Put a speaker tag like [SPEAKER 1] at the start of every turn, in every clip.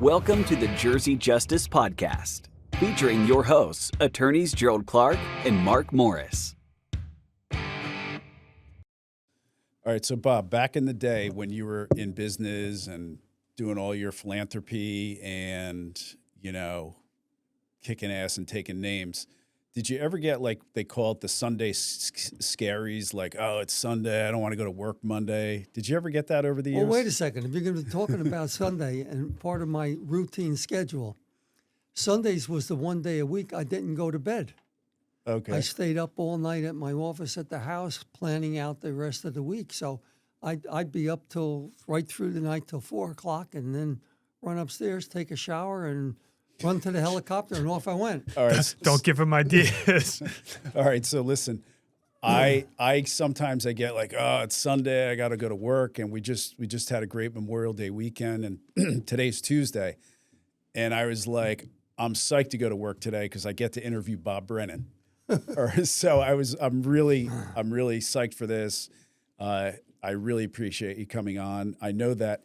[SPEAKER 1] Welcome to the Jersey Justice Podcast, featuring your hosts, attorneys Gerald Clark and Mark Morris.
[SPEAKER 2] All right, so Bob, back in the day when you were in business and doing all your philanthropy and, kicking ass and taking names, did you ever get, like, they call it the Sunday scaries, like, oh, it's Sunday, I don't want to go to work Monday. Did you ever get that over the years?
[SPEAKER 3] Well, wait a second. If you're going to be talking about Sunday and part of my routine schedule, Sundays was the one day a week I didn't go to bed.
[SPEAKER 2] Okay.
[SPEAKER 3] I stayed up all night at my office at the house planning out the rest of the week. So I'd be up till right through the night till 4 o'clock and then run upstairs, take a shower, and run to the helicopter, and off I went.
[SPEAKER 2] All right.
[SPEAKER 4] Don't give him ideas.
[SPEAKER 2] All right, so listen, I sometimes I get like, oh, it's Sunday, I got to go to work, and we just had a great Memorial Day weekend, and today's Tuesday, and I was like, I'm psyched to go to work today because I get to interview Bob Brennan. So I'm really psyched for this. I really appreciate you coming on. I know that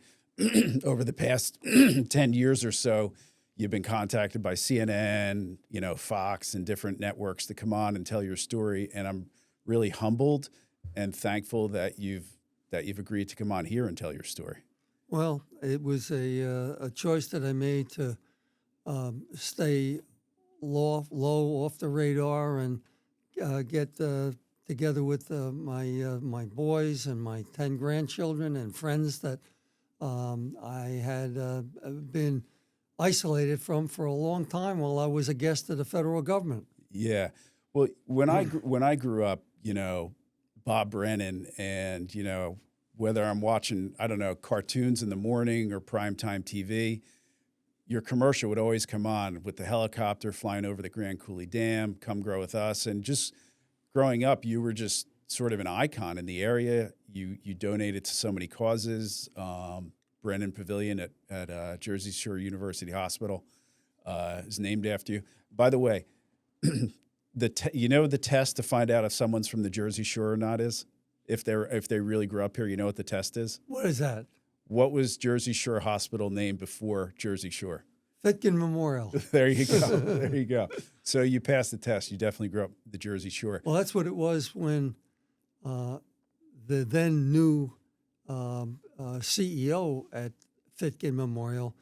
[SPEAKER 2] over the past 10 years or so, you've been contacted by CNN, Fox, and different networks to come on and tell your story, and I'm really humbled and thankful that you've agreed to come on here and tell your story.
[SPEAKER 3] Well, it was a choice that I made to stay low off the radar and get together with my boys and my 10 grandchildren and friends that I had been isolated from for a long time while I was a guest of the federal government.
[SPEAKER 2] Yeah. Well, when I grew up, Bob Brennan, and, whether I'm watching, I don't know, cartoons in the morning or primetime TV, your commercial would always come on with the helicopter flying over the Grand Coulee Dam, come grow with us. And just growing up, you were just sort of an icon in the area. You donated to so many causes. Brennan Pavilion at Jersey Shore University Hospital is named after you. By the way, the test to find out if someone's from the Jersey Shore or not is if they really grew up here. You know what the test is?
[SPEAKER 3] What is that?
[SPEAKER 2] What was Jersey Shore Hospital named before Jersey Shore?
[SPEAKER 3] Fitkin Memorial.
[SPEAKER 2] There you go. There you go. So you passed the test. You definitely grew up the Jersey Shore.
[SPEAKER 3] Well, that's what it was when the then new CEO at Fitkin Memorial,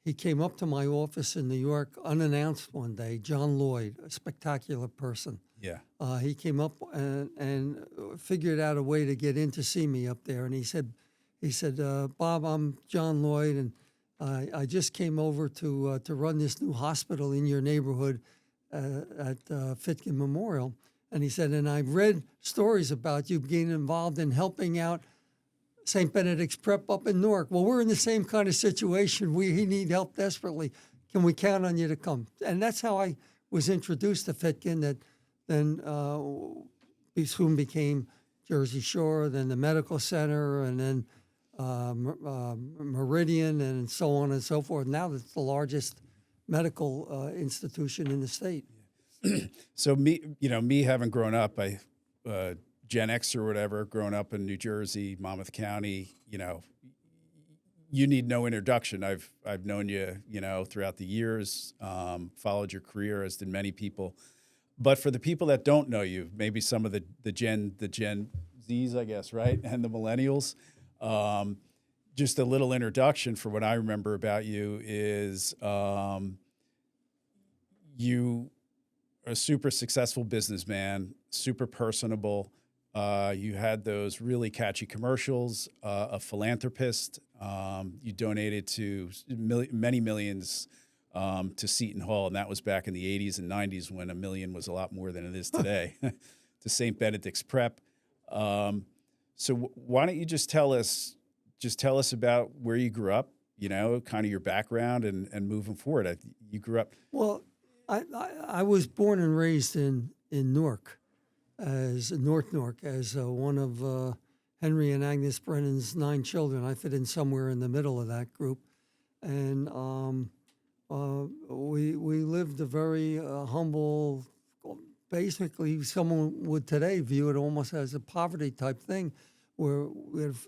[SPEAKER 3] he came up to my office in New York unannounced one day, John Lloyd, a spectacular person.
[SPEAKER 2] Yeah.
[SPEAKER 3] He came up and figured out a way to get in to see me up there. And he said, Bob, I'm John Lloyd, and I just came over to run this new hospital in your neighborhood at Fitkin Memorial. And he said, and I've read stories about you being involved in helping out St. Benedict's Prep up in Newark. Well, we're in the same kind of situation. He need help desperately. Can we count on you to come? And that's how I was introduced to Fitkin, that then soon became Jersey Shore, then the Medical Center, and then Meridian, and so on and so forth. Now it's the largest medical institution in the state.
[SPEAKER 2] So me having grown up, Gen X or whatever, growing up in New Jersey, Monmouth County, you need no introduction. I've known you, throughout the years, followed your career, as did many people. But for the people that don't know you, maybe some of the Gen Zs, I guess, right, and the millennials, just a little introduction for what I remember about you is you are a super successful businessman, super personable. You had those really catchy commercials, a philanthropist. You donated to many millions to Seton Hall, and that was back in the 80s and 90s when $1 million was a lot more than it is today, to St. Benedict's Prep. So why don't you just tell us about where you grew up, kind of your background and moving forward. You grew up.
[SPEAKER 3] Well, I was born and raised in Newark, as North Newark, as one of Henry and Agnes Brennan's 9 children. I fit in somewhere in the middle of that group, and we lived a very humble. Basically, someone would today view it almost as a poverty type thing, where we have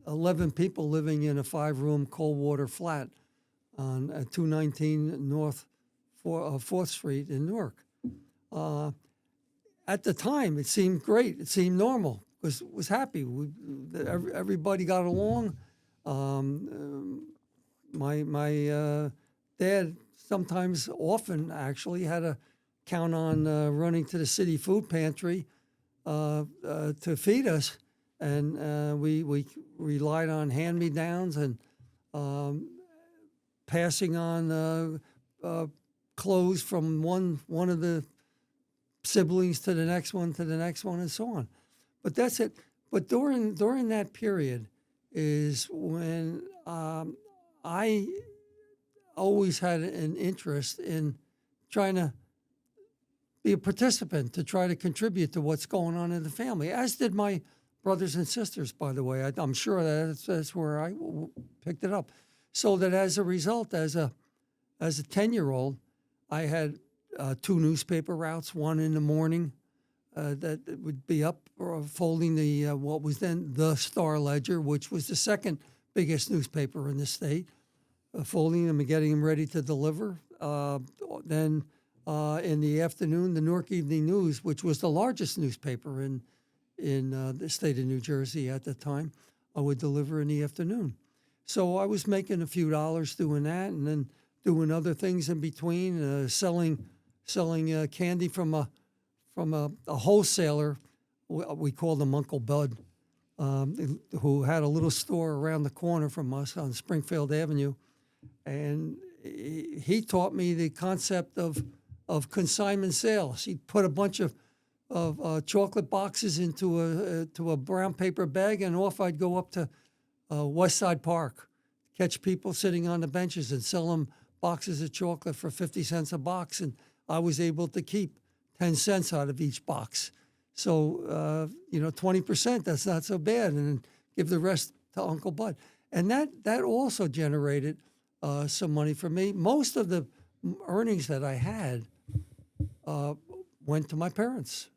[SPEAKER 3] 11 people living in a 5-room cold water flat on 219 North 4th Street in Newark. At the time, it seemed great. It seemed normal because it was happy. Everybody got along. My dad sometimes, often actually, had to count on running to the city food pantry to feed us, and we relied on hand-me-downs and passing on clothes from one of the siblings to the next one, and so on. But that's it. But during that period is when I always had an interest in trying to be a participant, to try to contribute to what's going on in the family, as did my brothers and sisters, by the way. I'm sure that's where I picked it up. So that as a result, as a 10-year-old, I had 2 newspaper routes, one in the morning that would be up folding the what was then the Star Ledger, which was the second biggest newspaper in the state, folding them and getting them ready to deliver. Then in the afternoon, the Newark Evening News, which was the largest newspaper in the state of New Jersey at the time, I would deliver in the afternoon. So I was making a few dollars doing that, and then doing other things in between, selling candy from a wholesaler. We called him Uncle Bud, who had a little store around the corner from us on Springfield Avenue, and he taught me the concept of consignment sales. He'd put a bunch of chocolate boxes into a brown paper bag, and off I'd go up to West Side Park, catch people sitting on the benches and sell them boxes of chocolate for 50 cents a box, and I was able to keep 10 cents out of each box. So, 20%, that's not so bad, and then give the rest to Uncle Bud. And that also generated some money for me. Most of the earnings that I had went to my parents.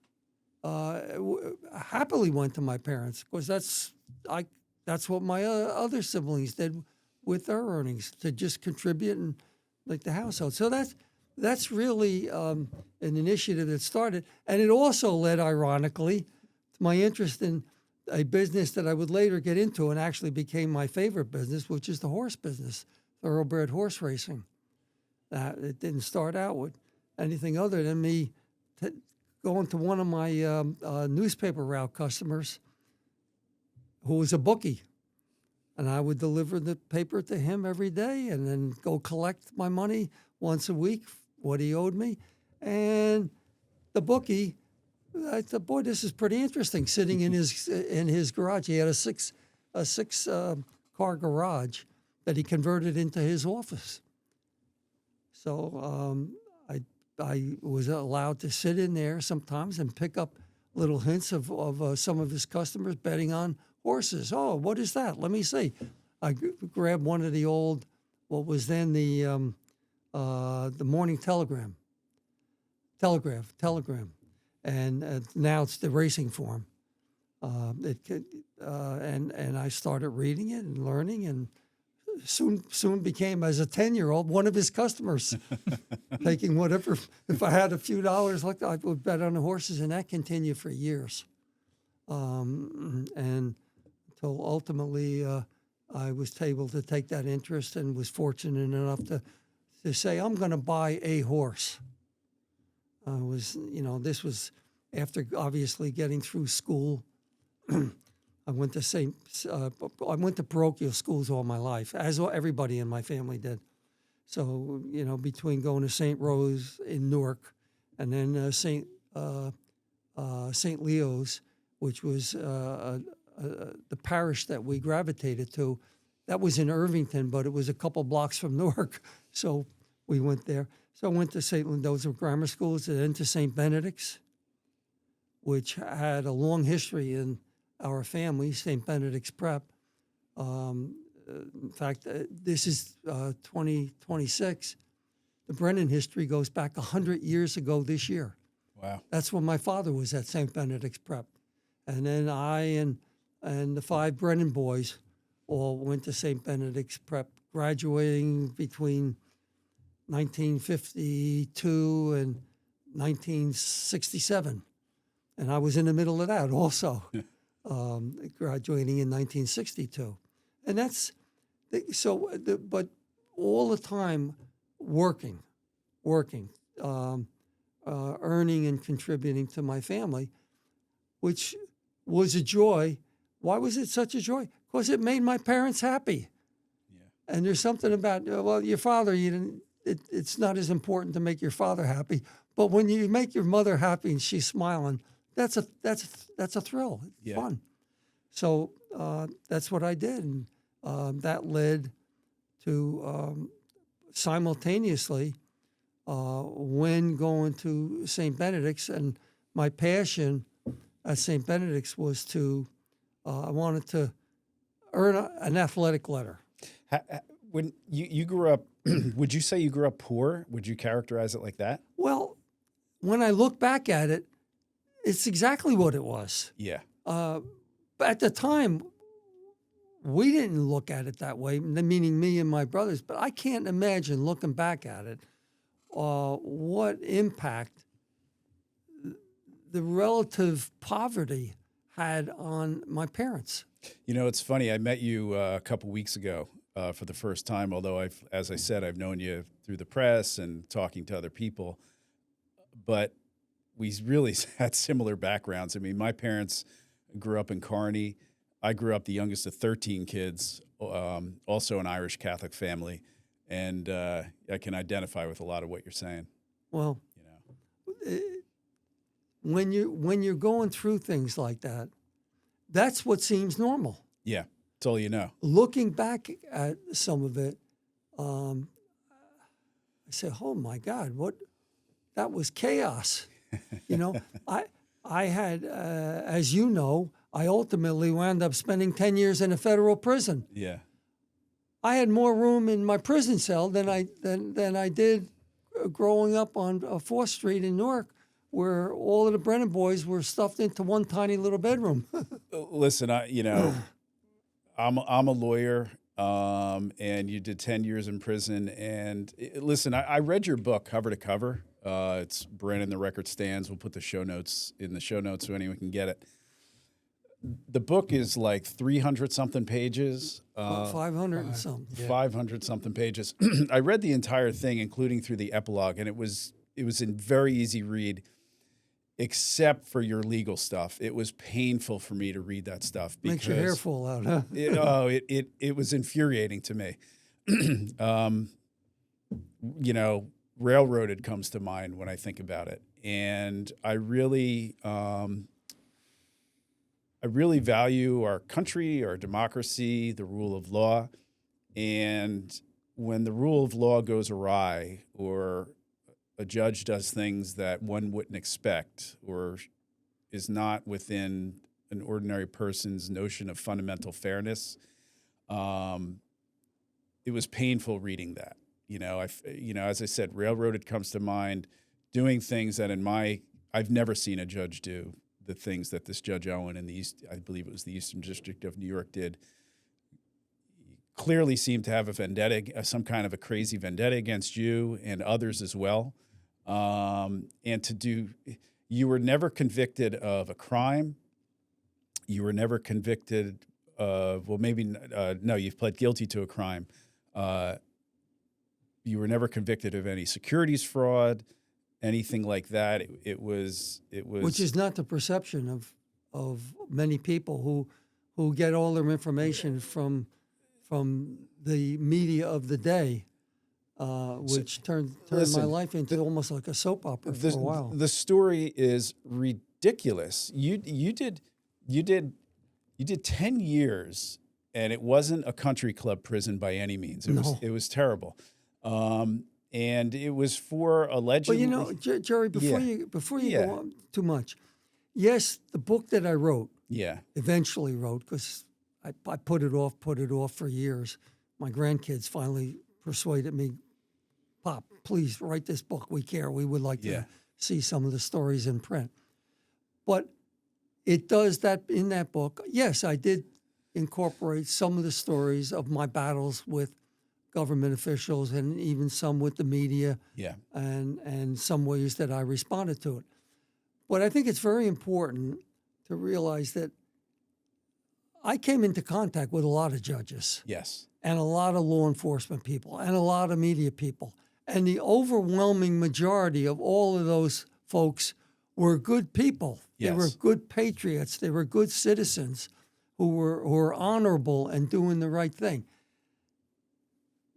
[SPEAKER 3] Happily went to my parents, because that's what my other siblings did with their earnings, to just contribute and like the household. So that's really an initiative that started, and it also led, ironically, to my interest in a business that I would later get into and actually became my favorite business, which is the horse business, thoroughbred horse racing. It didn't start out with anything other than me going to one of my newspaper route customers, who was a bookie. And I would deliver the paper to him every day and then go collect my money once a week, what he owed me. And the bookie, I thought, boy, this is pretty interesting, sitting in his garage. He had a six car garage that he converted into his office. So I was allowed to sit in there sometimes and pick up little hints of some of his customers betting on horses. Oh, what is that? Let me see. I grabbed one of the old, what was then the Morning Telegram, and now it's the racing form. And I started reading it and learning, and soon became, as a 10-year-old, one of his customers, taking whatever. If I had a few dollars left, I would bet on the horses, and that continued for years. And until ultimately I was able to take that interest and was fortunate enough to say, I'm going to buy a horse. This was after obviously getting through school. I went to parochial schools all my life, as everybody in my family did. So, between going to St. Rose in Newark and then St. Leo's, which was the parish that we gravitated to, that was in Irvington, but it was a couple blocks from Newark. So we went there. So I went to those were grammar schools, and then to St. Benedict's, which had a long history in our family, St. Benedict's Prep. In fact, this is 2026. The Brennan history goes back 100 years ago this year.
[SPEAKER 2] Wow.
[SPEAKER 3] That's when my father was at St. Benedict's Prep. And then I and the 5 Brennan boys all went to St. Benedict's Prep graduating between 1952 and 1967. And I was in the middle of that also, graduating in 1962. And that's, but all the time working, earning and contributing to my family, which was a joy. Why was it such a joy? Because it made my parents happy.
[SPEAKER 2] Yeah.
[SPEAKER 3] And there's something about, well, your father, you didn't. It's not as important to make your father happy, but when you make your mother happy and she's smiling, that's a thrill. It's
[SPEAKER 2] Yeah.
[SPEAKER 3] fun. So that's what I did, and that led to simultaneously when going to St. Benedict's, and my passion at St. Benedict's was to I wanted to earn an athletic letter.
[SPEAKER 2] When you grew up, would you say you grew up poor? Would you characterize it like that?
[SPEAKER 3] Well, when I look back at it, it's exactly what it was.
[SPEAKER 2] Yeah.
[SPEAKER 3] But at the time, we didn't look at it that way, meaning me and my brothers. But I can't imagine looking back at it, what impact the relative poverty had on my parents.
[SPEAKER 2] You know, it's funny. I met you a couple weeks ago for the first time, although as I said, I've known you through the press and talking to other people. But we really had similar backgrounds. I mean, my parents grew up in Kearney. I grew up the youngest of 13 kids, also an Irish Catholic family. And I can identify with a lot of what you're saying.
[SPEAKER 3] Well,
[SPEAKER 2] You know,
[SPEAKER 3] when you're going through things like that, that's what seems normal.
[SPEAKER 2] yeah, that's all you know.
[SPEAKER 3] Looking back at some of it, I said, "Oh my God, that was chaos." You know, I had, as you know, I ultimately wound up spending 10 years in a federal prison.
[SPEAKER 2] Yeah.
[SPEAKER 3] I had more room in my prison cell than I did growing up on 4th Street in Newark, where all of the Brennan boys were stuffed into one tiny little bedroom.
[SPEAKER 2] Listen, I'm a lawyer, and you did 10 years in prison. And listen, I read your book cover to cover. It's Brennan, The Record Stands. We'll put the show notes in the show notes so anyone can get it. The book is like 300-something pages.
[SPEAKER 3] 500 and something.
[SPEAKER 2] 500-something pages. I read the entire thing, including through the epilogue, and it was in very easy read, except for your legal stuff. It was painful for me to read that stuff because
[SPEAKER 3] Makes your hair fall out, huh?
[SPEAKER 2] it was infuriating to me. You know, railroaded comes to mind when I think about it, and I really value our country, our democracy, the rule of law, and when the rule of law goes awry or a judge does things that one wouldn't expect or is not within an ordinary person's notion of fundamental fairness, it was painful reading that. You know, as I said, railroaded comes to mind, doing things that I've never seen a judge do. The things that this Judge Owen in I believe it was the Eastern District of New York did, clearly seemed to have a vendetta, some kind of a crazy vendetta against you and others as well. You were never convicted of a crime. You were never convicted of, no, you've pled guilty to a crime. You were never convicted of any securities fraud, anything like that. It was
[SPEAKER 3] Which is not the perception of many people who get all their information from the media of the day, which turned my life into almost like a soap opera for a while.
[SPEAKER 2] The story is ridiculous. You did 10 years, and it wasn't a country club prison by any means. It was terrible. And it was for allegedly.
[SPEAKER 3] But you know, Jerry, before you go on too much, yes, the book that I wrote, eventually wrote, because I put it off for years. My grandkids finally persuaded me, Pop, please write this book. We care. We would like to see some of the stories in print. But it does that in that book. Yes, I did incorporate some of the stories of my battles with government officials and even some with the media,
[SPEAKER 2] Yeah.
[SPEAKER 3] and some ways that I responded to it. But I think it's very important to realize that I came into contact with a lot of judges
[SPEAKER 2] Yes.
[SPEAKER 3] and a lot of law enforcement people and a lot of media people. And the overwhelming majority of all of those folks were good people. They were
[SPEAKER 2] Yes.
[SPEAKER 3] good patriots. They were good citizens who were honorable and doing the right thing.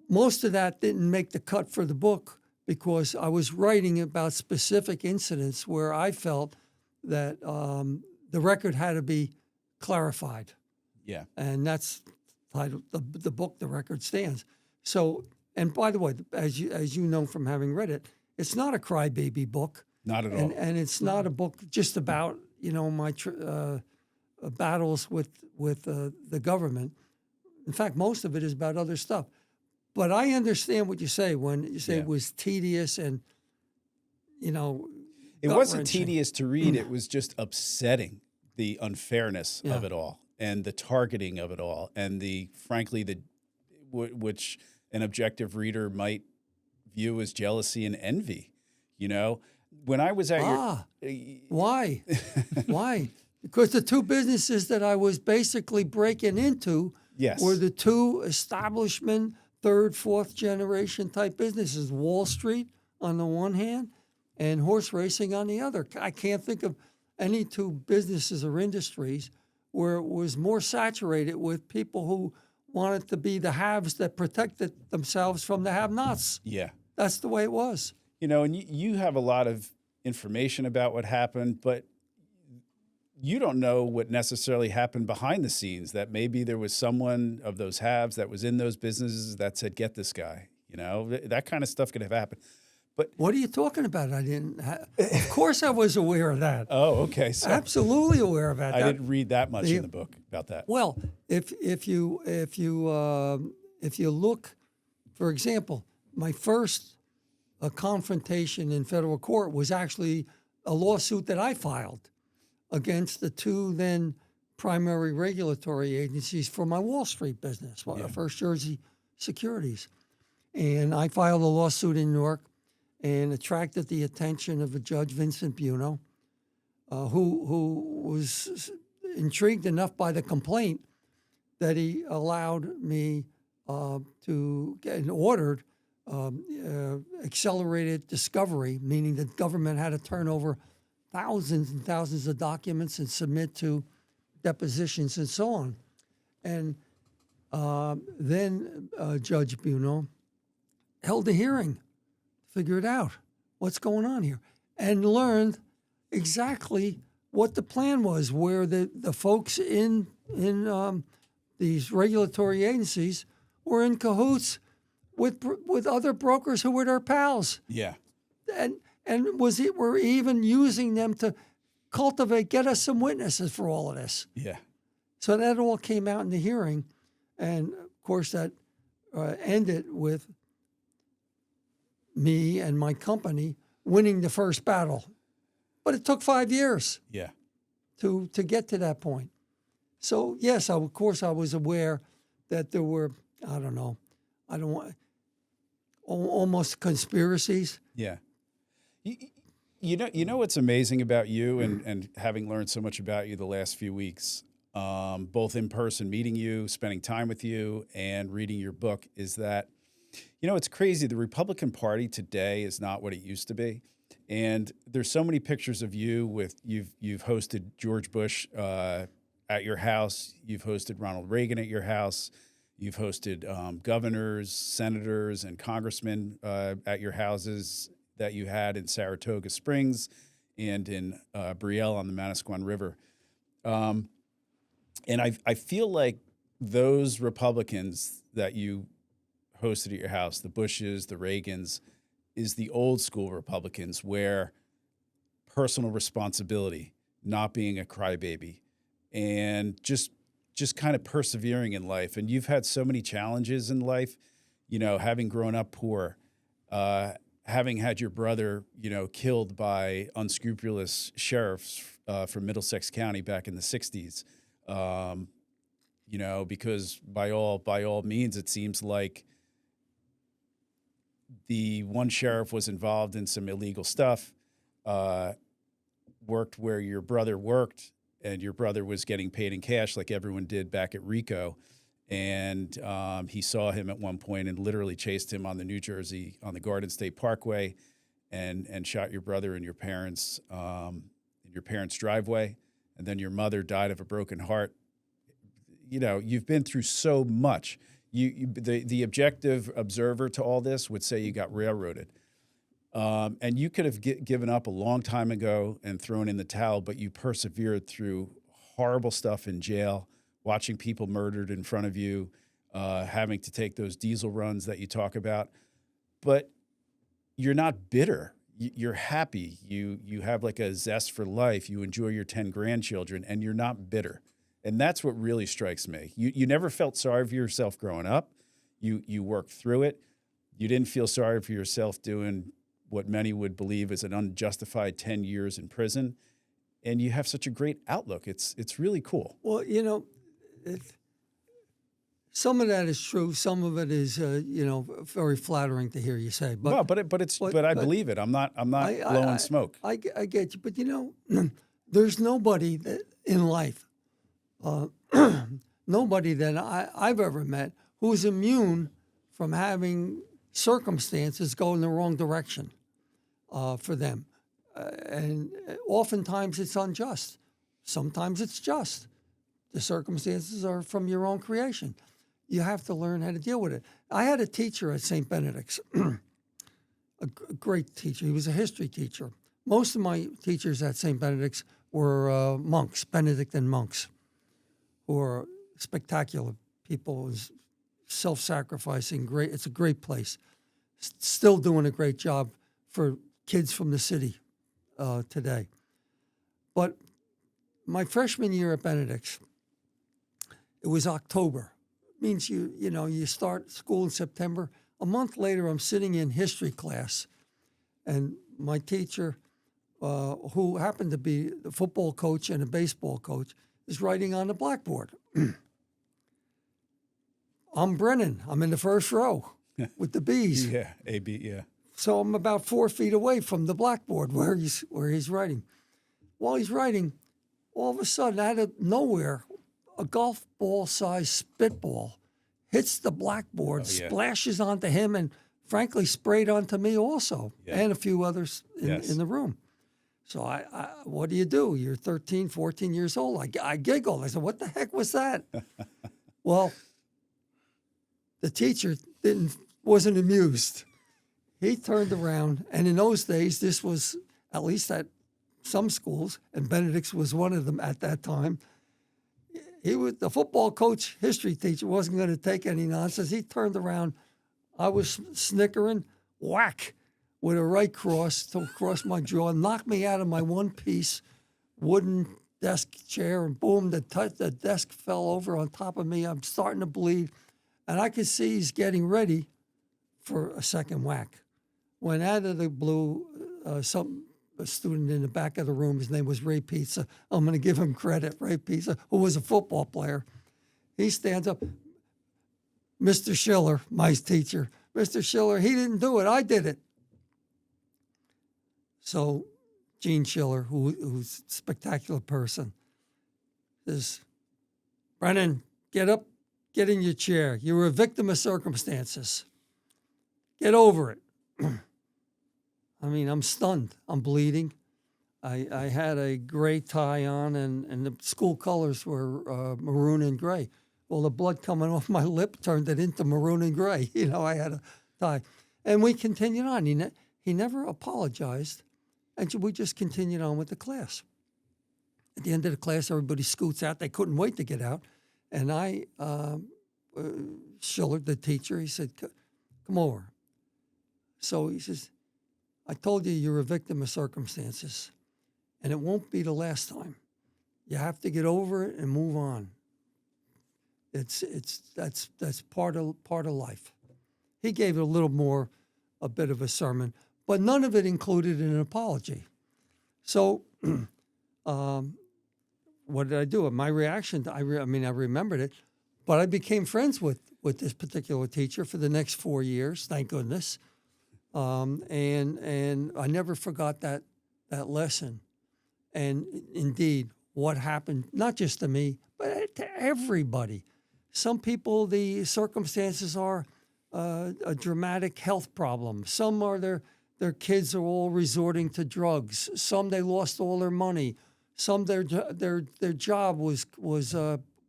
[SPEAKER 3] Most of that didn't make the cut for the book because I was writing about specific incidents where I felt that the record had to be clarified.
[SPEAKER 2] Yeah.
[SPEAKER 3] And that's titled the book, The Record Stands. So, and by the way, as you know from having read it, it's not a crybaby book.
[SPEAKER 2] Not at all.
[SPEAKER 3] And it's not a book just about, my battles with the government. In fact, most of it is about other stuff. But I understand what you say when you say it was tedious and,
[SPEAKER 2] It wasn't
[SPEAKER 3] gut-wrenching.
[SPEAKER 2] tedious to read. It was just upsetting, the unfairness of it all and the targeting of it all, and frankly, which an objective reader might view as jealousy and envy. When I was at
[SPEAKER 3] Why? Why? Because the two businesses that I was basically breaking into were the two establishment, third, fourth generation type businesses, Wall Street on the one hand and horse racing on the other. I can't think of any two businesses or industries where it was more saturated with people who wanted to be the haves that protected themselves from the have-nots.
[SPEAKER 2] Yeah.
[SPEAKER 3] That's the way it was.
[SPEAKER 2] And you have a lot of information about what happened, but you don't know what necessarily happened behind the scenes, that maybe there was someone of those haves that was in those businesses that said, get this guy. That kind of stuff could have happened. But
[SPEAKER 3] what are you talking about? Of course I was aware of that.
[SPEAKER 2] Oh, okay. So
[SPEAKER 3] Absolutely aware of that.
[SPEAKER 2] I didn't read that much in the book about that.
[SPEAKER 3] Well, if you look, for example, my first confrontation in federal court was actually a lawsuit that I filed against the two then primary regulatory agencies for my Wall Street business, First Jersey Securities. And I filed a lawsuit in Newark and attracted the attention of a Judge Vincent Buno, who was intrigued enough by the complaint that he allowed me to get and ordered accelerated discovery, meaning the government had to turn over thousands and thousands of documents and submit to depositions and so on. And then Judge Buno held a hearing to figure it out, what's going on here, and learned exactly what the plan was, where the folks in these regulatory agencies were in cahoots with other brokers who were their pals.
[SPEAKER 2] Yeah.
[SPEAKER 3] And were even using them to get us some witnesses for all of this.
[SPEAKER 2] Yeah.
[SPEAKER 3] So that all came out in the hearing. And of course that ended with me and my company winning the first battle. But it took 5 years to get to that point. So yes, of course I was aware that there were, almost conspiracies.
[SPEAKER 2] Yeah. You know what's amazing about you and having learned so much about you the last few weeks, both in person, meeting you, spending time with you, and reading your book, is that, it's crazy. The Republican Party today is not what it used to be. And there's so many pictures of you you've hosted George Bush at your house. You've hosted Ronald Reagan at your house. You've hosted governors, senators, and congressmen at your houses that you had in Saratoga Springs and in Brielle on the Manasquan River. And I feel like those Republicans that you hosted at your house, the Bushes, the Reagans, is the old school Republicans where personal responsibility, not being a crybaby, and just kind of persevering in life. And you've had so many challenges in life, having grown up poor, having had your brother, killed by unscrupulous sheriffs from Middlesex County back in the 60s, because by all means, it seems like the one sheriff was involved in some illegal stuff, worked where your brother worked, and your brother was getting paid in cash like everyone did back at Rico. And he saw him at one point and literally chased him on the New Jersey, on the Garden State Parkway, and shot your brother in your parents' driveway. And then your mother died of a broken heart. You know, you've been through so much. The objective observer to all this would say you got railroaded. And you could have given up a long time ago and thrown in the towel, but you persevered through horrible stuff in jail, watching people murdered in front of you, having to take those diesel runs that you talk about. But you're not bitter. You're happy. You have like a zest for life. You enjoy your 10 grandchildren, and you're not bitter. And that's what really strikes me. You never felt sorry for yourself growing up. You worked through it. You didn't feel sorry for yourself doing what many would believe is an unjustified 10 years in prison. And you have such a great outlook. It's really cool.
[SPEAKER 3] Well, you know, some of that is true. Some of it is, very flattering to hear you say. But
[SPEAKER 2] but I believe it. I'm not blowing smoke.
[SPEAKER 3] I get you, but there's nobody that in life, nobody that I've ever met who is immune from having circumstances go in the wrong direction for them, and oftentimes it's unjust. Sometimes it's just. The circumstances are from your own creation. You have to learn how to deal with it. I had a teacher at St. Benedict's, a great teacher. He was a history teacher. Most of my teachers at St. Benedict's were monks, Benedictine monks, who are spectacular people, self-sacrificing, great. It's a great place. Still doing a great job for kids from the city today. But my freshman year at Benedict's, it was October. It means you start school in September. A month later, I'm sitting in history class, and my teacher, who happened to be the football coach and a baseball coach, is writing on the blackboard. I'm Brennan. I'm in the first row with the B's.
[SPEAKER 2] Yeah, A-B, yeah.
[SPEAKER 3] So I'm about 4 feet away from the blackboard where he's writing. While he's writing, all of a sudden, out of nowhere, a golf ball-sized spitball hits the blackboard, splashes onto him, and frankly sprayed onto me also, and a few others in the room. So I what do? You're 13, 14 years old. I giggled. I said, what the heck was that? Well, the teacher wasn't amused. He turned around, and in those days, this was, at least at some schools, and Benedict's was one of them at that time, he was the football coach, history teacher, wasn't going to take any nonsense. He turned around. I was snickering, whack, with a right cross to across my jaw, knocked me out of my one-piece wooden desk chair, and boom, the desk fell over on top of me. I'm starting to bleed, and I could see he's getting ready for a second whack. When out of the blue, a student in the back of the room, his name was Ray Pizza. I'm going to give him credit, Ray Pizza, who was a football player. He stands up. Mr. Schiller, my teacher, Mr. Schiller, he didn't do it. I did it. So Gene Schiller, who's a spectacular person, says, Brennan, get up, get in your chair. You were a victim of circumstances. Get over it. I mean, I'm stunned. I'm bleeding. I had a gray tie on, and the school colors were maroon and gray. Well, the blood coming off my lip turned it into maroon and gray. I had a tie. And we continued on. He never apologized, and we just continued on with the class. At the end of the class, everybody scoots out. They couldn't wait to get out. And Schiller, the teacher, he said, come over. So he says, I told you you're a victim of circumstances, and it won't be the last time. You have to get over it and move on. That's part of life. He gave it a bit of a sermon, but none of it included an apology. So, what did I do? My reaction, I remembered it, but I became friends with this particular teacher for the next 4 years, thank goodness. And I never forgot that lesson. And indeed, what happened, not just to me, but to everybody. Some people, the circumstances are a dramatic health problem. Some are their kids are all resorting to drugs. Some they lost all their money. Some their job was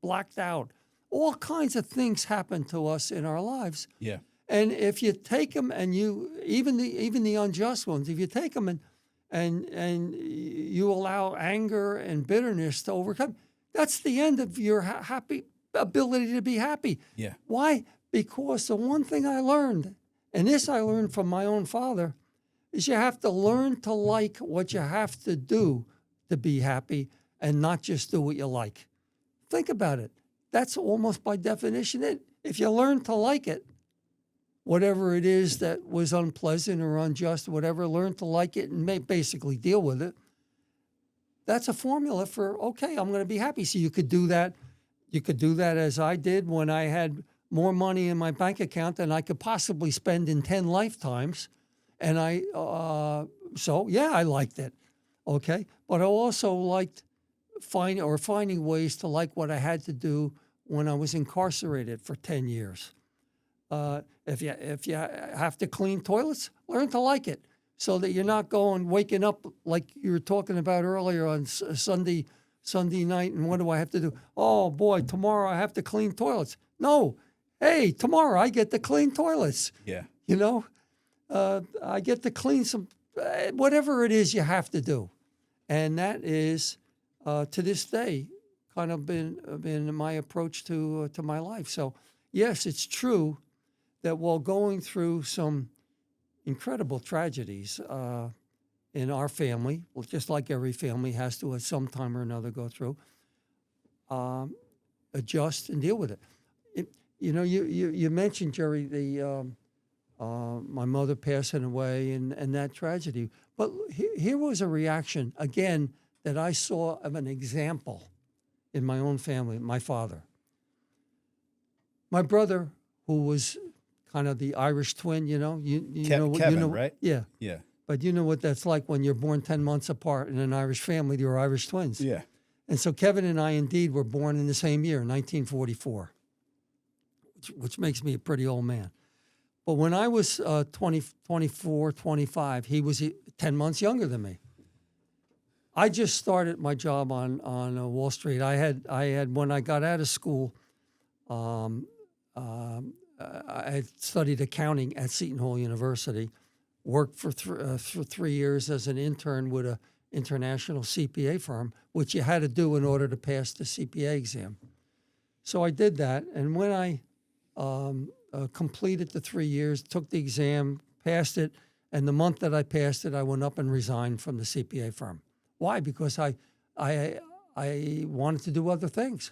[SPEAKER 3] blacked out. All kinds of things happen to us in our lives.
[SPEAKER 2] Yeah.
[SPEAKER 3] And if you take them and even the unjust ones, if you take them and you allow anger and bitterness to overcome, that's the end of your happy ability to be happy.
[SPEAKER 2] Yeah.
[SPEAKER 3] Why? Because the one thing I learned, and this I learned from my own father, is you have to learn to like what you have to do to be happy and not just do what you like. Think about it. That's almost by definition it. If you learn to like it, whatever it is that was unpleasant or unjust, whatever, learn to like it and basically deal with it. That's a formula for, okay, I'm going to be happy. So you could do that. You could do that as I did when I had more money in my bank account than I could possibly spend in 10 lifetimes. And I liked it. Okay. But I also liked finding ways to like what I had to do when I was incarcerated for 10 years. If you have to clean toilets, learn to like it so that you're not waking up like you were talking about earlier on Sunday night. And what do I have to do? Oh boy, tomorrow I have to clean toilets. No, hey, tomorrow I get to clean toilets.
[SPEAKER 2] Yeah.
[SPEAKER 3] You know, I get to clean some, whatever it is you have to do. And that is, to this day, kind of been my approach to my life. So yes, it's true that while going through some incredible tragedies in our family, well, just like every family has to at some time or another go through, adjust and deal with it. You mentioned, Jerry, my mother passing away and that tragedy. But here was a reaction, again, that I saw of an example in my own family, my father. My brother, who was kind of the Irish twin,
[SPEAKER 2] Kevin, right?
[SPEAKER 3] Yeah.
[SPEAKER 2] Yeah.
[SPEAKER 3] But you know what that's like when you're born 10 months apart in an Irish family, you're Irish twins.
[SPEAKER 2] Yeah.
[SPEAKER 3] And so Kevin and I indeed were born in the same year, 1944, which makes me a pretty old man. But when I was 24, 25, he was 10 months younger than me. I just started my job on Wall Street. I had when I got out of school, I had studied accounting at Seton Hall University, worked for 3 years as an intern with an international CPA firm, which you had to do in order to pass the CPA exam. So I did that, and when I completed the 3 years, took the exam, passed it, and the month that I passed it, I went up and resigned from the CPA firm. Why? Because I wanted to do other things.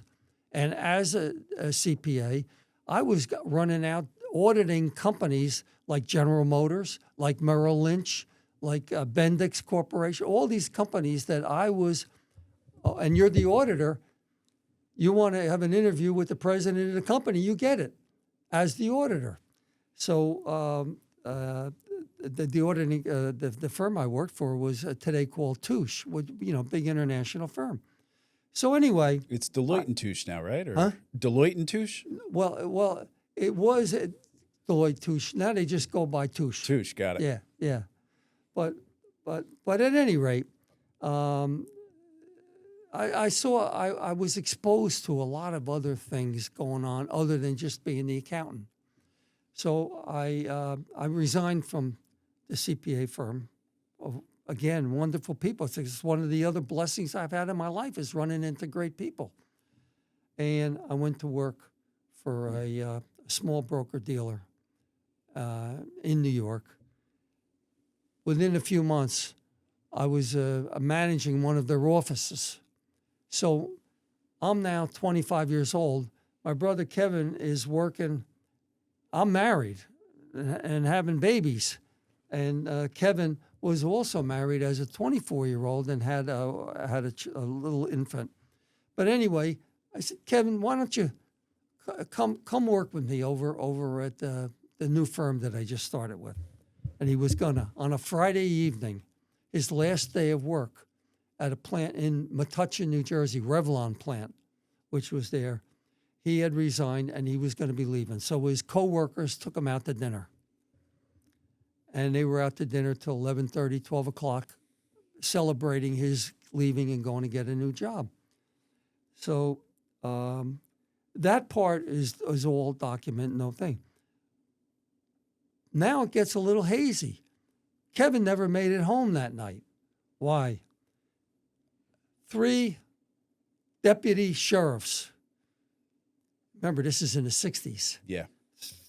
[SPEAKER 3] And as a CPA, I was running out auditing companies like General Motors, like Merrill Lynch, like Bendix Corporation, all these companies that I was, and you're the auditor, you want to have an interview with the president of the company, you get it as the auditor. So the auditing, the firm I worked for was today called Touche, big international firm. So anyway,
[SPEAKER 2] it's Deloitte and Touche now, right? Or
[SPEAKER 3] huh?
[SPEAKER 2] Deloitte and Touche?
[SPEAKER 3] Well, it was Deloitte Touche. Now they just go by Touche.
[SPEAKER 2] Touche, got it.
[SPEAKER 3] Yeah. But at any rate, I was exposed to a lot of other things going on other than just being the accountant. So I resigned from the CPA firm. Again, wonderful people. It's one of the other blessings I've had in my life is running into great people. And I went to work for a small broker-dealer in New York. Within a few months, I was managing one of their offices. So I'm now 25 years old. My brother Kevin is working. I'm married and having babies. And Kevin was also married as a 24-year-old and had a little infant. But anyway, I said, Kevin, why don't you come work with me over at the new firm that I just started with? and he was gonna, on a Friday evening, his last day of work at a plant in Metuchen, New Jersey, Revlon plant, which was there. He had resigned and he was going to be leaving. So his coworkers took him out to dinner. And they were out to dinner till 11:30, 12 o'clock, celebrating his leaving and going to get a new job. So that part is all document, no thing. Now it gets a little hazy. Kevin never made it home that night. Why? 3 deputy sheriffs. Remember, this is in the 60s.
[SPEAKER 2] Yeah.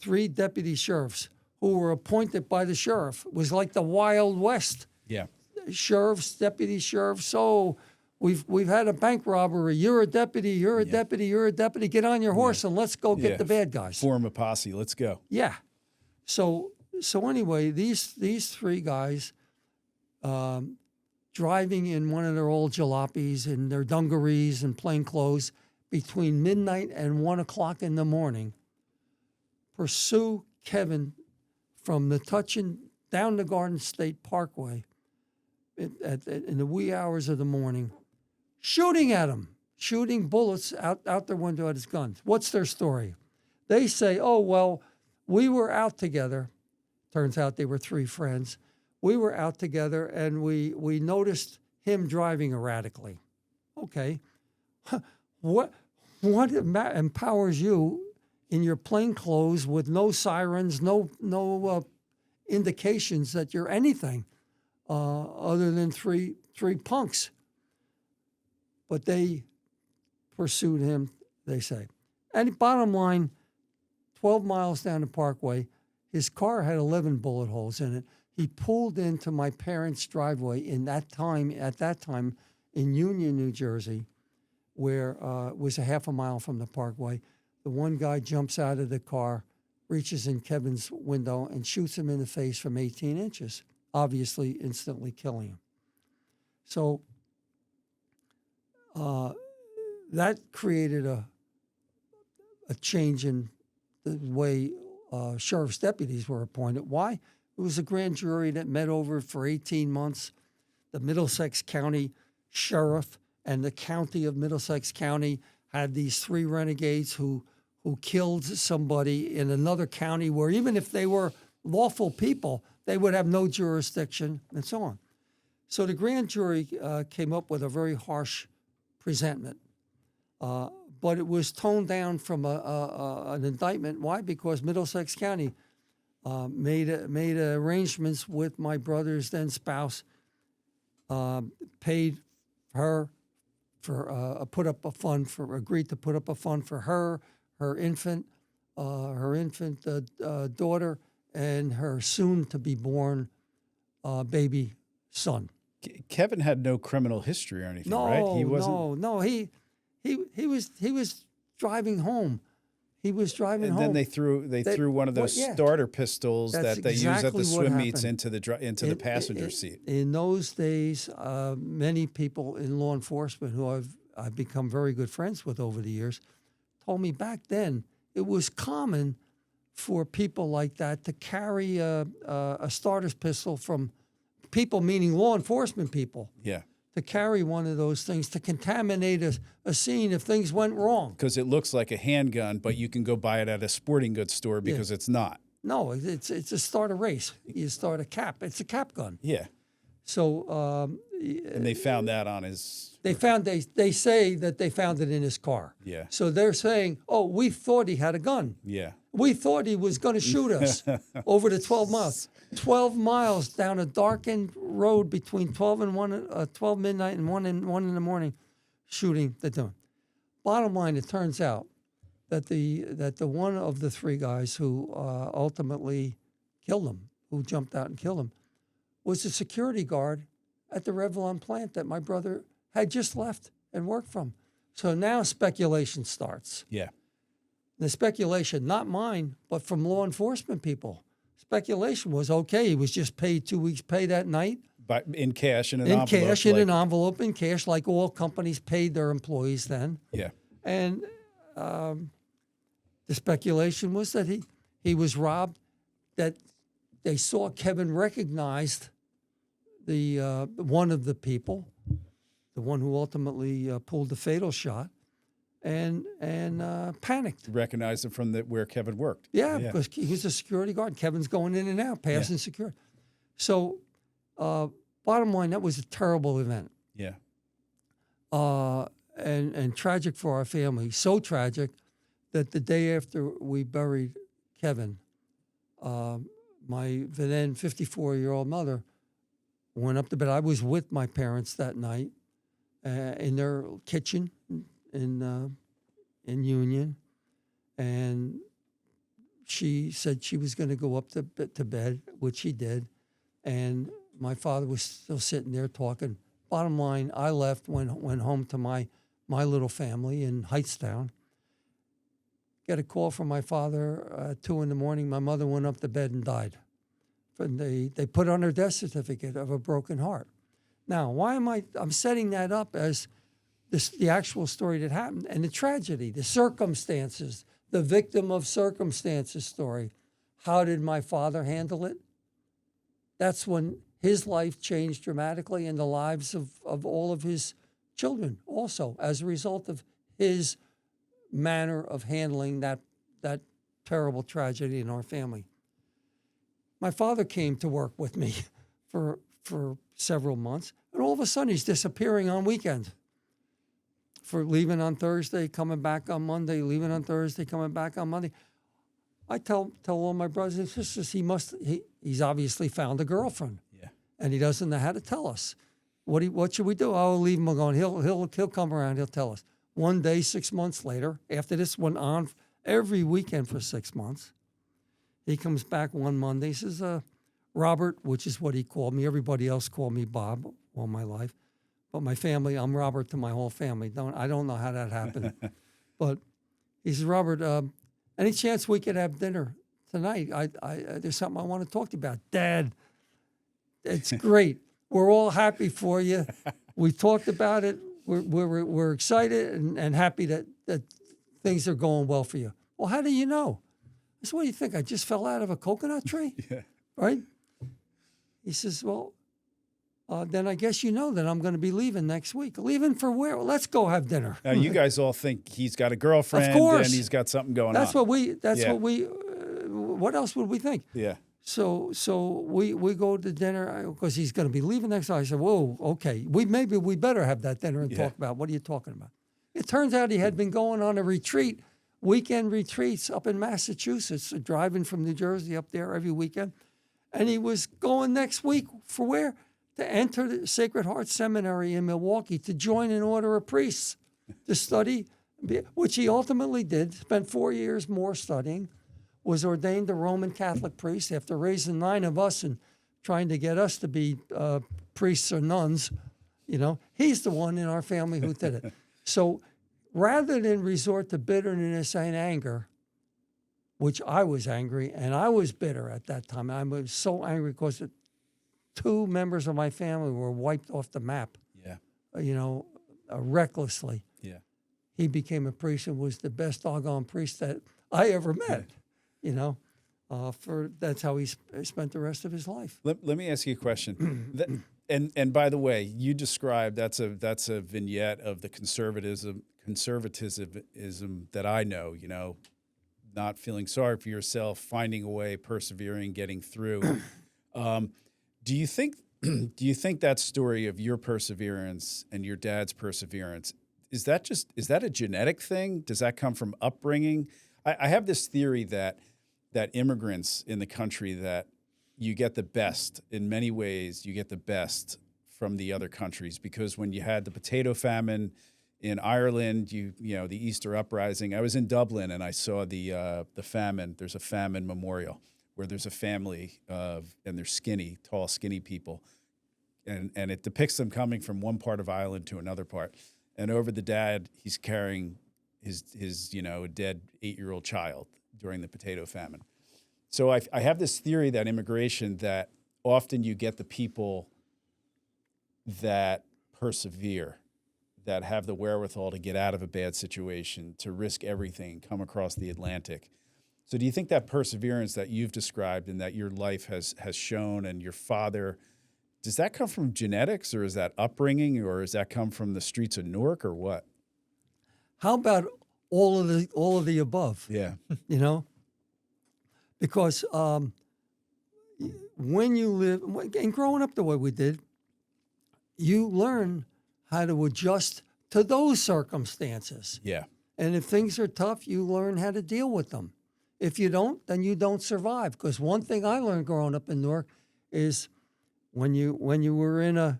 [SPEAKER 3] 3 deputy sheriffs who were appointed by the sheriff. It was like the Wild West.
[SPEAKER 2] Yeah.
[SPEAKER 3] Sheriffs, deputy sheriffs. So we've had a bank robbery. You're a deputy. You're a deputy. You're a deputy. Get on your horse and let's go get the bad guys.
[SPEAKER 2] Form a posse. Let's go.
[SPEAKER 3] Yeah. So anyway, these 3 guys driving in one of their old jalopies and their dungarees and plain clothes between midnight and 1 o'clock in the morning, pursue Kevin from Metuchen down the Garden State Parkway in the wee hours of the morning, shooting at him, shooting bullets out their window at his guns. What's their story? They say, oh, well, we were out together. Turns out they were 3 friends. We were out together, and we noticed him driving erratically. Okay. What empowers you in your plain clothes with no sirens, no indications that you're anything other than three punks? But they pursued him, they say. And bottom line, 12 miles down the parkway, his car had 11 bullet holes in it. He pulled into my parents' driveway at that time in Union, New Jersey, where it was a half a mile from the parkway. The one guy jumps out of the car, reaches in Kevin's window, and shoots him in the face from 18 inches, obviously instantly killing him. So that created a change in the way sheriff's deputies were appointed. Why? It was a grand jury that met over for 18 months. The Middlesex County sheriff and the county of Middlesex County had these 3 renegades who killed somebody in another county where even if they were lawful people, they would have no jurisdiction and so on. So the grand jury came up with a very harsh presentment. But it was toned down from an indictment. Why? Because Middlesex County made arrangements with my brother's then spouse, paid her for agreed to put up a fund for her infant daughter, and her soon to be born baby son.
[SPEAKER 2] Kevin had no criminal history or anything, right? He wasn't.
[SPEAKER 3] No. He was driving home. He was driving home.
[SPEAKER 2] And then they threw one of those starter pistols that they use at the swim meets into the passenger seat.
[SPEAKER 3] In those days, many people in law enforcement who I've become very good friends with over the years told me back then it was common for people like that to carry a starter pistol from people, meaning law enforcement people.
[SPEAKER 2] Yeah.
[SPEAKER 3] To carry one of those things to contaminate a scene if things went wrong.
[SPEAKER 2] Because it looks like a handgun, but you can go buy it at a sporting goods store because it's not.
[SPEAKER 3] No, it's a start a race. You start a cap. It's a cap gun.
[SPEAKER 2] Yeah.
[SPEAKER 3] So.
[SPEAKER 2] And they found that on his.
[SPEAKER 3] They say that they found it in his car.
[SPEAKER 2] Yeah.
[SPEAKER 3] So they're saying, oh, we thought he had a gun.
[SPEAKER 2] Yeah.
[SPEAKER 3] We thought he was going to shoot us over the 12 miles. 12 miles down a darkened road between 12 midnight and 1 in the morning, shooting the gun. Bottom line, it turns out that the one of the 3 guys who ultimately killed him, who jumped out and killed him, was a security guard at the Revlon plant that my brother had just left and worked from. So now speculation starts.
[SPEAKER 2] Yeah.
[SPEAKER 3] The speculation, not mine, but from law enforcement people. Speculation was, okay, he was just paid 2 weeks' pay that night.
[SPEAKER 2] But in cash in an envelope.
[SPEAKER 3] In an envelope, in cash, like all companies paid their employees then.
[SPEAKER 2] Yeah.
[SPEAKER 3] And the speculation was that he was robbed, that they saw Kevin recognized the one of the people, the one who ultimately pulled the fatal shot, and panicked.
[SPEAKER 2] Recognized him from where Kevin worked.
[SPEAKER 3] Yeah, because he was a security guard. Kevin's going in and out, passing security. So, bottom line, that was a terrible event.
[SPEAKER 2] Yeah.
[SPEAKER 3] And tragic for our family. So tragic that the day after we buried Kevin, my then 54-year-old mother went up to bed. I was with my parents that night in their kitchen in Union, and she said she was going to go up to bed, which she did, and my father was still sitting there talking. Bottom line, I left, went home to my little family in Heightstown. Get a call from my father at 2 a.m. My mother went up to bed and died. And they put on her death certificate of a broken heart. Now, why am I'm setting that up as the actual story that happened and the tragedy, the circumstances, the victim of circumstances story. How did my father handle it? That's when his life changed dramatically and the lives of all of his children also as a result of his manner of handling that terrible tragedy in our family. My father came to work with me for several months, and all of a sudden he's disappearing on weekends. For leaving on Thursday, coming back on Monday, leaving on Thursday, coming back on Monday. I tell all my brothers and sisters he's obviously found a girlfriend.
[SPEAKER 2] Yeah.
[SPEAKER 3] And he doesn't know how to tell us. What should we do? I'll leave him alone. He'll come around. He'll tell us. One day, 6 months later, after this went on every weekend for 6 months, he comes back one Monday. He says, Robert, which is what he called me. Everybody else called me Bob all my life. But my family, I'm Robert to my whole family. I don't know how that happened. But he says, Robert, any chance we could have dinner tonight? There's something I want to talk to you about. Dad, it's great. We're all happy for you. We talked about it. We're excited and happy that things are going well for you. Well, how do you know? I said, what do you think? I just fell out of a coconut tree?
[SPEAKER 2] Yeah.
[SPEAKER 3] Right? He says, well, then I guess you know that I'm going to be leaving next week. Leaving for where? Well, let's go have dinner.
[SPEAKER 2] Now, you guys all think he's got a girlfriend
[SPEAKER 3] Of course.
[SPEAKER 2] and he's got something going
[SPEAKER 3] That's
[SPEAKER 2] on.
[SPEAKER 3] What else would we think?
[SPEAKER 2] Yeah.
[SPEAKER 3] So we go to dinner because he's going to be leaving next night. I said, whoa, okay. We better have that dinner and talk about what are you talking about? It turns out he had been going on a retreat, weekend retreats up in Massachusetts, driving from New Jersey up there every weekend. And he was going next week for where? To enter the Sacred Heart Seminary in Milwaukee to join an order of priests to study, which he ultimately did, spent 4 years more studying, was ordained a Roman Catholic priest after raising 9 of us and trying to get us to be priests or nuns. You know, he's the one in our family who did it. So rather than resort to bitterness and anger, which I was angry and I was bitter at that time. I was so angry because 2 members of my family were wiped off the map, recklessly.
[SPEAKER 2] Yeah.
[SPEAKER 3] He became a priest and was the best doggone priest that I ever met, that's how he spent the rest of his life.
[SPEAKER 2] Let me ask you a question. And by the way, you described that's a vignette of the conservatism that I know, not feeling sorry for yourself, finding a way, persevering, getting through. Do you think that story of your perseverance and your dad's perseverance, is that a genetic thing? Does that come from upbringing? I have this theory that immigrants in the country, that you get the best, in many ways, you get the best from the other countries, because when you had the potato famine in Ireland, the Easter Uprising, I was in Dublin and I saw the famine. There's a famine memorial where there's a family and they're tall, skinny people. And it depicts them coming from one part of Ireland to another part. And over the dad, he's carrying his dead 8-year-old child during the potato famine. So I have this theory that immigration, that often you get the people that persevere, that have the wherewithal to get out of a bad situation, to risk everything, come across the Atlantic. So do you think that perseverance that you've described and that your life has shown, and your father, does that come from genetics, or is that upbringing, or does that come from the streets of Newark, or what?
[SPEAKER 3] How about all of the above?
[SPEAKER 2] Yeah.
[SPEAKER 3] You know, because when you live and growing up the way we did, you learn how to adjust to those circumstances.
[SPEAKER 2] Yeah.
[SPEAKER 3] And if things are tough, you learn how to deal with them. If you don't, then you don't survive. Because one thing I learned growing up in Newark is when you were in a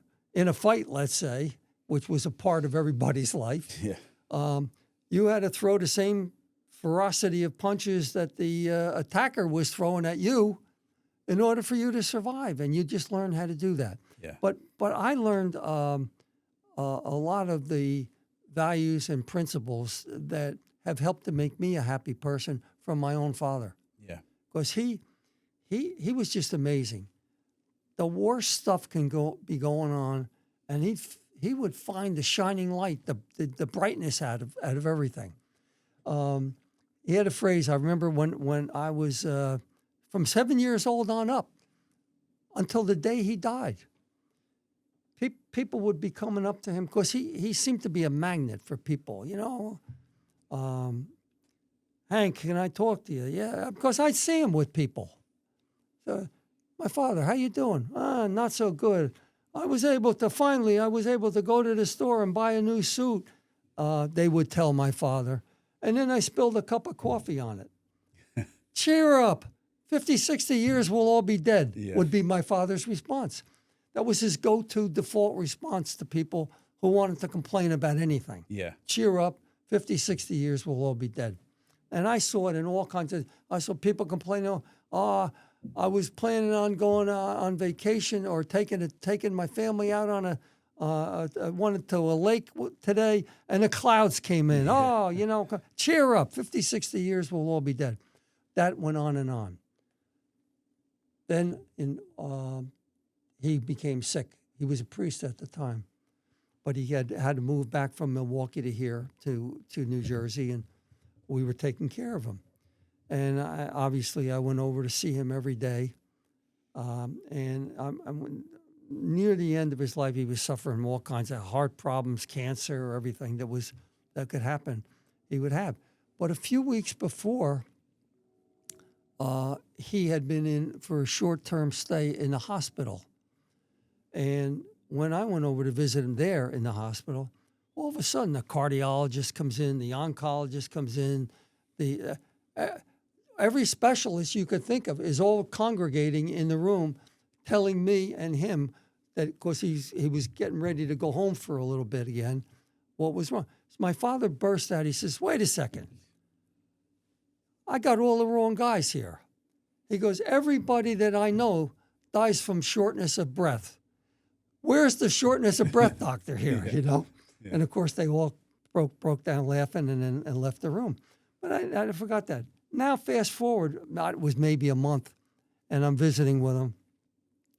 [SPEAKER 3] fight, let's say, which was a part of everybody's life, you had to throw the same ferocity of punches that the attacker was throwing at you in order for you to survive, and you just learn how to do that.
[SPEAKER 2] Yeah.
[SPEAKER 3] But I learned a lot of the values and principles that have helped to make me a happy person from my own father.
[SPEAKER 2] Yeah.
[SPEAKER 3] Because he was just amazing. The worst stuff can be going on, and he would find the shining light, the brightness out of everything. He had a phrase. I remember when I was from 7 years old on up until the day he died. People would be coming up to him because he seemed to be a magnet for people. You know, Hank, can I talk to you? Yeah, because I'd see him with people. So, my father, how you doing? Not so good. I was able to go to the store and buy a new suit, they would tell my father. And then I spilled a cup of coffee on it. Cheer up. 50, 60 years, we'll all be dead, would be my father's response. That was his go-to default response to people who wanted to complain about anything.
[SPEAKER 2] Yeah.
[SPEAKER 3] Cheer up. 50, 60 years, we'll all be dead. And I saw it in all kinds of, I saw people complaining, I was planning on going on vacation or taking my family out on wanted to a lake today, and the clouds came in. Oh, you know, cheer up. 50, 60 years, we'll all be dead. That went on and on. Then he became sick. He was a priest at the time, but he had to move back from Milwaukee to here to New Jersey, and we were taking care of him. And I went over to see him every day. And near the end of his life, he was suffering all kinds of heart problems, cancer, everything that could happen. He would have. But a few weeks before, he had been in for a short-term stay in the hospital. And when I went over to visit him there in the hospital, all of a sudden the cardiologist comes in, the oncologist comes in, every specialist you could think of is all congregating in the room, telling me and him that, of course, he was getting ready to go home for a little bit again, what was wrong. So my father burst out. He says, "Wait a second. I got all the wrong guys here." He goes, "Everybody that I know dies from shortness of breath. Where's the shortness of breath doctor here?" You know? Yeah. And, of course, they all broke down laughing and left the room. But I forgot that. Now, fast forward, it was maybe a month, and I'm visiting with him.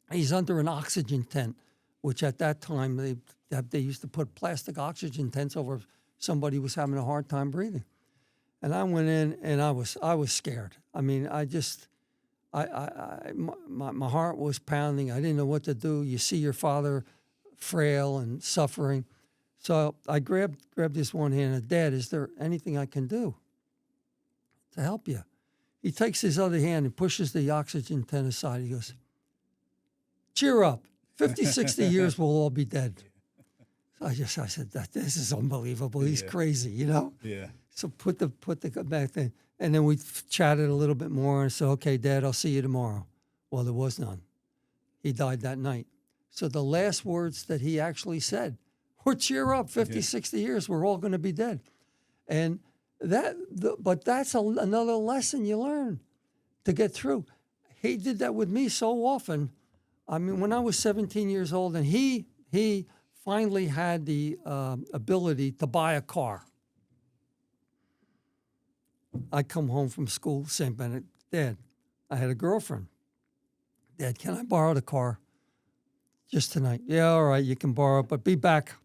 [SPEAKER 3] He's under an oxygen tent, which at that time they used to put plastic oxygen tents over if somebody was having a hard time breathing. And I went in, and I was scared. I mean, my heart was pounding. I didn't know what to do. You see your father frail and suffering. So I grabbed his one hand and, "Dad, is there anything I can do to help you?" He takes his other hand and pushes the oxygen tent aside. He goes, "Cheer up. 50, 60 years, we'll all be dead." So I said, "This is unbelievable. He's crazy, you know?"
[SPEAKER 2] Yeah.
[SPEAKER 3] So put the back then. And then we chatted a little bit more and said, "Okay, Dad, I'll see you tomorrow." Well, there was none. He died that night. So the last words that he actually said were, "Cheer up. 50, 60 years, we're all going to be dead." And but that's another lesson you learn to get through. He did that with me so often. I mean, when I was 17 years old, and he finally had the ability to buy a car. I come home from school, St. Benedict. "Dad, I had a girlfriend. Dad, can I borrow the car just tonight?" "Yeah, all right, you can borrow it, but be back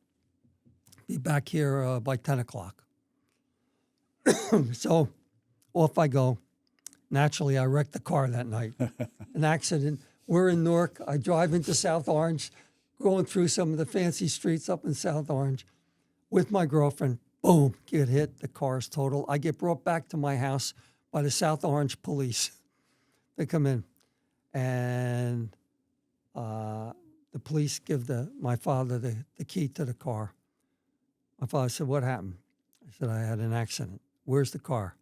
[SPEAKER 3] here by 10 o'clock. So off I go. Naturally, I wrecked the car that night. An accident. We're in Newark. I drive into South Orange, going through some of the fancy streets up in South Orange with my girlfriend. Boom, get hit. The car's total. I get brought back to my house by the South Orange police. They come in, and the police give my father the key to the car. My father said, "What happened?" I said, "I had an accident." "Where's the car?"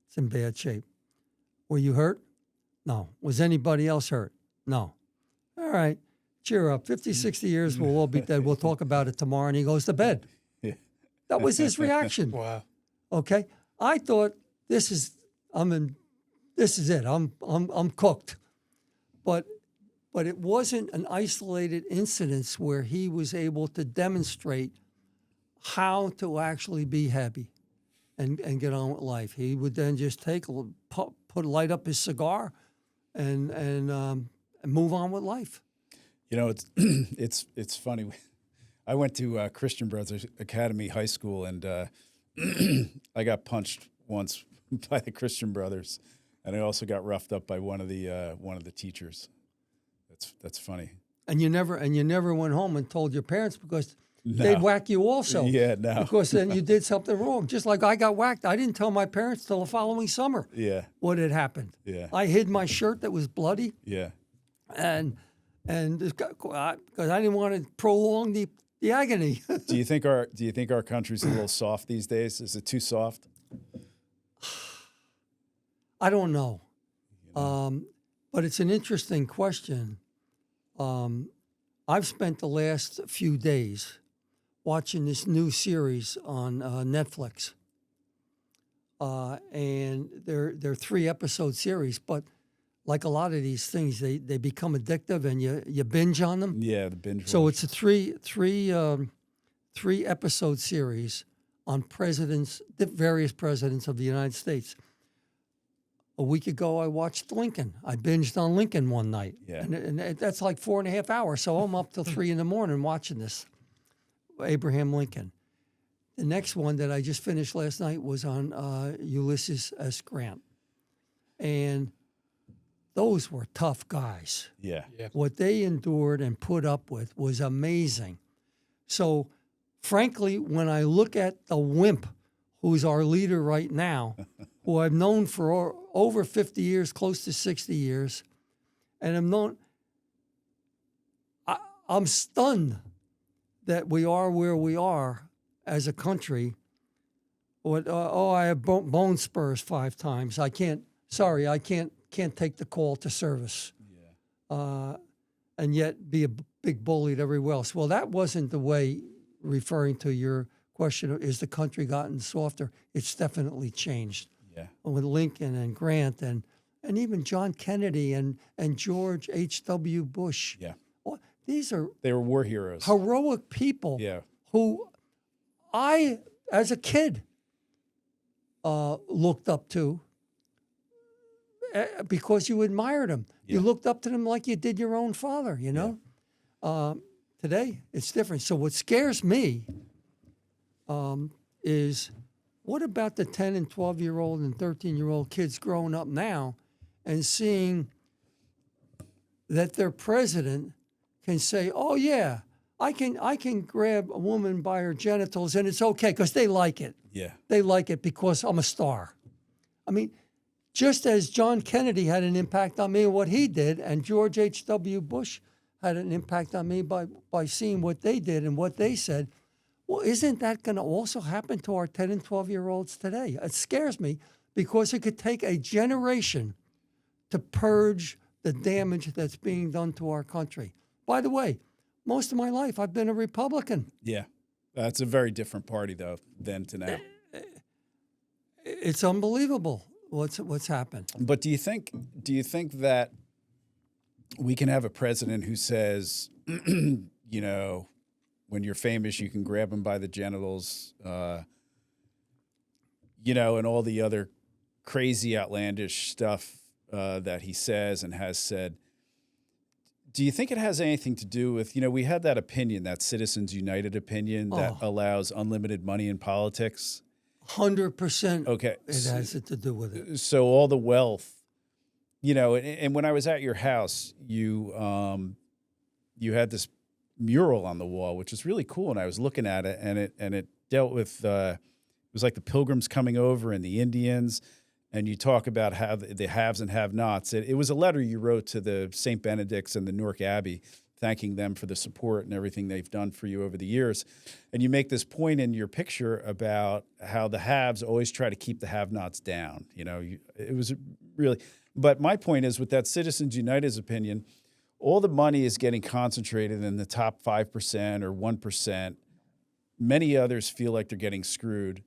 [SPEAKER 3] "It's in bad shape." "Were you hurt?" "No." "Was anybody else hurt?" "No." "All right, cheer up. 50, 60 years, we'll all be dead. We'll talk about it tomorrow." And he goes to bed.
[SPEAKER 2] Yeah.
[SPEAKER 3] That was his reaction.
[SPEAKER 4] Wow.
[SPEAKER 3] Okay, I thought this is it. I'm cooked. But it wasn't an isolated incident where he was able to demonstrate how to actually be happy and get on with life. He would then just light up his cigar and move on with life.
[SPEAKER 2] You know, it's funny. I went to Christian Brothers Academy High School, and I got punched once by the Christian Brothers, and I also got roughed up by one of the teachers. That's funny.
[SPEAKER 3] And you never went home and told your parents because they'd whack you also.
[SPEAKER 2] Yeah, no.
[SPEAKER 3] Because then you did something wrong. Just like I got whacked. I didn't tell my parents till the following summer.
[SPEAKER 2] Yeah.
[SPEAKER 3] What had happened.
[SPEAKER 2] Yeah.
[SPEAKER 3] I hid my shirt that was bloody.
[SPEAKER 2] Yeah.
[SPEAKER 3] And because I didn't want to prolong the agony.
[SPEAKER 2] Do you think our country's a little soft these days? Is it too soft?
[SPEAKER 3] I don't know. But it's an interesting question. I've spent the last few days watching this new series on Netflix. And they're 3-episode series, but like a lot of these things, they become addictive and you binge on them.
[SPEAKER 2] Yeah, the binge.
[SPEAKER 3] So
[SPEAKER 2] watch.
[SPEAKER 3] it's a 3-episode series on various presidents of the United States. A week ago, I watched Lincoln. I binged on Lincoln one night.
[SPEAKER 2] Yeah.
[SPEAKER 3] And that's like 4.5 hours. So I'm up till 3 in the morning watching this, Abraham Lincoln. The next one that I just finished last night was on Ulysses S. Grant. And those were tough guys.
[SPEAKER 2] Yeah.
[SPEAKER 3] What they endured and put up with was amazing. So, frankly, when I look at the wimp who's our leader right now, who I've known for over 50 years, close to 60 years, and I'm stunned that we are where we are as a country. I have bone spurs 5 times. I can't take the call to service. Yeah. And yet be a big bully everywhere else. Well, that wasn't the way, referring to your question, is the country gotten softer? It's definitely changed.
[SPEAKER 2] Yeah.
[SPEAKER 3] With Lincoln and Grant and even John Kennedy and George H.W. Bush.
[SPEAKER 2] Yeah.
[SPEAKER 3] Well, they
[SPEAKER 2] were war heroes.
[SPEAKER 3] Heroic people.
[SPEAKER 2] Yeah.
[SPEAKER 3] Who I, as a kid, looked up to because you admired them. Yeah. You looked up to them like you did your own father, you know? Yeah. Today, it's different. So what scares me is, what about the 10 and 12-year-old and 13-year-old kids growing up now and seeing that their president can say, "Oh yeah, I can grab a woman by her genitals and it's okay," because they like it.
[SPEAKER 2] Yeah.
[SPEAKER 3] They like it because I'm a star. I mean, just as John Kennedy had an impact on me and what he did, and George H.W. Bush had an impact on me by seeing what they did and what they said. Well, isn't that going to also happen to our 10 and 12-year-olds today? It scares me because it could take a generation to purge the damage that's being done to our country. By the way, most of my life I've been a Republican.
[SPEAKER 2] Yeah. That's a very different party, though, then to now.
[SPEAKER 3] It's unbelievable what's happened.
[SPEAKER 2] But do you think that we can have a president who says, you know, when you're famous, you can grab them by the genitals, you know, and all the other crazy, outlandish stuff that he says and has said. Do you think it has anything to do with, you know, we had that opinion, that Citizens United opinion that allows unlimited money in politics?
[SPEAKER 3] 100%.
[SPEAKER 2] Okay.
[SPEAKER 3] It has to do with it.
[SPEAKER 2] So all the wealth you know, and when I was at your house, you had this mural on the wall, which is really cool. And I was looking at it, and it dealt with it was like the Pilgrims coming over and the Indians, and you talk about how the haves and have-nots. It was a letter you wrote to the St. Benedict's and the Newark Abbey, thanking them for the support and everything they've done for you over the years. And you make this point in your picture about how the haves always try to keep the have-nots down. You know, it was really. But my point is, with that Citizens United's opinion, all the money is getting concentrated in the top 5% or 1%. Many others feel like they're getting screwed.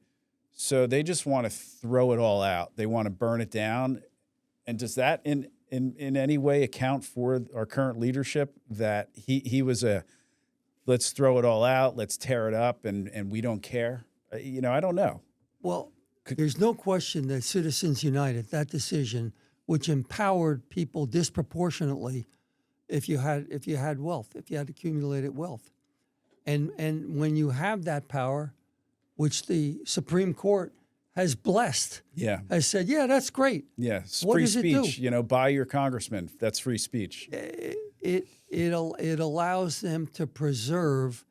[SPEAKER 2] So they just want to throw it all out. They want to burn it down. And does that in any way account for our current leadership, that he was let's throw it all out, let's tear it up, and we don't care? You know, I don't know.
[SPEAKER 3] Well, there's no question that Citizens United, that decision, which empowered people disproportionately if you had wealth, if you had accumulated wealth. And when you have that power, which the Supreme Court has blessed, has said, yeah, that's great.
[SPEAKER 2] Yeah,
[SPEAKER 3] what
[SPEAKER 2] free
[SPEAKER 3] does
[SPEAKER 2] speech.
[SPEAKER 3] It do?
[SPEAKER 2] You know, buy your congressman. That's free speech.
[SPEAKER 3] It allows them to preserve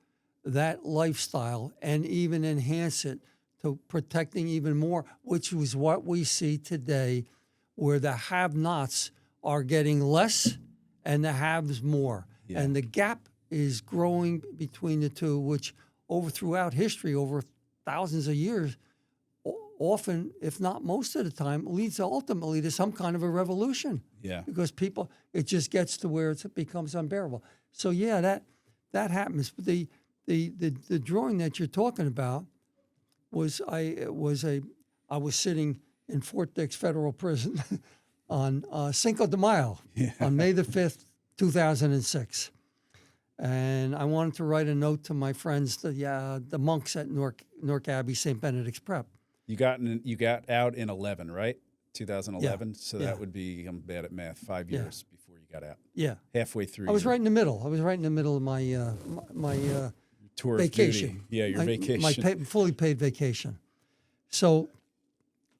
[SPEAKER 3] that lifestyle and even enhance it to protecting even more, which was what we see today, where the have-nots are getting less and the haves more. Yeah. And the gap is growing between the two, which throughout history, over thousands of years, often, if not most of the time, leads ultimately to some kind of a revolution.
[SPEAKER 2] Yeah.
[SPEAKER 3] Because it just gets to where it becomes unbearable. So yeah, that happens. The drawing that you're talking about was I was sitting in Fort Dix Federal Prison on Cinco de Mayo on May the 5th, 2006. And I wanted to write a note to my friends, the monks at Newark Abbey, St. Benedict's Prep.
[SPEAKER 2] You got out in 11, right? 2011.
[SPEAKER 3] Yeah.
[SPEAKER 2] So that would be, I'm bad at math, 5 years before you got out.
[SPEAKER 3] Yeah.
[SPEAKER 2] Halfway through.
[SPEAKER 3] I was right in the middle. I was right in the middle of my my
[SPEAKER 2] tour
[SPEAKER 3] vacation.
[SPEAKER 2] Of duty. Yeah, your vacation.
[SPEAKER 3] My fully paid vacation. So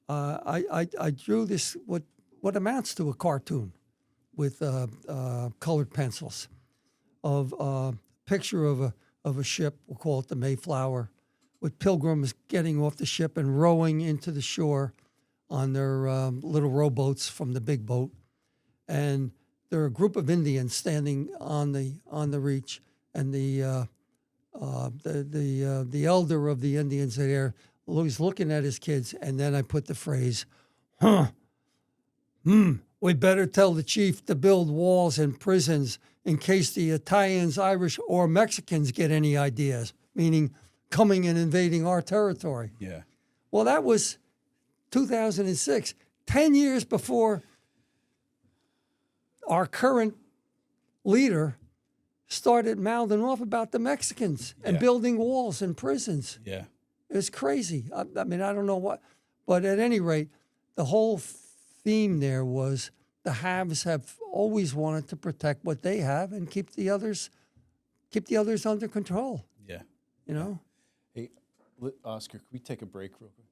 [SPEAKER 3] I drew this what amounts to a cartoon with colored pencils of a picture of a ship. We'll call it the Mayflower, with pilgrims getting off the ship and rowing into the shore on their little rowboats from the big boat, and there are a group of Indians standing on the reach, and the elder of the Indians there was looking at his kids, and then I put the phrase, we better tell the chief to build walls and prisons in case the Italians, Irish, or Mexicans get any ideas, meaning coming and invading our territory.
[SPEAKER 2] Yeah.
[SPEAKER 3] Well, that was 2006, 10 years before our current leader started mouthing off about the Mexicans and building walls and prisons.
[SPEAKER 2] Yeah.
[SPEAKER 3] It was crazy. I mean, I don't know what, but at any rate, the whole theme there was the haves have always wanted to protect what they have and keep the others under control.
[SPEAKER 2] Yeah.
[SPEAKER 3] You know?
[SPEAKER 2] Hey, Oscar, can we take a break real quick?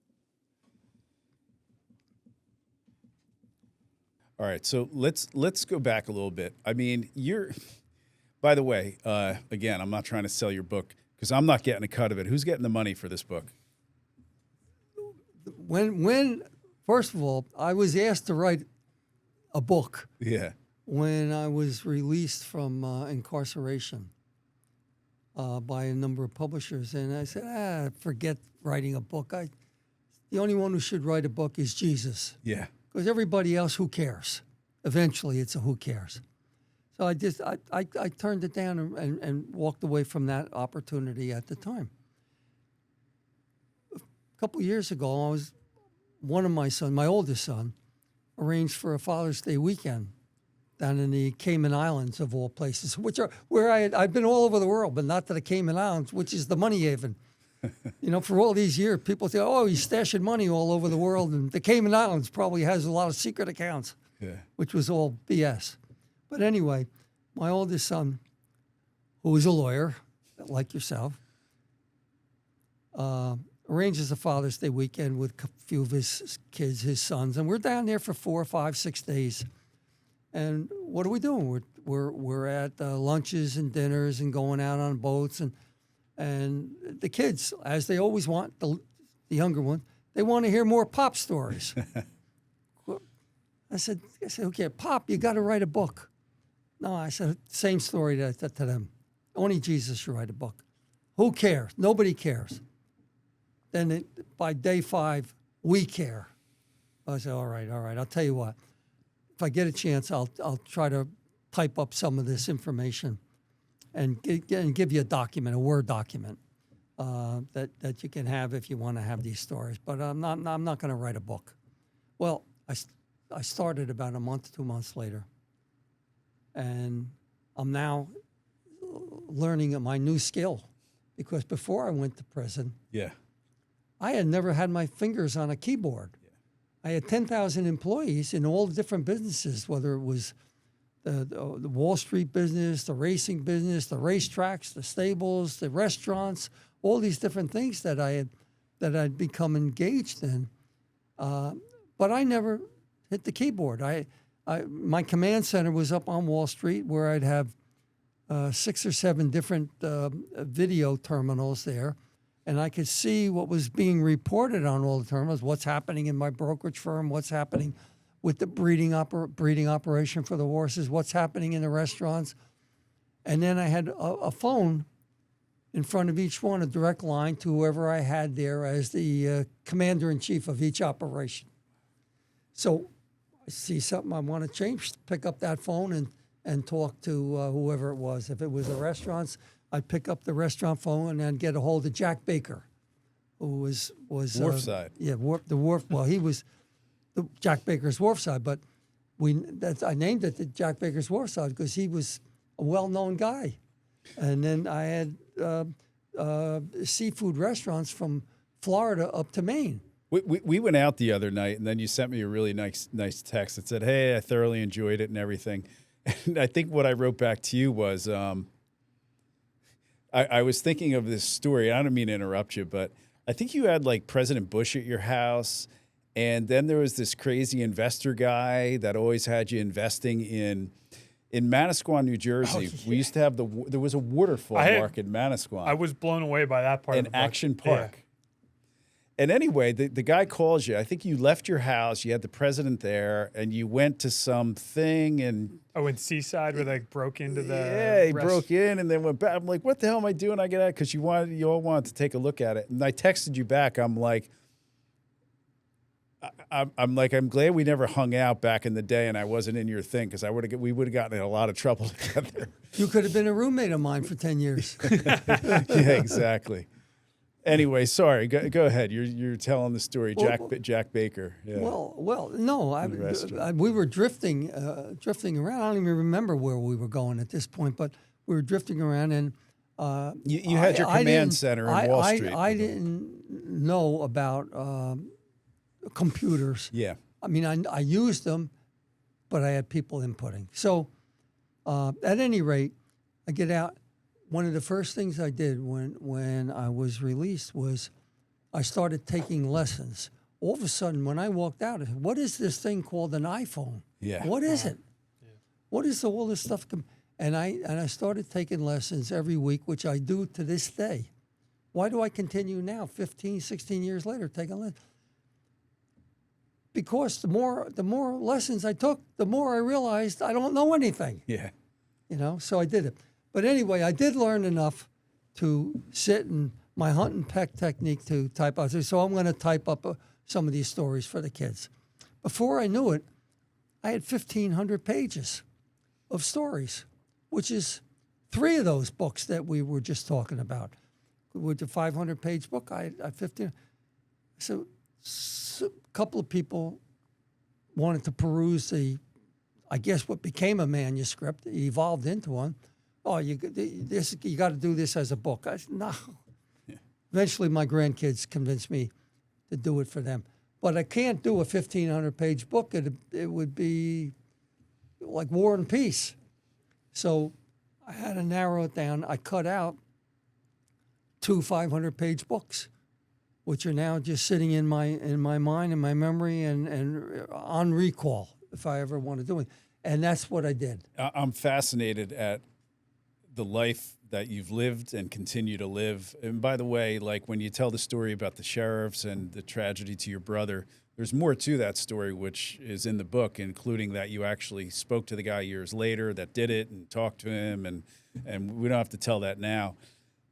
[SPEAKER 2] All right, so let's go back a little bit. I mean, by the way, again, I'm not trying to sell your book because I'm not getting a cut of it. Who's getting the money for this book?
[SPEAKER 3] When first of all, I was asked to write a book.
[SPEAKER 2] Yeah.
[SPEAKER 3] When I was released from incarceration by a number of publishers, and I said, forget writing a book. The only one who should write a book is Jesus.
[SPEAKER 2] Yeah.
[SPEAKER 3] Because everybody else, who cares? Eventually, it's a who cares. So I turned it down and walked away from that opportunity at the time. A couple of years ago, one of my sons, my oldest son, arranged for a Father's Day weekend down in the Cayman Islands, of all places, which are where I've been all over the world, but not to the Cayman Islands, which is the money haven. You know, for all these years, people say, oh, he's stashing money all over the world, and the Cayman Islands probably has a lot of secret accounts, which was all BS. But anyway, my oldest son, who is a lawyer, like yourself, arranges a Father's Day weekend with a few of his kids, his sons, and we're down there for 4, 5, 6 days. And what are we doing? We're at lunches and dinners and going out on boats, and the kids, as they always want, the younger one, they want to hear more Pop stories. I said, okay, Pop, you got to write a book. No, I said, same story to them. Only Jesus should write a book. Who cares? Nobody cares. Then by day 5, we care. I said, all right. I'll tell you what. If I get a chance, I'll try to type up some of this information and give you a document, a Word document that you can have if you want to have these stories. But I'm not going to write a book. Well, I started about a month, 2 months later, and I'm now learning my new skill, because before I went to prison, I had never had my fingers on a keyboard. I had 10,000 employees in all the different businesses, whether it was the Wall Street business, the racing business, the racetracks, the stables, the restaurants, all these different things that I'd become engaged in. But I never hit the keyboard. My command center was up on Wall Street, where I'd have 6 or 7 different video terminals there. And I could see what was being reported on all the terminals, what's happening in my brokerage firm, what's happening with the breeding operation for the horses, what's happening in the restaurants. And then I had a phone in front of each one, a direct line to whoever I had there as the commander-in-chief of each operation. So I see something I want to change, pick up that phone and talk to whoever it was. If it was the restaurants, I'd pick up the restaurant phone and get a hold of Jack Baker, who was
[SPEAKER 2] Wharfside.
[SPEAKER 3] The Wharf. Well, he was the Jack Baker's Wharfside, but I named it the Jack Baker's Wharfside because he was a well-known guy. And then I had seafood restaurants from Florida up to Maine.
[SPEAKER 2] We went out the other night, and then you sent me a really nice text that said, "Hey, I thoroughly enjoyed it and everything." And I think what I wrote back to you was, I was thinking of this story. I don't mean to interrupt you, but I think you had like President Bush at your house, and then there was this crazy investor guy that always had you investing in Manasquan, New Jersey.
[SPEAKER 4] Oh, yeah.
[SPEAKER 2] We used to have there was a waterfall market in Manasquan.
[SPEAKER 4] I was blown away by that part of the book.
[SPEAKER 2] Action Park. Yeah. And anyway, the guy calls you. I think you left your house. You had the president there, and you went to something. And
[SPEAKER 4] in Seaside, where they broke into the
[SPEAKER 2] he broke in and then went back. I'm like, what the hell am I doing? I get out because you all wanted to take a look at it. And I texted you back. I'm like, I'm glad we never hung out back in the day, and I wasn't in your thing, because we would have gotten in a lot of trouble together.
[SPEAKER 3] You could have been a roommate of mine for 10 years.
[SPEAKER 2] Yeah, exactly. Anyway, sorry. Go ahead. You're telling the story, Jack Baker. Yeah.
[SPEAKER 3] Well, no. We were drifting around. I don't even remember where we were going at this point, but we were drifting around, and
[SPEAKER 2] you had your command center in Wall Street.
[SPEAKER 3] I didn't know about computers.
[SPEAKER 2] Yeah.
[SPEAKER 3] I mean, I used them, but I had people inputting. So, at any rate, I get out. One of the first things I did when I was released was I started taking lessons. All of a sudden, when I walked out, I said, what is this thing called an iPhone?
[SPEAKER 2] Yeah.
[SPEAKER 3] What is it? Yeah. What is all this stuff? And I started taking lessons every week, which I do to this day. Why do I continue now, 15, 16 years later, taking lessons? Because the more lessons I took, the more I realized I don't know anything.
[SPEAKER 2] Yeah.
[SPEAKER 3] So I did it. But anyway, I did learn enough to sit in my hunt and peck technique to type out. So I'm going to type up some of these stories for the kids. Before I knew it, I had 1,500 pages of stories, which is 3 of those books that we were just talking about. With the 500-page book, I had 15. So a couple of people wanted to peruse I guess what became a manuscript. It evolved into one. Oh, you got to do this as a book. I said, no. Yeah. Eventually, my grandkids convinced me to do it for them. But I can't do a 1,500-page book. It would be like War and Peace. So I had to narrow it down. I cut out 2 500-page books, which are now just sitting in my mind, in my memory, and on recall if I ever want to do it. And that's what I did.
[SPEAKER 2] I'm fascinated at the life that you've lived and continue to live. And by the way, like when you tell the story about the sheriffs and the tragedy to your brother, there's more to that story, which is in the book, including that you actually spoke to the guy years later that did it and talked to him. And we don't have to tell that now.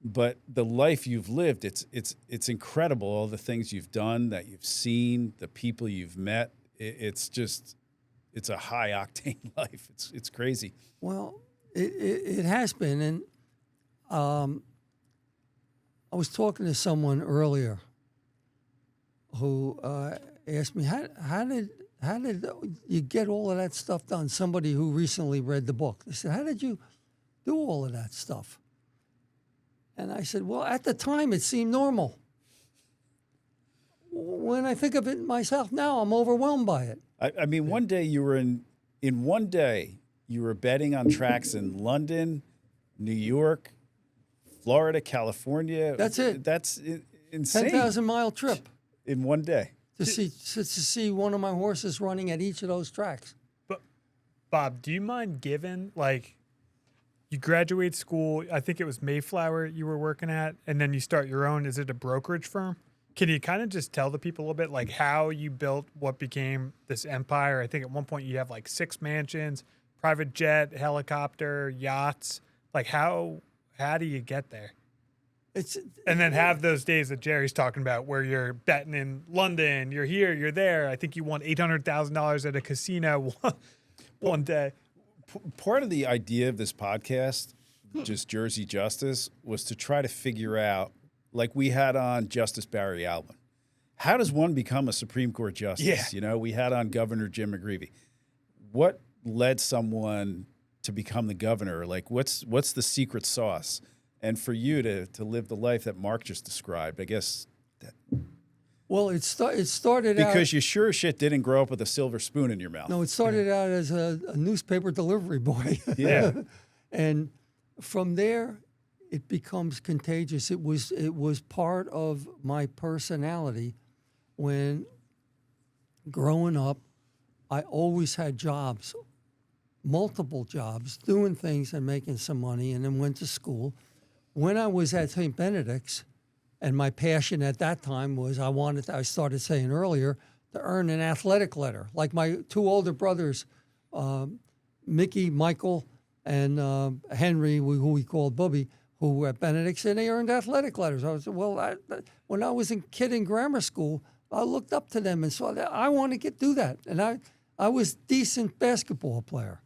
[SPEAKER 2] But the life you've lived, it's incredible. All the things you've done, that you've seen, the people you've met. It's a high octane life. It's crazy.
[SPEAKER 3] Well, it has been, and I was talking to someone earlier who asked me how did you get all of that stuff done? Somebody who recently read the book. They said, how did you do all of that stuff? And I said, well, at the time it seemed normal. When I think of it myself now, I'm overwhelmed by it.
[SPEAKER 2] I mean, one day you were in one day you were betting on tracks in London, New York, Florida, California.
[SPEAKER 3] That's it.
[SPEAKER 2] That's insane.
[SPEAKER 3] 10,000-mile trip
[SPEAKER 2] In one day.
[SPEAKER 3] to see one of my horses running at each of those tracks.
[SPEAKER 4] But Bob, do you mind giving, like, you graduate school, I think it was Mayflower you were working at, and then you start your own, is it a brokerage firm? Can you kind of just tell the people a little bit, like, how you built what became this empire? I think at one point you have like 6 mansions, private jet, helicopter, yachts. Like, how do you get there? And then have those days that Jerry's talking about where you're betting in London, you're here, you're there. I think you won $800,000 at a casino one day.
[SPEAKER 2] Part of the idea of this podcast, just Jersey Justice, was to try to figure out, like we had on Justice Barry Alvin, how does one become a Supreme Court justice?
[SPEAKER 4] Yeah.
[SPEAKER 2] You know, we had on Governor Jim McGreevey. What led someone to become the governor? Like, what's the secret sauce? And for you to live the life that Mark just described, I guess.
[SPEAKER 3] Well, it started out
[SPEAKER 2] because you sure as shit didn't grow up with a silver spoon in your mouth.
[SPEAKER 3] No, it started out as a newspaper delivery boy.
[SPEAKER 2] Yeah.
[SPEAKER 3] And from there, it becomes contagious. It was part of my personality. When growing up, I always had jobs, multiple jobs, doing things and making some money, and then went to school. When I was at St. Benedict's, and my passion at that time was I started saying earlier, to earn an athletic letter. Like my 2 older brothers, Mickey, Michael, and Henry, who we called Bubby, who were at Benedict's, and they earned athletic letters. When I was a kid in grammar school, I looked up to them and saw that I want to do that. And I was a decent basketball player.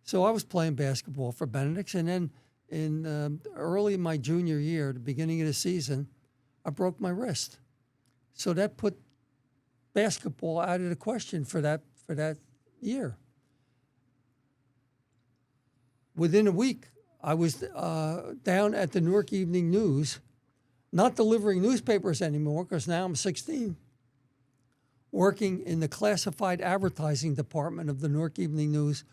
[SPEAKER 3] So I was playing basketball for Benedict's, and then in early in my junior year, the beginning of the season, I broke my wrist. So that put basketball out of the question for that year. Within a week, I was down at the Newark Evening News, not delivering newspapers anymore because now I'm 16, working in the classified advertising department of the Newark Evening News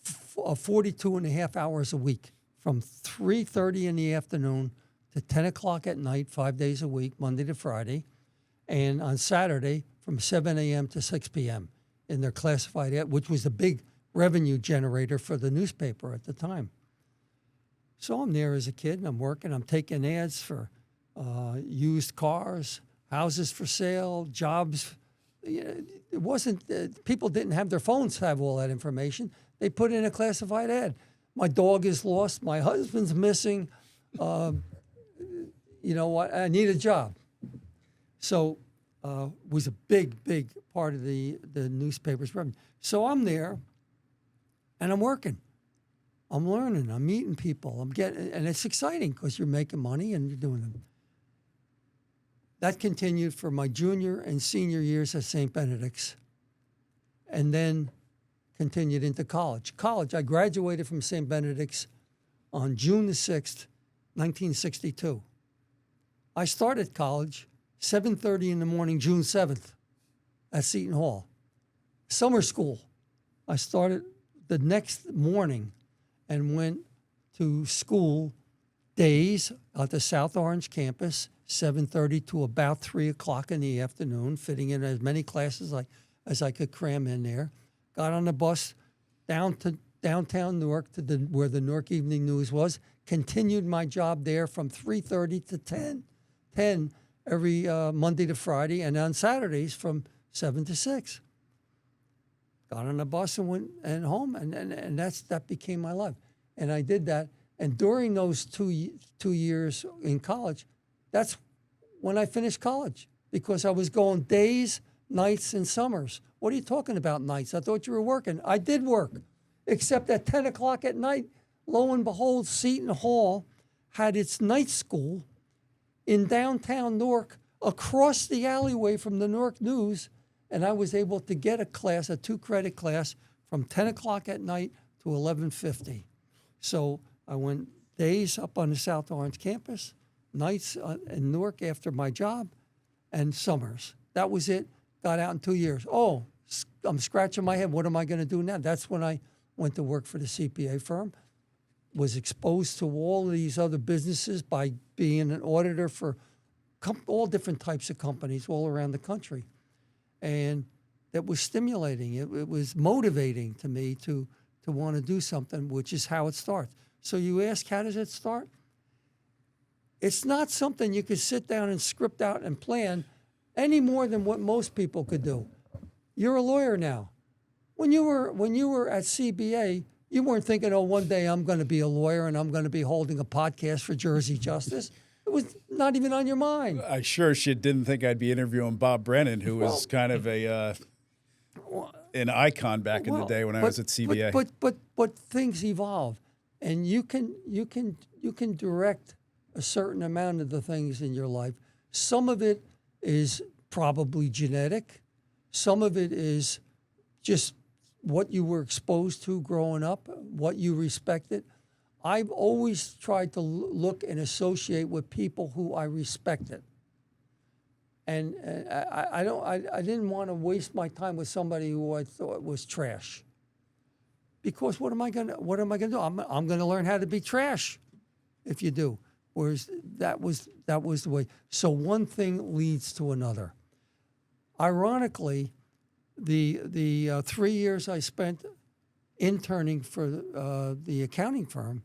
[SPEAKER 3] 42 and a half hours a week, from 3:30 in the afternoon to 10 o'clock at night, 5 days a week, Monday to Friday, and on Saturday from 7 a.m. to 6 p.m. in their classified ad, which was the big revenue generator for the newspaper at the time. So I'm there as a kid, and I'm working. I'm taking ads for used cars, houses for sale, jobs. It wasn't people didn't have their phones to have all that information. They put in a classified ad. My dog is lost. My husband's missing. You know what? I need a job. So was a big part of the newspaper's revenue. So I'm there, and I'm working. I'm learning. I'm meeting people. And it's exciting because you're making money and you're doing them. That continued for my junior and senior years at St. Benedict's, and then continued into college. I graduated from St. Benedict's on June the 6th, 1962. I started college 7:30 in the morning, June 7th, at Seton Hall. Summer school. I started the next morning and went to school days at the South Orange campus, 7:30 to about 3 o'clock in the afternoon, fitting in as many classes as I could cram in there. Got on the bus down to downtown Newark to where the Newark Evening News was. Continued my job there from 3:30 to 10 every Monday to Friday, and on Saturdays from 7 to 6. Got on a bus and went home, and that became my life. And I did that. And during those two years in college, that's when I finished college, because I was going days, nights, and summers. What are you talking about nights? I thought you were working. I did work, except at 10 o'clock at night, lo and behold, Seton Hall had its night school in downtown Newark across the alleyway from the Newark News, and I was able to get a class, a 2-credit class, from 10 o'clock at night to 11:50. So I went days up on the South Orange campus, nights in Newark after my job, and summers. That was it. Got out in 2 years. Oh, I'm scratching my head. What am I going to do now? That's when I went to work for the CPA firm, was exposed to all of these other businesses by being an auditor for all different types of companies all around the country. And it was stimulating. It was motivating to me to want to do something, which is how it starts. So you ask, how does it start? It's not something you could sit down and script out and plan any more than what most people could do. You're a lawyer now. When you were at CBA, you weren't thinking, oh, one day I'm going to be a lawyer and I'm going to be holding a podcast for Jersey Justice. It was not even on your mind.
[SPEAKER 2] I sure shit didn't think I'd be interviewing Bob Brennan, who was kind of an icon back in the day when I was at CBA.
[SPEAKER 3] But things evolve, and you can direct a certain amount of the things in your life. Some of it is probably genetic. Some of it is just what you were exposed to growing up, what you respected. I've always tried to look and associate with people who I respected, and I didn't want to waste my time with somebody who I thought was trash. Because what am I gonna do? I'm gonna learn how to be trash, if you do. Whereas that was the way. So one thing leads to another. Ironically, the 3 years I spent interning for the accounting firm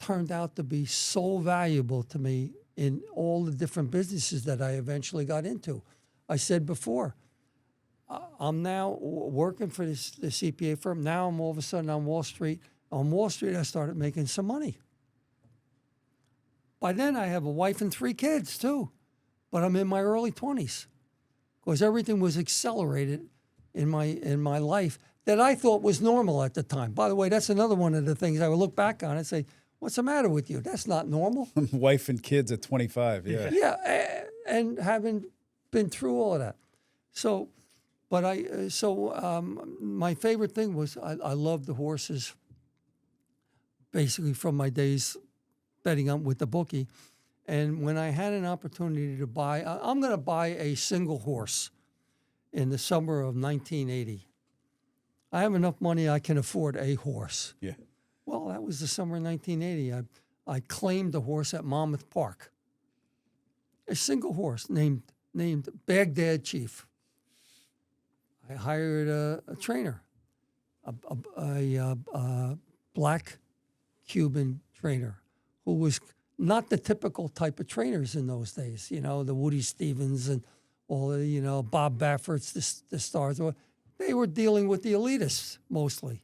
[SPEAKER 3] turned out to be so valuable to me in all the different businesses that I eventually got into. I said before, I'm now working for the CPA firm. Now I'm all of a sudden on Wall Street. On Wall Street, I started making some money. By then, I have a wife and 3 kids, too. But I'm in my early 20s. Because everything was accelerated in my life that I thought was normal at the time. By the way, that's another one of the things I would look back on and say, what's the matter with you? That's not normal.
[SPEAKER 2] Wife and kids at 25, yeah.
[SPEAKER 3] Yeah, and having been through all of that. So, my favorite thing was I loved the horses, basically from my days betting on with the bookie. And when I had an opportunity to buy, I'm going to buy a single horse in the summer of 1980. I have enough money I can afford a horse.
[SPEAKER 2] Yeah.
[SPEAKER 3] Well, that was the summer of 1980. I claimed a horse at Monmouth Park. A single horse named Baghdad Chief. I hired a trainer, a black Cuban trainer who was not the typical type of trainers in those days. You know, the Woody Stevens and all the, Bob Baffert's, the stars. They were dealing with the elitists mostly.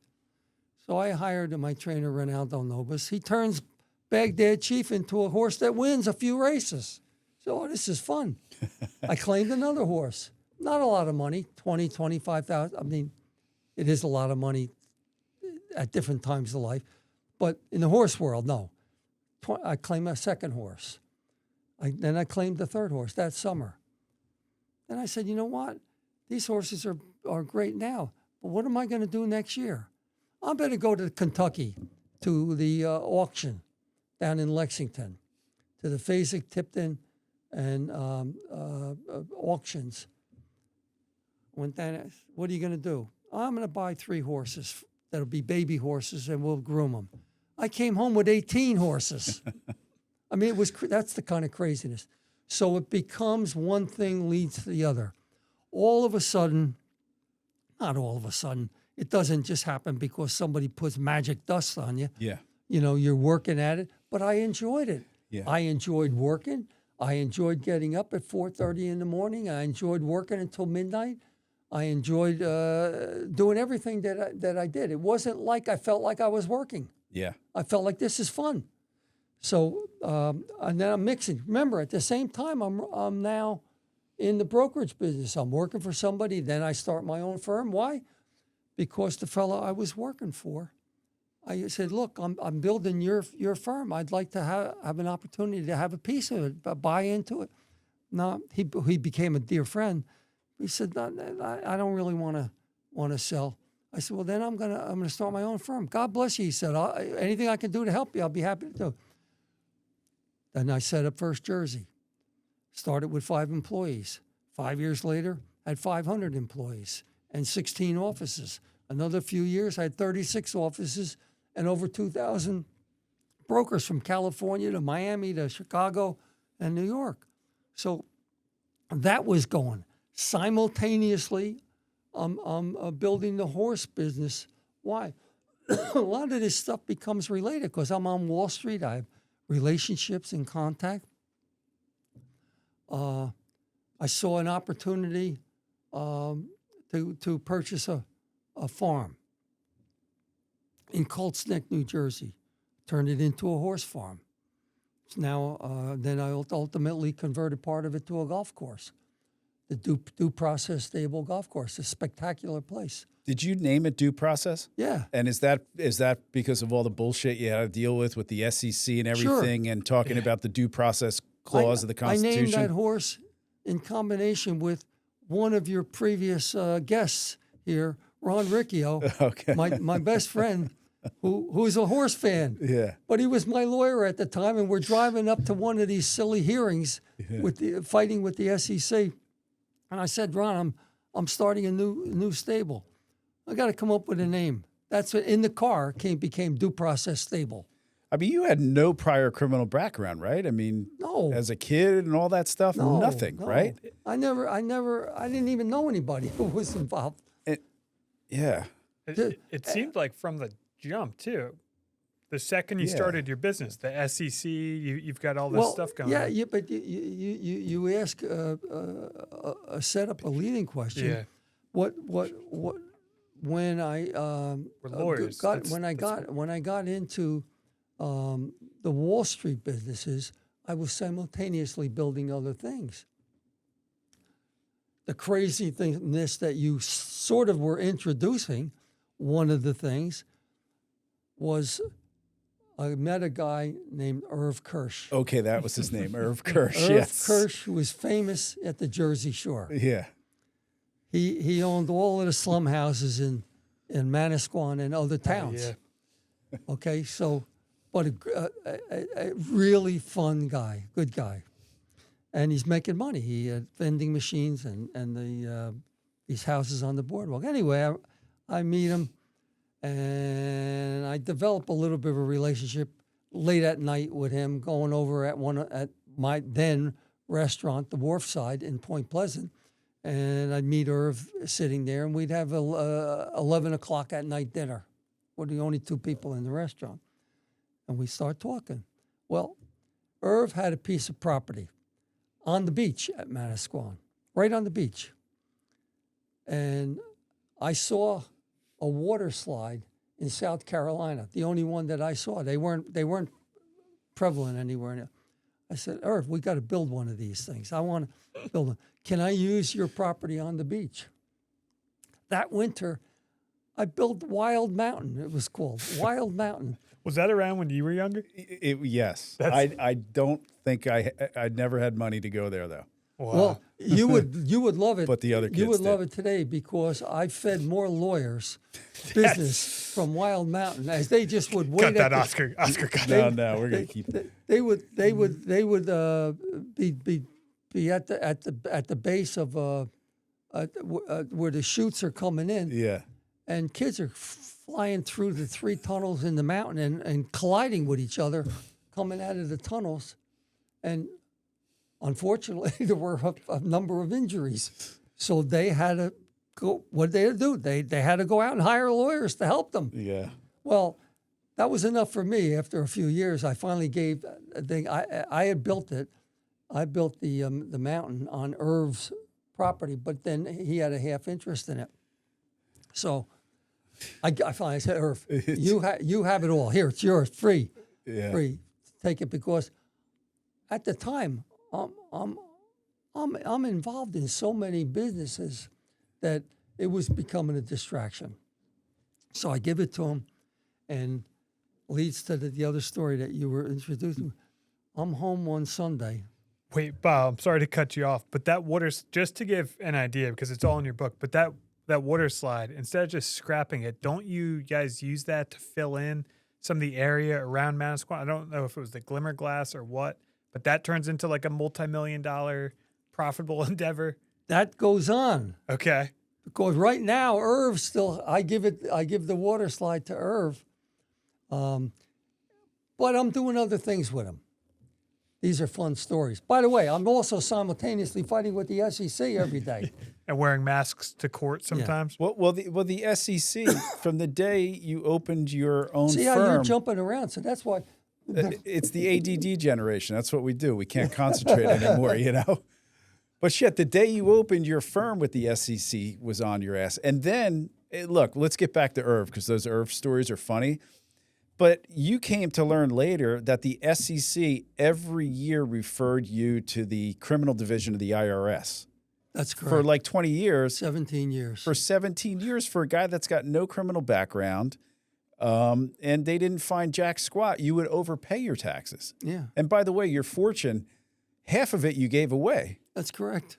[SPEAKER 3] So I hired my trainer, Ronaldo Nobis. He turns Baghdad Chief into a horse that wins a few races. So this is fun. I claimed another horse. Not a lot of money, $20,000, $25,000. I mean, it is a lot of money at different times of life. But in the horse world, no. I claimed a second horse. Then I claimed the third horse that summer. Then I said, you know what? These horses are great now, but what am I going to do next year? I better go to Kentucky to the auction down in Lexington, to the Fasig-Tipton and auctions. Went down. What are you going to do? I'm going to buy 3 horses that'll be baby horses, and we'll groom them. I came home with 18 horses. I mean, that's the kind of craziness. So it becomes one thing leads to the other. All of a sudden, not all of a sudden, It doesn't just happen because somebody puts magic dust on you.
[SPEAKER 2] Yeah.
[SPEAKER 3] You know, you're working at it, but I enjoyed it.
[SPEAKER 2] Yeah.
[SPEAKER 3] I enjoyed working. I enjoyed getting up at 4:30 in the morning. I enjoyed working until midnight. I enjoyed doing everything that I did. It wasn't like I felt like I was working.
[SPEAKER 2] Yeah.
[SPEAKER 3] I felt like this is fun. So, and then I'm mixing. Remember, at the same time, I'm now in the brokerage business. I'm working for somebody. Then I start my own firm. Why? Because the fellow I was working for, I said, look, I'm building your firm. I'd like to have an opportunity to have a piece of it, buy into it. No, he became a dear friend. He said, no, I don't really want to sell. I said, well, then I'm gonna start my own firm. God bless you. He said, anything I can do to help you, I'll be happy to do. Then I set up First Jersey. Started with 5 employees. 5 years later, had 500 employees and 16 offices. Another few years, I had 36 offices and over 2,000 brokers from California to Miami to Chicago and New York. So that was going. Simultaneously, I'm building the horse business. Why? A lot of this stuff becomes related because I'm on Wall Street. I have relationships and contact. I saw an opportunity to purchase a farm in Colts Neck, New Jersey. Turned it into a horse farm. Now, then I ultimately converted part of it to a golf course, the Due Process Stable Golf Course, a spectacular place.
[SPEAKER 2] Did you name it Due Process?
[SPEAKER 3] Yeah.
[SPEAKER 2] And is that because of all the bullshit you had to deal with the SEC and everything, and talking about the due process clause of the Constitution?
[SPEAKER 3] I named that horse in combination with one of your previous guests here, Ron Riccio,
[SPEAKER 2] Okay.
[SPEAKER 3] my best friend, who's a horse fan.
[SPEAKER 2] Yeah.
[SPEAKER 3] But he was my lawyer at the time, and we're driving up to one of these silly hearings with fighting with the SEC. And I said, Ron, I'm starting a new stable. I got to come up with a name. That's what in the car became Due Process Stable.
[SPEAKER 2] I mean, you had no prior criminal background, right? I mean,
[SPEAKER 3] No.
[SPEAKER 2] As a kid and all that stuff, nothing,
[SPEAKER 3] No.
[SPEAKER 2] right?
[SPEAKER 3] I didn't even know anybody who was involved.
[SPEAKER 2] Yeah.
[SPEAKER 4] It seemed like from the jump too. The second you started your business, the SEC, you've got all this stuff going on.
[SPEAKER 3] Yeah, but you ask set up a leading question.
[SPEAKER 4] Yeah.
[SPEAKER 3] What when I
[SPEAKER 4] We're lawyers.
[SPEAKER 3] when I got into the Wall Street businesses, I was simultaneously building other things. The crazy thingness that you sort of were introducing, one of the things was I met a guy named Irv Kirsch.
[SPEAKER 2] Okay, that was his name, Irv Kirsch.
[SPEAKER 3] Irv
[SPEAKER 2] Yes.
[SPEAKER 3] Kirsch, who was famous at the Jersey Shore.
[SPEAKER 2] Yeah.
[SPEAKER 3] He owned all of the slum houses in Manasquan and other towns.
[SPEAKER 4] Yeah.
[SPEAKER 3] Okay, so, but a really fun guy, good guy. And he's making money. He had vending machines and these houses on the boardwalk. Anyway, I meet him, and I develop a little bit of a relationship late at night with him, going over at my then restaurant, the Wharfside in Point Pleasant. And I'd meet Irv sitting there, and we'd have 11 o'clock at night dinner. We're the only 2 people in the restaurant. And we start talking. Well, Irv had a piece of property on the beach at Manasquan, right on the beach. And I saw a water slide in South Carolina, the only one that I saw. They weren't prevalent anywhere. I said, Irv, we got to build one of these things. I want to build one. Can I use your property on the beach? That winter, I built Wild Mountain. It was called Wild Mountain.
[SPEAKER 4] Was that around when you were younger?
[SPEAKER 2] Yes. I don't think I never had money to go there though.
[SPEAKER 4] Wow.
[SPEAKER 3] Well, you would love it.
[SPEAKER 2] But the other
[SPEAKER 3] you
[SPEAKER 2] kids
[SPEAKER 3] would
[SPEAKER 2] did.
[SPEAKER 3] love it today because I fed more lawyers business from Wild Mountain as they just would wait.
[SPEAKER 4] Cut that, Oscar. Oscar, cut
[SPEAKER 2] No,
[SPEAKER 4] that.
[SPEAKER 2] we're gonna keep it.
[SPEAKER 3] They would be at the base of where the chutes are coming in.
[SPEAKER 2] Yeah.
[SPEAKER 3] And kids are flying through the 3 tunnels in the mountain and colliding with each other, coming out of the tunnels. And unfortunately, there were a number of injuries. So they had to what did they do? They had to go out and hire lawyers to help them.
[SPEAKER 2] Yeah.
[SPEAKER 3] Well, that was enough for me. After a few years, I finally gave a thing. I had built it. I built the mountain on Irv's property, but then he had a half interest in it. So I finally said, Irv, you have it all. Here, it's yours, free.
[SPEAKER 2] Yeah.
[SPEAKER 3] Free. Take it, because at the time, I'm involved in so many businesses that it was becoming a distraction. So I give it to him, and leads to the other story that you were introducing. I'm home one Sunday.
[SPEAKER 4] Wait, Bob, I'm sorry to cut you off, but that water, just to give an idea, because it's all in your book, but that water slide, instead of just scrapping it, don't you guys use that to fill in some of the area around Manasquan? I don't know if it was the Glimmer Glass or what, but that turns into like a multi-million-dollar profitable endeavor.
[SPEAKER 3] That goes on.
[SPEAKER 4] Okay.
[SPEAKER 3] Because right now, Irv still, I give the water slide to Irv, but I'm doing other things with him. These are fun stories. By the way, I'm also simultaneously fighting with the SEC every day.
[SPEAKER 4] And wearing masks to court sometimes.
[SPEAKER 2] Well, the SEC, from the day you opened your own
[SPEAKER 3] See
[SPEAKER 2] firm,
[SPEAKER 3] how you're jumping around, so that's why.
[SPEAKER 2] it's the ADD generation. That's what we do. We can't concentrate anymore, you know? But shit, the day you opened your firm with the SEC was on your ass. And then, look, let's get back to Irv, because those Irv stories are funny. But you came to learn later that the SEC every year referred you to the criminal division of the IRS.
[SPEAKER 3] That's correct.
[SPEAKER 2] For like 20 years.
[SPEAKER 3] 17 years.
[SPEAKER 2] For 17 years for a guy that's got no criminal background, and they didn't find jack squat. You would overpay your taxes.
[SPEAKER 3] Yeah.
[SPEAKER 2] And by the way, your fortune, half of it you gave away.
[SPEAKER 3] That's correct.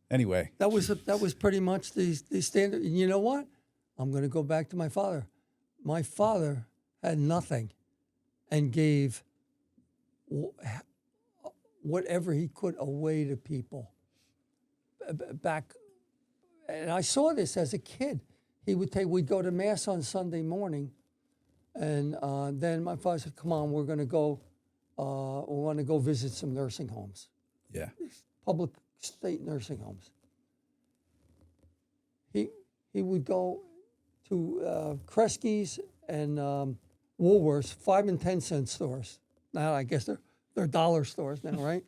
[SPEAKER 2] Anyway.
[SPEAKER 3] That was pretty much the standard. And you know what? I'm going to go back to my father. My father had nothing and gave whatever he could away to people. Back, and I saw this as a kid. We'd go to mass on Sunday morning, and then my father said, "Come on, we want to go visit some nursing homes."
[SPEAKER 2] Yeah.
[SPEAKER 3] Public state nursing homes. He would go to Kresge's and Woolworths, 5 and 10 cent stores. Now I guess they're dollar stores now, right?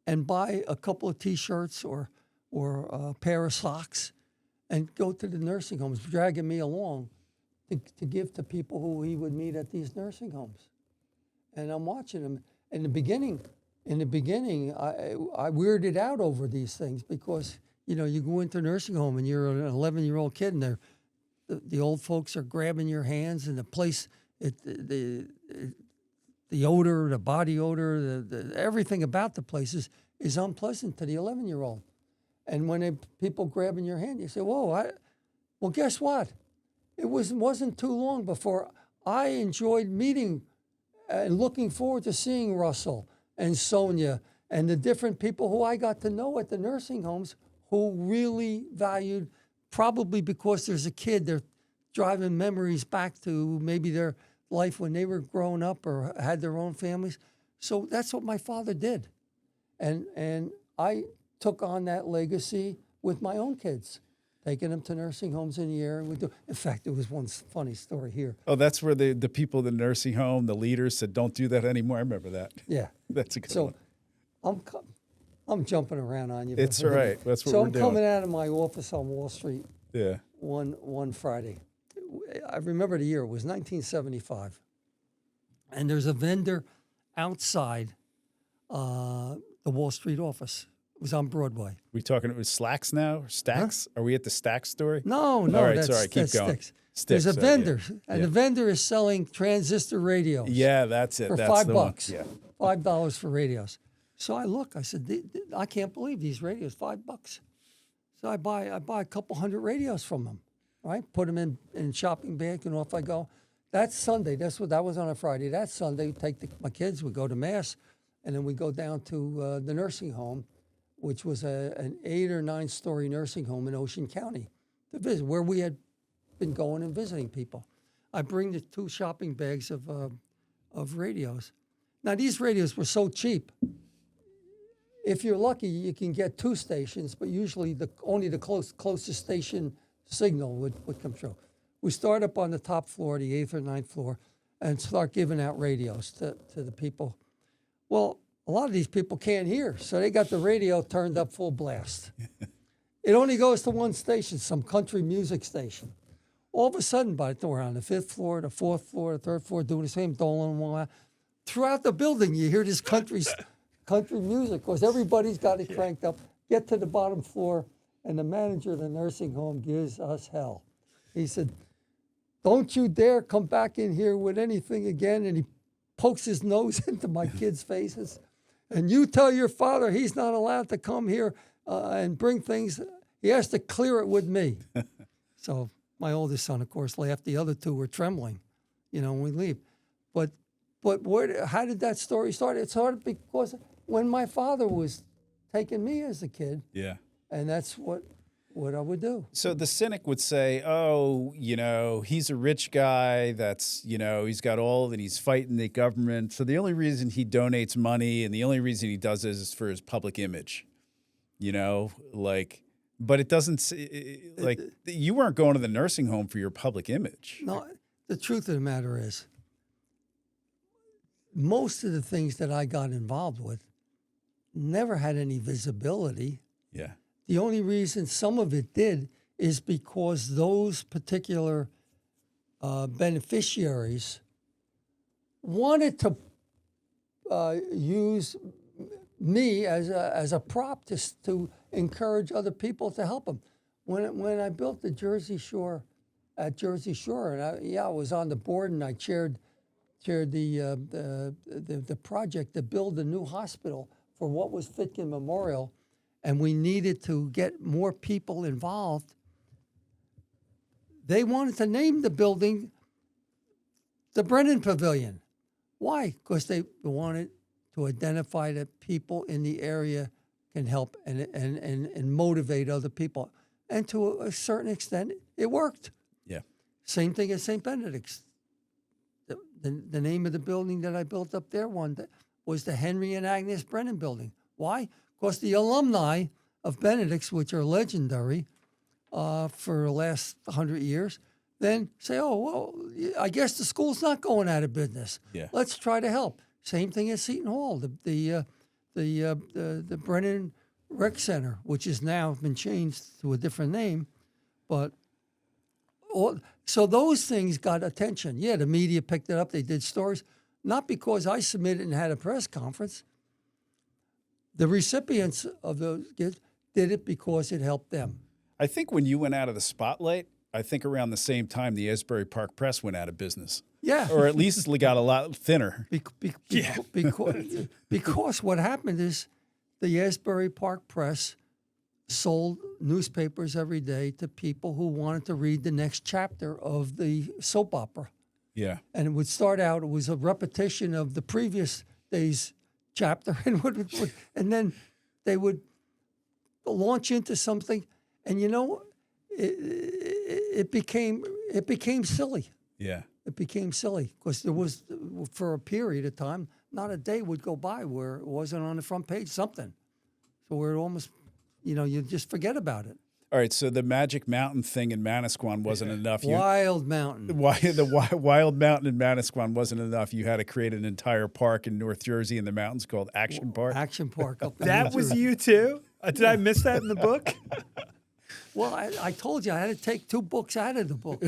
[SPEAKER 3] And buy a couple of T-shirts or a pair of socks, and go to the nursing homes, dragging me along to give to people who he would meet at these nursing homes. And I'm watching him. In the beginning, I weirded out over these things, because you go into a nursing home and you're an 11-year-old kid, and the old folks are grabbing your hands, and the place, the odor, the body odor, the everything about the place is unpleasant to the 11-year-old. And when people grabbing your hand, you say, "Whoa!" Well, guess what? It wasn't too long before I enjoyed meeting and looking forward to seeing Russell and Sonia and the different people who I got to know at the nursing homes, who really valued, probably because there's a kid, they're driving memories back to maybe their life when they were growing up or had their own families. So that's what my father did. And I took on that legacy with my own kids, taking them to nursing homes in the area. In fact, there was one funny story here.
[SPEAKER 2] Oh, that's where the people in the nursing home, the leaders, said, "Don't do that anymore." I remember that.
[SPEAKER 3] Yeah.
[SPEAKER 2] That's a good one.
[SPEAKER 3] I'm jumping around on you.
[SPEAKER 2] It's all right. That's what we're doing.
[SPEAKER 3] So I'm coming out of my office on Wall Street.
[SPEAKER 2] Yeah.
[SPEAKER 3] One Friday. I remember the year. It was 1975. And there's a vendor outside the Wall Street office. It was on Broadway.
[SPEAKER 2] We talking, it was Slacks now? Or Stacks? Huh? Are we at the Stacks story?
[SPEAKER 3] No.
[SPEAKER 2] All right,
[SPEAKER 3] that's,
[SPEAKER 2] sorry. Keep going.
[SPEAKER 3] Sticks. There's a vendor, and the vendor is selling transistor radios.
[SPEAKER 2] Yeah, that's it.
[SPEAKER 3] For
[SPEAKER 2] that's
[SPEAKER 3] $5.
[SPEAKER 2] Yeah.
[SPEAKER 3] $5 for radios. So I look. I said, I can't believe these radios, $5. So I buy a couple hundred radios from them. Right, put them in shopping bag, and off I go. That Sunday, that was on a Friday. That Sunday, my kids would go to mass, and then we go down to the nursing home, which was an 8 or 9 story nursing home in Ocean County, to visit, where we had been going and visiting people. I bring the 2 shopping bags of radios. Now these radios were so cheap. If you're lucky, you can get 2 stations, but usually only the closest station signal would come through. We start up on the top floor, the 8th or 9th floor, and start giving out radios to the people. Well, a lot of these people can't hear, so they got the radio turned up full blast. It only goes to one station, some country music station. All of a sudden, by the time we're on the 5th floor, the 4th floor, the 3rd floor, doing the same dolan, throughout the building, you hear this country music because everybody's got it cranked up. Get to the bottom floor, and the manager of the nursing home gives us hell. He said, "Don't you dare come back in here with anything again." And he pokes his nose into my kids' faces. "And you tell your father he's not allowed to come here and bring things. He has to clear it with me." So my oldest son, of course, laughed. The other 2 were trembling, when we leave. But how did that story start? It started because when my father was taking me as a kid.
[SPEAKER 2] Yeah.
[SPEAKER 3] And that's what I would do.
[SPEAKER 2] So the cynic would say, "Oh, he's a rich guy that's, he's got all, and he's fighting the government. So the only reason he donates money and the only reason he does this is for his public image, but it doesn't, you weren't going to the nursing home for your public image."
[SPEAKER 3] No, the truth of the matter is, most of the things that I got involved with never had any visibility.
[SPEAKER 2] Yeah.
[SPEAKER 3] The only reason some of it did is because those particular beneficiaries wanted to use me as a prop to encourage other people to help them. When I built the Jersey Shore at Jersey Shore, and I was on the board and I chaired the project to build a new hospital for what was Fitkin Memorial, and we needed to get more people involved. They wanted to name the building the Brennan Pavilion. Why? Because they wanted to identify that people in the area can help and motivate other people. And to a certain extent, it worked.
[SPEAKER 2] Yeah.
[SPEAKER 3] Same thing at St. Benedict's. The name of the building that I built up there was the Henry and Agnes Brennan Building. Why? Because the alumni of Benedict's, which are legendary for the last 100 years, then say, "Oh, well, I guess the school's not going out of business.
[SPEAKER 2] Yeah.
[SPEAKER 3] Let's try to help." Same thing at Seton Hall, the Brennan Rec Center, which has now been changed to a different name, but so those things got attention. Yeah, the media picked it up. They did stories, not because I submitted and had a press conference. The recipients of those gifts did it because it helped them.
[SPEAKER 2] I think when you went out of the spotlight, I think around the same time the Asbury Park Press went out of business.
[SPEAKER 3] Yeah.
[SPEAKER 2] Or at least got a lot thinner.
[SPEAKER 3] Because what happened is the Asbury Park Press sold newspapers every day to people who wanted to read the next chapter of the soap opera.
[SPEAKER 2] Yeah.
[SPEAKER 3] And it would start out, it was a repetition of the previous day's chapter, and then they would launch into something, and it became silly.
[SPEAKER 2] Yeah.
[SPEAKER 3] It became silly because there was, for a period of time, not a day would go by where it wasn't on the front page, something. So we're almost, you just forget about it.
[SPEAKER 2] All right, so the Magic Mountain thing in Manasquan wasn't enough.
[SPEAKER 3] Wild Mountain.
[SPEAKER 2] The Wild Mountain in Manasquan wasn't enough. You had to create an entire park in North Jersey in the mountains called Action Park.
[SPEAKER 3] Action Park. Up in
[SPEAKER 4] That
[SPEAKER 3] New
[SPEAKER 4] was
[SPEAKER 3] Jersey.
[SPEAKER 4] you too? Did I miss that in the book?
[SPEAKER 3] Well, I told you I had to take 2 books out of the book.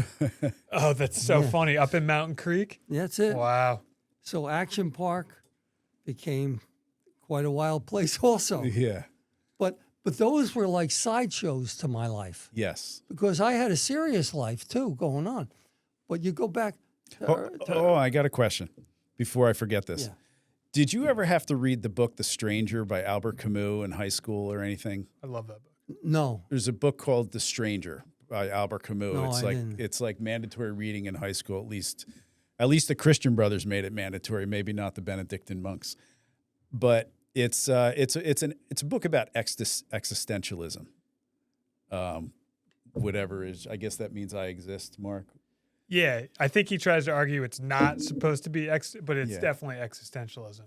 [SPEAKER 4] Oh, that's so funny. Up in Mountain Creek?
[SPEAKER 3] That's it.
[SPEAKER 4] Wow.
[SPEAKER 3] So Action Park became quite a wild place also.
[SPEAKER 2] Yeah.
[SPEAKER 3] But those were like sideshows to my life.
[SPEAKER 2] Yes.
[SPEAKER 3] Because I had a serious life too going on. But you go back
[SPEAKER 2] I got a question before I forget this.
[SPEAKER 3] Yeah.
[SPEAKER 2] Did you ever have to read the book The Stranger by Albert Camus in high school or anything?
[SPEAKER 4] I love that book.
[SPEAKER 3] No.
[SPEAKER 2] There's a book called The Stranger by Albert Camus.
[SPEAKER 3] No, I didn't.
[SPEAKER 2] It's like mandatory reading in high school, at least. At least the Christian brothers made it mandatory, maybe not the Benedictine monks. But it's a book about existentialism. Whatever is, I guess that means I exist, Mark.
[SPEAKER 4] Yeah, I think he tries to argue it's not supposed to be, but it's
[SPEAKER 2] Yeah.
[SPEAKER 4] definitely existentialism.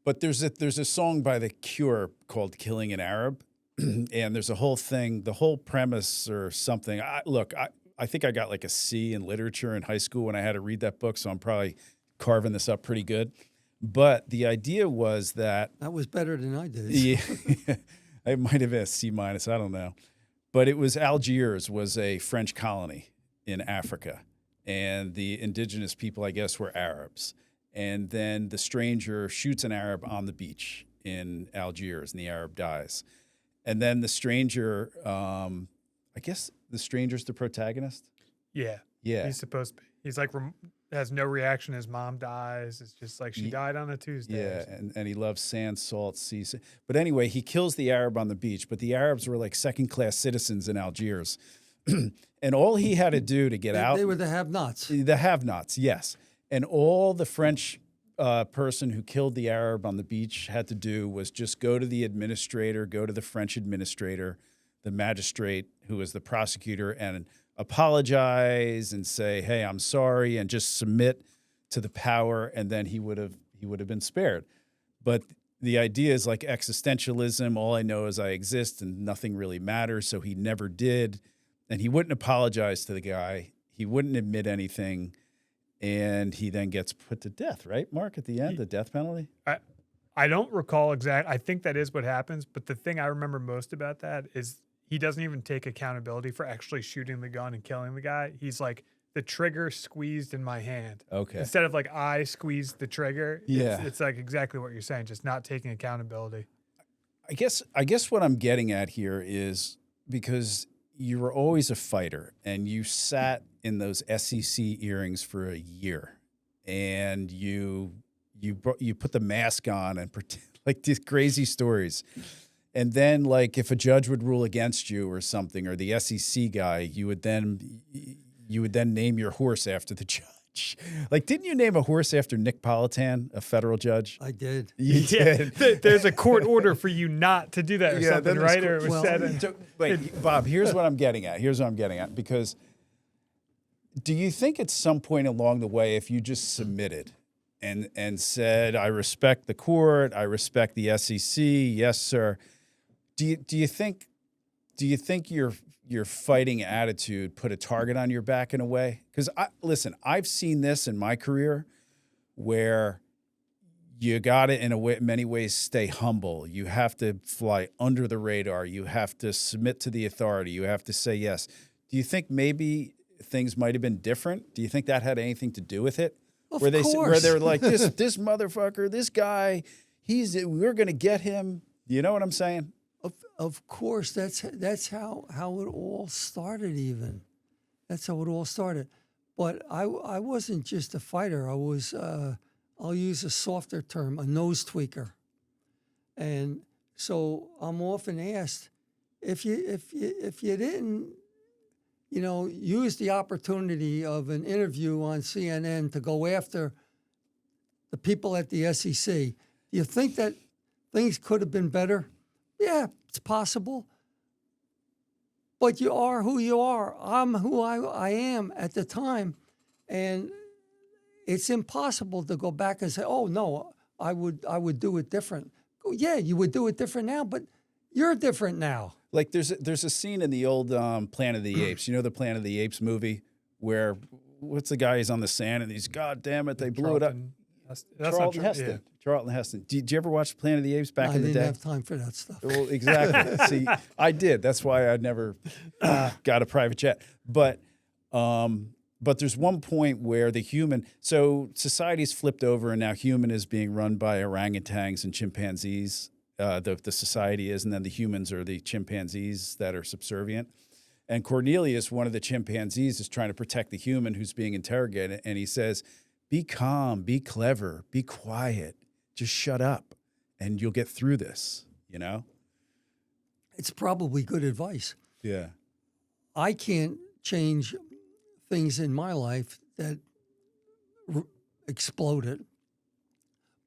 [SPEAKER 2] But there's a song by The Cure called "Killing an Arab," and there's a whole thing, the whole premise or something. I think I got like a C in literature in high school when I had to read that book, so I'm probably carving this up pretty good. But the idea was that
[SPEAKER 3] was better than I did.
[SPEAKER 2] yeah, it might have been a C-, I don't know. But it was Algiers was a French colony in Africa, and the indigenous people, I guess, were Arabs. And then the stranger shoots an Arab on the beach in Algiers, and the Arab dies. And then the stranger, I guess the stranger's the protagonist?
[SPEAKER 4] Yeah.
[SPEAKER 2] Yeah.
[SPEAKER 4] He's supposed to be. He's like, has no reaction. His mom dies. It's just like she died on a Tuesday.
[SPEAKER 2] Yeah, and he loves sand, salt, sea. But anyway, he kills the Arab on the beach, but the Arabs were like second-class citizens in Algiers. And all he had to do to get out...
[SPEAKER 3] They were the have-nots.
[SPEAKER 2] The have-nots, yes. And all the French person who killed the Arab on the beach had to do was just go to the administrator, go to the French administrator, the magistrate who was the prosecutor, and apologize and say, hey, I'm sorry, and just submit to the power, and then he would have been spared. But the idea is like existentialism. All I know is I exist and nothing really matters. So he never did. And he wouldn't apologize to the guy. He wouldn't admit anything. And he then gets put to death, right, Mark, at the end, the death penalty?
[SPEAKER 4] I don't recall exact. I think that is what happens. But the thing I remember most about that is he doesn't even take accountability for actually shooting the gun and killing the guy. He's like, the trigger squeezed in my hand.
[SPEAKER 2] Okay.
[SPEAKER 4] Instead of like I squeezed the trigger.
[SPEAKER 2] Yeah.
[SPEAKER 4] It's like exactly what you're saying, just not taking accountability.
[SPEAKER 2] I guess what I'm getting at here is because you were always a fighter and you sat in those SEC earrings for a year and you put the mask on and pretend like these crazy stories. And then like if a judge would rule against you or something, or the SEC guy, you would then name your horse after the judge. Like, didn't you name a horse after Nick Politan, a federal judge?
[SPEAKER 3] I did.
[SPEAKER 2] You did.
[SPEAKER 4] There's a court order for you not to do that or something, right? Or it was said in...
[SPEAKER 2] So, wait, Bob, here's what I'm getting at. Because do you think at some point along the way, if you just submitted and said, I respect the court, I respect the SEC, yes, sir, do you think your fighting attitude put a target on your back in a way? Because listen, I've seen this in my career where you got to, in many ways, stay humble. You have to fly under the radar. You have to submit to the authority. You have to say yes. Do you think maybe things might have been different? Do you think that had anything to do with it?
[SPEAKER 3] Of
[SPEAKER 2] where
[SPEAKER 3] course.
[SPEAKER 2] they're like, this motherfucker, this guy, we're going to get him. You know what I'm saying?
[SPEAKER 3] Of course, that's how it all started. Even that's how it all started. But I wasn't just a fighter. I was I'll use a softer term, a nose tweaker. And so I'm often asked if you didn't, use the opportunity of an interview on CNN to go after the people at the SEC. Do you think that things could have been better? Yeah, it's possible. But you are who you are. I'm who I am at the time. And it's impossible to go back and say, oh, no, I would do it different. Oh, yeah, you would do it different now, but you're different now. Like
[SPEAKER 2] there's a scene in the old Planet of the Apes. You know the Planet of the Apes movie where what's the guy? He's on the sand and he's, God damn it, they blew it up. Charlton Heston. Yeah. Charlton Heston. Did you ever watch Planet of the Apes back in the day?
[SPEAKER 3] I didn't have time for that stuff.
[SPEAKER 2] Well, exactly. See, I did. That's why I never got a private jet. But there's one point where so society's flipped over and now human is being run by orangutans and chimpanzees. The society is, and then the humans are the chimpanzees that are subservient. And Cornelius, one of the chimpanzees, is trying to protect the human who's being interrogated. And he says, be calm, be clever, be quiet, just shut up and you'll get through this, It's probably good advice. Yeah. I can't change things in my life that exploded,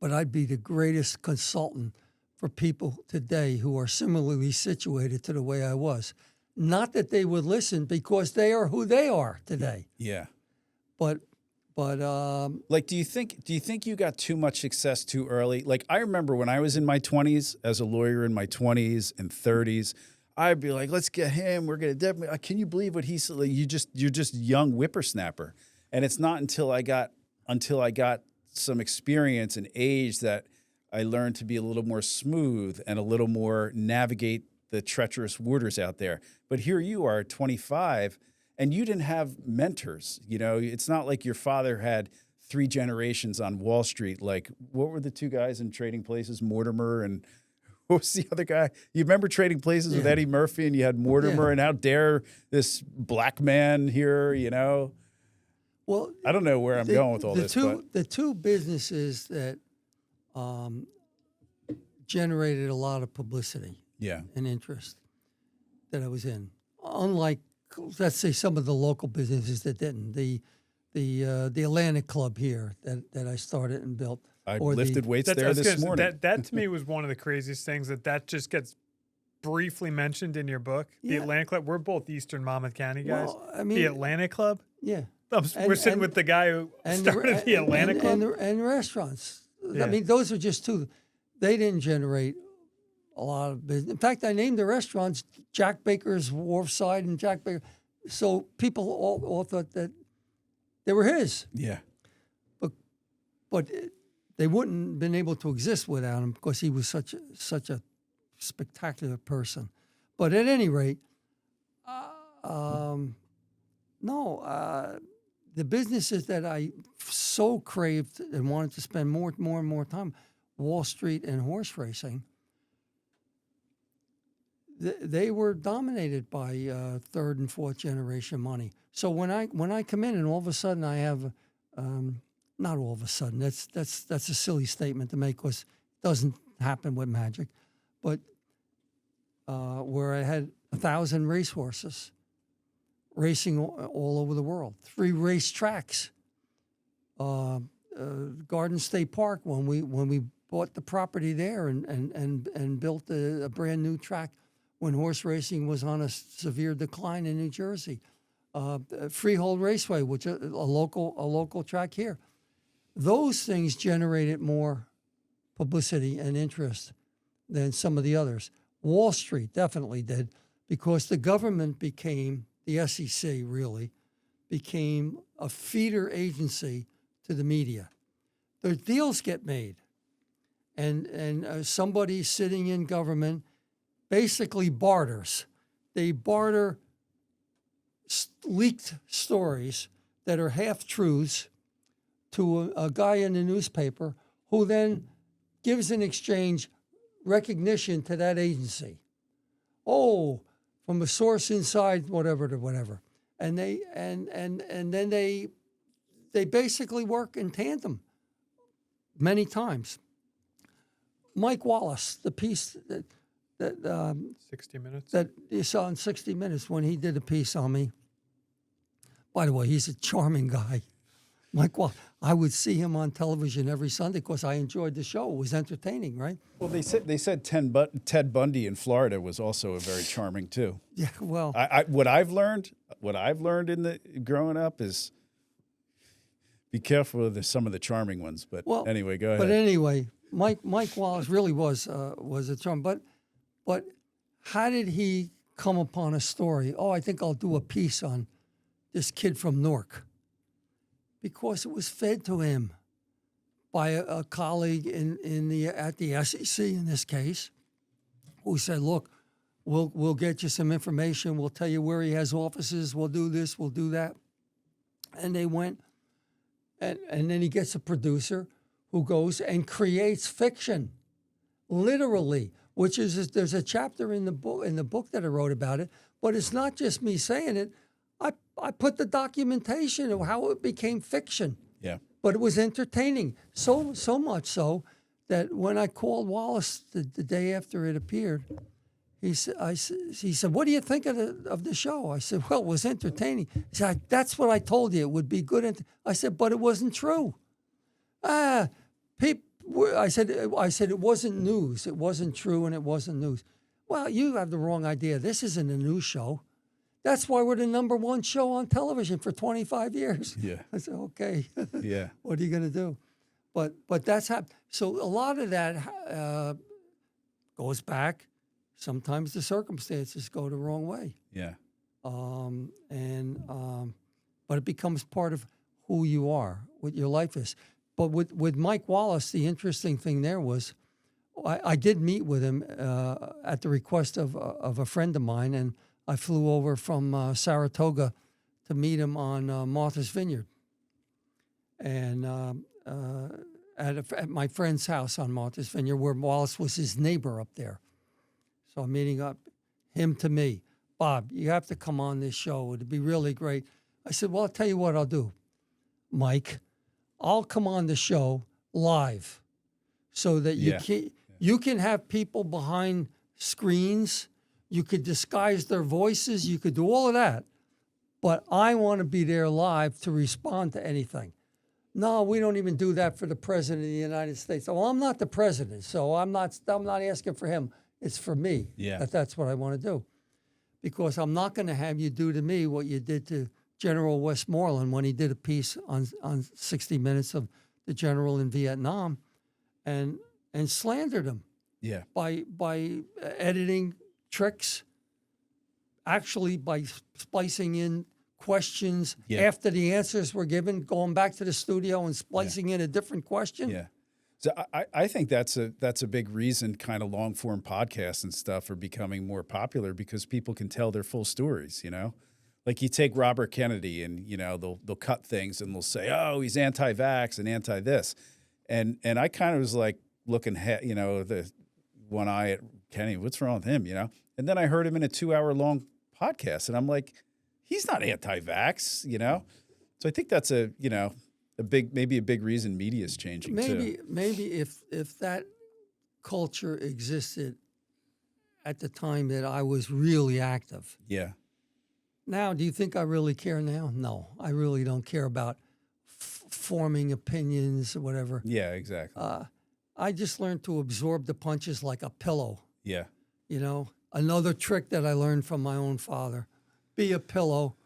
[SPEAKER 2] but I'd be the greatest consultant for people today who are similarly situated to the way I was. Not that they would listen because they are who they are today. Yeah. But
[SPEAKER 3] But
[SPEAKER 2] Like, do you think you got too much success too early? Like, I remember when I was in my 20s, as a lawyer in my 20s and 30s, I'd be like, let's get him. We're gonna definitely. Can you believe what he's like? You're just young whippersnapper, and it's not until I got some experience and age that I learned to be a little more smooth and a little more navigate the treacherous waters out there. But here you are, 25. And you didn't have mentors, you know. It's not like your father had 3 generations on Wall Street. Like, what were the 2 guys in Trading Places, Mortimer, and what was the other guy? You remember Trading Places with Eddie Murphy, and you had Mortimer, and how dare this black man here, you know?
[SPEAKER 3] well,
[SPEAKER 2] I don't know where I'm going with all this.
[SPEAKER 3] The two businesses that generated a lot of publicity and interest that I was in, unlike, let's say, some of the local businesses that didn't. The Atlantic Club here that I started and built.
[SPEAKER 2] I lifted weights there this morning.
[SPEAKER 4] That to me was one of the craziest things that just gets briefly mentioned in your book. The Atlantic Club. We're both Eastern Monmouth County guys.
[SPEAKER 3] Well, I mean,
[SPEAKER 4] the Atlantic Club.
[SPEAKER 3] Yeah.
[SPEAKER 4] We're sitting with the guy who started the Atlantic Club.
[SPEAKER 3] And restaurants.
[SPEAKER 4] Yeah.
[SPEAKER 3] I mean, those are just 2. They didn't generate a lot of business. In fact, I named the restaurants Jack Baker's Wharfside and Jack Baker. So people all thought that they were his.
[SPEAKER 2] Yeah.
[SPEAKER 3] But they wouldn't have been able to exist without him because he was such a spectacular person. But at any rate, the businesses that I so craved and wanted to spend more and more time, Wall Street and horse racing, they were dominated by 3rd and 4th generation money. So when I come in and all of a sudden I have, not all of a sudden, that's a silly statement to make because it doesn't happen with magic, but where I had 1,000 racehorses racing all over the world, 3 racetracks, Garden State Park when we bought the property there and built a brand new track when horse racing was on a severe decline in New Jersey. Freehold Raceway, which is a local track here. Those things generated more publicity and interest than some of the others. Wall Street definitely did because the government became, the SEC really, became a feeder agency to the media. Their deals get made. And somebody sitting in government basically barters. They barter leaked stories that are half-truths to a guy in the newspaper who then gives in exchange recognition to that agency. Oh, from a source inside whatever to whatever. And they and then they basically work in tandem many times. Mike Wallace, the piece that
[SPEAKER 4] 60 Minutes
[SPEAKER 3] that you saw in 60 Minutes when he did a piece on me. By the way, he's a charming guy. Mike Wallace. I would see him on television every Sunday because I enjoyed the show. It was entertaining, right?
[SPEAKER 2] Well, they said Ted Bundy in Florida was also a very charming too.
[SPEAKER 3] Yeah, well,
[SPEAKER 2] what I've learned in the growing up is be careful of some of the charming ones. But anyway, go ahead.
[SPEAKER 3] But anyway, Mike Wallace really was a charm. But how did he come upon a story? Oh, I think I'll do a piece on this kid from Newark. Because it was fed to him by a colleague at the SEC in this case, who said, "Look, we'll get you some information. We'll tell you where he has offices. We'll do this. We'll do that." And they went, and then he gets a producer who goes and creates fiction, literally. Which is there's a chapter in the book that I wrote about it, but it's not just me saying it. I put the documentation of how it became fiction.
[SPEAKER 2] Yeah.
[SPEAKER 3] But it was entertaining. So much so that when I called Wallace the day after it appeared, he said, "What do you think of the show?" I said, "Well, it was entertaining." He said, "That's what I told you. It would be good." I said, "But it wasn't true." I said it wasn't news. It wasn't true, and it wasn't news. Well, you have the wrong idea. This isn't a news show. That's why we're the #1 show on television for 25 years.
[SPEAKER 2] Yeah.
[SPEAKER 3] I said, okay,
[SPEAKER 2] Yeah.
[SPEAKER 3] what are you going to do? But that's how. So a lot of that goes back. Sometimes the circumstances go the wrong way.
[SPEAKER 2] Yeah.
[SPEAKER 3] But it becomes part of who you are, what your life is. But with Mike Wallace, the interesting thing there was, I did meet with him at the request of a friend of mine, and I flew over from Saratoga to meet him on Martha's Vineyard, and at my friend's house on Martha's Vineyard, where Wallace was his neighbor up there. So I'm meeting up him to me. Bob, you have to come on this show. It'd be really great. I said, well, I'll tell you what I'll do, Mike. I'll come on the show live so that you can have people behind screens. You could disguise their voices. You could do all of that. But I want to be there live to respond to anything. No, we don't even do that for the president of the United States. Well, I'm not the president, so I'm not asking for him. It's for me.
[SPEAKER 2] Yeah.
[SPEAKER 3] That's what I want to do. Because I'm not going to have you do to me what you did to General Westmoreland when he did a piece on 60 Minutes of the general in Vietnam and slandered him.
[SPEAKER 2] Yeah.
[SPEAKER 3] By editing tricks, actually by splicing in questions after the answers were given, going back to the studio and splicing in a different question.
[SPEAKER 2] Yeah. So I think that's a big reason kind of long form podcasts and stuff are becoming more popular, because people can tell their full stories, you know? Like you take Robert Kennedy and, you know, they'll cut things and they'll say, oh, he's anti-vax and anti-this. And I kind of was like looking, you know, the one eye at Kennedy, what's wrong with him, you know? And then I heard him in a 2-hour long podcast and I'm like, he's not anti-vax, you know? So I think that's maybe a big reason media is changing too.
[SPEAKER 3] Maybe if that culture existed at the time that I was really active.
[SPEAKER 2] Yeah.
[SPEAKER 3] Now, do you think I really care now? No, I really don't care about forming opinions or whatever.
[SPEAKER 2] Yeah, exactly.
[SPEAKER 3] I just learned to absorb the punches like a pillow.
[SPEAKER 2] Yeah.
[SPEAKER 3] You know, another trick that I learned from my own father, be a pillow.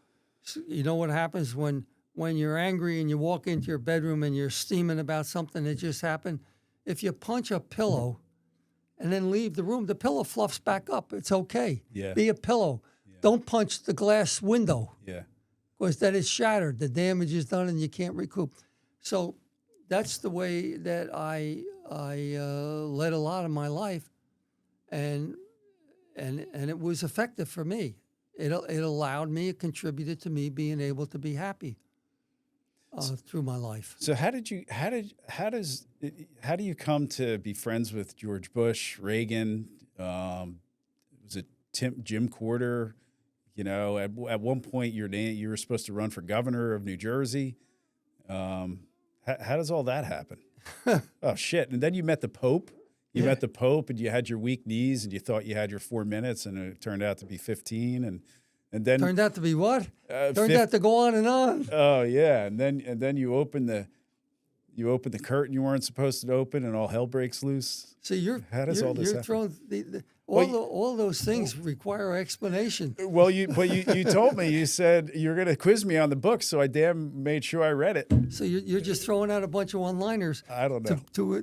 [SPEAKER 3] You know what happens when you're angry and you walk into your bedroom and you're steaming about something that just happened? If you punch a pillow and then leave the room, the pillow fluffs back up. It's okay.
[SPEAKER 2] Yeah.
[SPEAKER 3] Be a pillow. Don't punch the glass window.
[SPEAKER 2] Yeah.
[SPEAKER 3] Because that is shattered. The damage is done and you can't recoup. So that's the way that I led a lot of my life, and it was effective for me. It allowed me, it contributed to me being able to be happy through my life.
[SPEAKER 2] So how do you come to be friends with George Bush, Reagan? Was it Jim Carter? You know, at one point you were supposed to run for governor of New Jersey. How does all that happen? Oh shit! And then you met the Pope. You met the Pope, and you had your weak knees, and you thought you had your 4 minutes, and it turned out to be 15, and then
[SPEAKER 3] turned out to be what? Turned out to go on and on.
[SPEAKER 2] Oh yeah, and then you open the curtain you weren't supposed to open, and all hell breaks loose.
[SPEAKER 3] So
[SPEAKER 2] how does all this happen?
[SPEAKER 3] All those things require explanation.
[SPEAKER 2] Well, you told me, you said you're going to quiz me on the book, so I made sure I read it.
[SPEAKER 3] So you're just throwing out a bunch of one-liners.
[SPEAKER 2] I don't know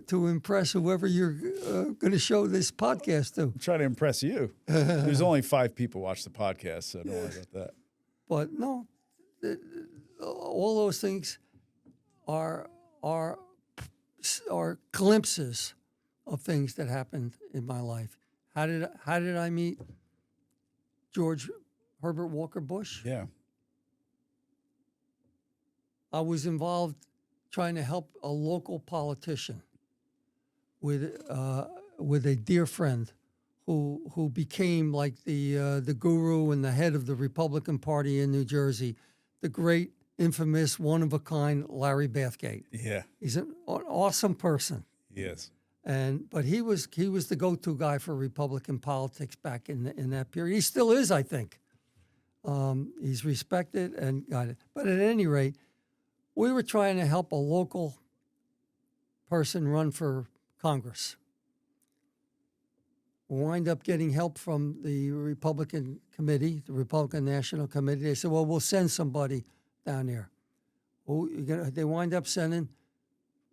[SPEAKER 3] to impress whoever you're going to show this podcast to.
[SPEAKER 2] I'm trying to impress you. There's only 5 people watch the podcast, so don't worry about that.
[SPEAKER 3] But no, all those things are glimpses of things that happened in my life. How did I meet George Herbert Walker Bush?
[SPEAKER 2] Yeah.
[SPEAKER 3] I was involved trying to help a local politician with a dear friend who became like the guru and the head of the Republican Party in New Jersey, the great, infamous, one-of-a-kind Larry Bathgate.
[SPEAKER 2] Yeah.
[SPEAKER 3] He's an awesome person.
[SPEAKER 2] Yes.
[SPEAKER 3] But he was the go-to guy for Republican politics back in that period. He still is, I think. He's respected and got it. But at any rate, we were trying to help a local person run for Congress. wind up getting help from the Republican committee, the Republican National Committee. They said, well, we'll send somebody down there. Well, they wind up sending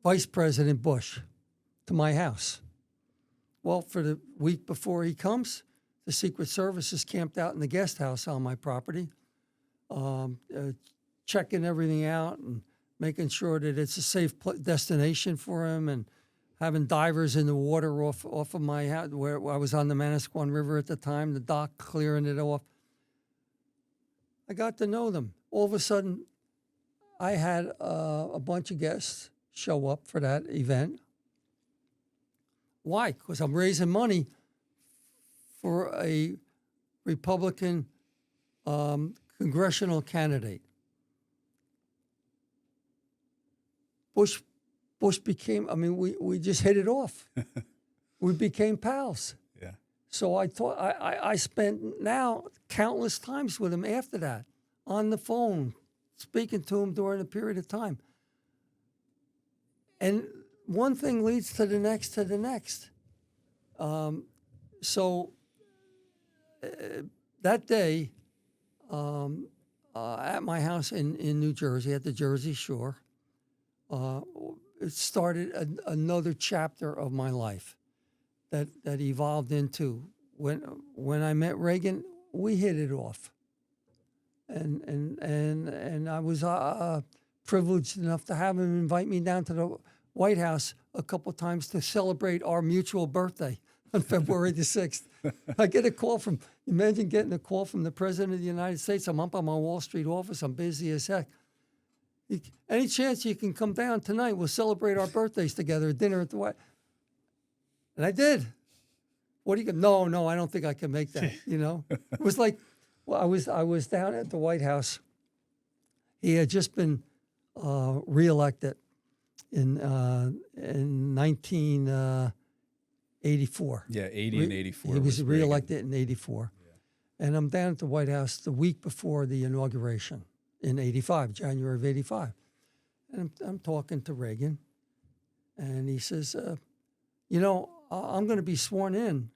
[SPEAKER 3] Vice President Bush to my house. Well, for the week before he comes, the Secret Service is camped out in the guest house on my property, checking everything out and making sure that it's a safe destination for him, and having divers in the water off of my house, where I was on the Manasquan River at the time, the dock, clearing it off. I got to know them. All of a sudden, I had a bunch of guests show up for that event. Why? Because I'm raising money for a Republican congressional candidate. Bush became, we just hit it off. We became pals.
[SPEAKER 2] Yeah.
[SPEAKER 3] So I spent now countless times with him after that, on the phone, speaking to him during a period of time. And one thing leads to the next, to the next. So that day, at my house in New Jersey, at the Jersey Shore, it started another chapter of my life that evolved into when I met Reagan. We hit it off, and I was privileged enough to have him invite me down to the White House a couple of times to celebrate our mutual birthday on February the 6th. I get a call imagine getting a call from the President of the United States. I'm up on my Wall Street office. I'm busy as heck. Any chance you can come down tonight? We'll celebrate our birthdays together at dinner at the White. And I did. What do you go? No, I don't think I can make that. It was like, well, I was down at the White House. He had just been reelected in 1984.
[SPEAKER 2] Yeah, 80 and 84.
[SPEAKER 3] He was reelected in 84. Yeah. And I'm down at the White House the week before the inauguration in 85, January of 85. And I'm talking to Reagan, and he says, I'm going to be sworn in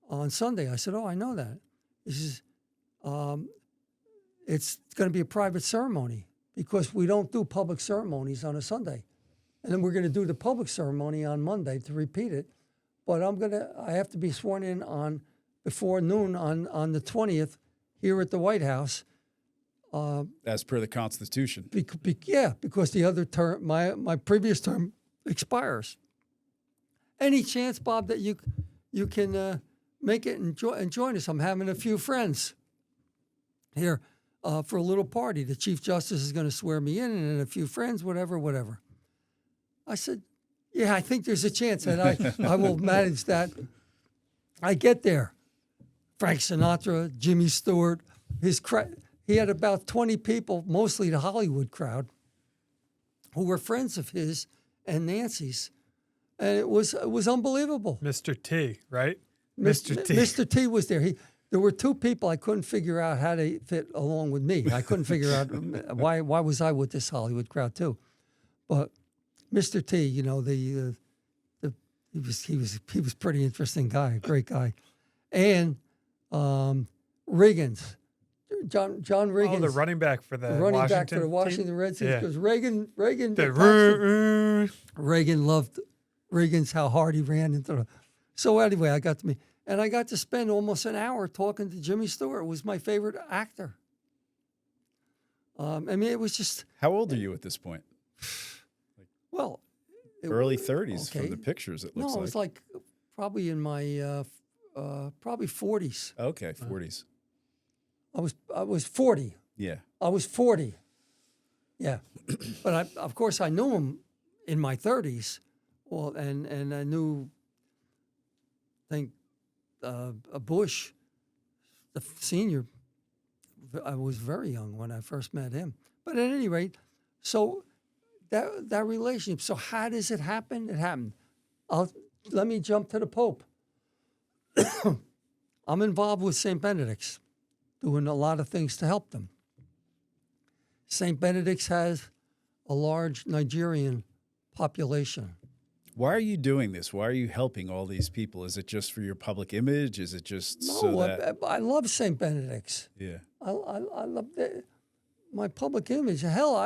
[SPEAKER 3] on Sunday. I said, oh, I know that. He says, it's going to be a private ceremony because we don't do public ceremonies on a Sunday. And then we're going to do the public ceremony on Monday to repeat it. But I have to be sworn in before noon on the 20th here at the White House.
[SPEAKER 2] As per the Constitution.
[SPEAKER 3] Because the other term, my previous term expires. Any chance, Bob, that you can make it and join us? I'm having a few friends here for a little party. The Chief Justice is going to swear me in, and a few friends, whatever. I said, yeah, I think there's a chance that I will manage that. I get there. Frank Sinatra, Jimmy Stewart, he had about 20 people, mostly the Hollywood crowd, who were friends of his and Nancy's. And it was unbelievable.
[SPEAKER 4] Mr. T, right?
[SPEAKER 3] Mr. T. Mr. T was there. There were two people I couldn't figure out how they fit along with me. I couldn't figure out why was I with this Hollywood crowd too. But Mr. T, he was a pretty interesting guy, a great guy. And Riggins. John Riggins.
[SPEAKER 4] Oh, the running back for the
[SPEAKER 3] Washington Redskins. Because Reagan loved Riggins, how hard he ran into the. So anyway, I got to spend almost an hour talking to Jimmy Stewart. It was my favorite actor. It was just.
[SPEAKER 2] How old are you at this point?
[SPEAKER 3] Well,
[SPEAKER 2] early 30s from the pictures. It looks like.
[SPEAKER 3] No, it was like probably in my probably 40s.
[SPEAKER 2] Okay, 40s.
[SPEAKER 3] I was 40.
[SPEAKER 2] Yeah.
[SPEAKER 3] I was 40. Yeah. But of course I knew him in my 30s. Well, and I knew Bush, the senior. I was very young when I first met him. But at any rate, so that relationship. So how does it happen? It happened. Let me jump to the Pope. I'm involved with St. Benedict's, doing a lot of things to help them. St. Benedict's has a large Nigerian population.
[SPEAKER 2] Why are you doing this? Why are you helping all these people? Is it just for your public image? Is it just so
[SPEAKER 3] No,
[SPEAKER 2] that...
[SPEAKER 3] I love St. Benedict's.
[SPEAKER 2] Yeah.
[SPEAKER 3] I love my public image. Hell,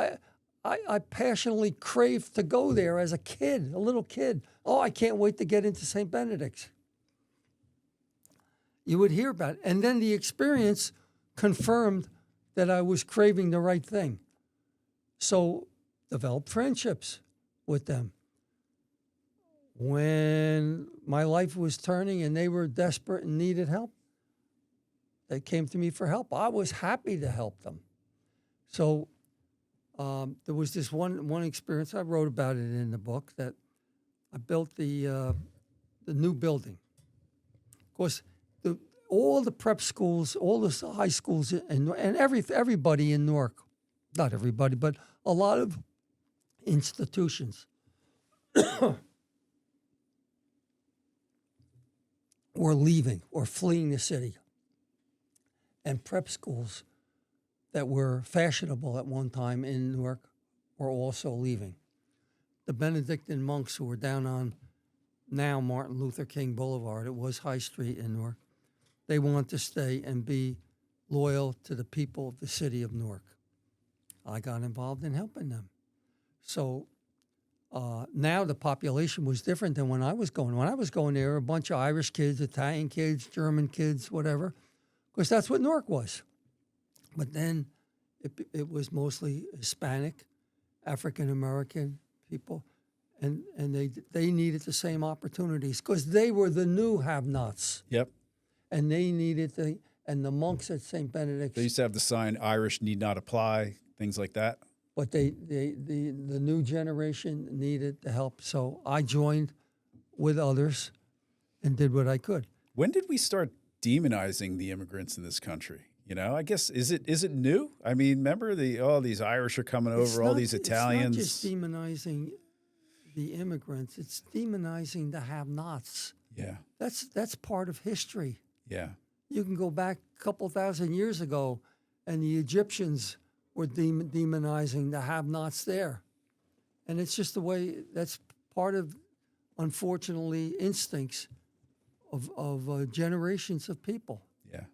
[SPEAKER 3] I passionately craved to go there as a kid, a little kid. Oh, I can't wait to get into St. Benedict's. You would hear about it. And then the experience confirmed that I was craving the right thing. So developed friendships with them. When my life was turning and they were desperate and needed help, they came to me for help. I was happy to help them. So there was this one experience, I wrote about it in the book, that I built the new building. Of course, all the prep schools, all the high schools, and everybody in Newark, not everybody, but a lot of institutions were leaving or fleeing the city. And prep schools that were fashionable at one time in Newark were also leaving. The Benedictine monks who were down on now Martin Luther King Boulevard, it was High Street in Newark, they wanted to stay and be loyal to the people of the city of Newark. I got involved in helping them. So now the population was different than when I was going. When I was going there, a bunch of Irish kids, Italian kids, German kids, whatever, because that's what Newark was. But then it was mostly Hispanic, African-American people, and they needed the same opportunities because they were the new have-nots.
[SPEAKER 2] Yep.
[SPEAKER 3] And they needed and the monks at St. Benedict's.
[SPEAKER 2] They used to have the sign, Irish need not apply, things like that.
[SPEAKER 3] But the new generation needed the help. So I joined with others and did what I could.
[SPEAKER 2] When did we start demonizing the immigrants in this country? You know, I guess, is it new? I mean, remember these Irish are coming over, all these Italians.
[SPEAKER 3] It's not just demonizing the immigrants. It's demonizing the have-nots.
[SPEAKER 2] Yeah.
[SPEAKER 3] That's part of history.
[SPEAKER 2] Yeah.
[SPEAKER 3] You can go back a couple thousand years ago, and the Egyptians were demonizing the have-nots there. And it's just the way, that's part of, unfortunately, instincts of generations of people.
[SPEAKER 2] Yeah.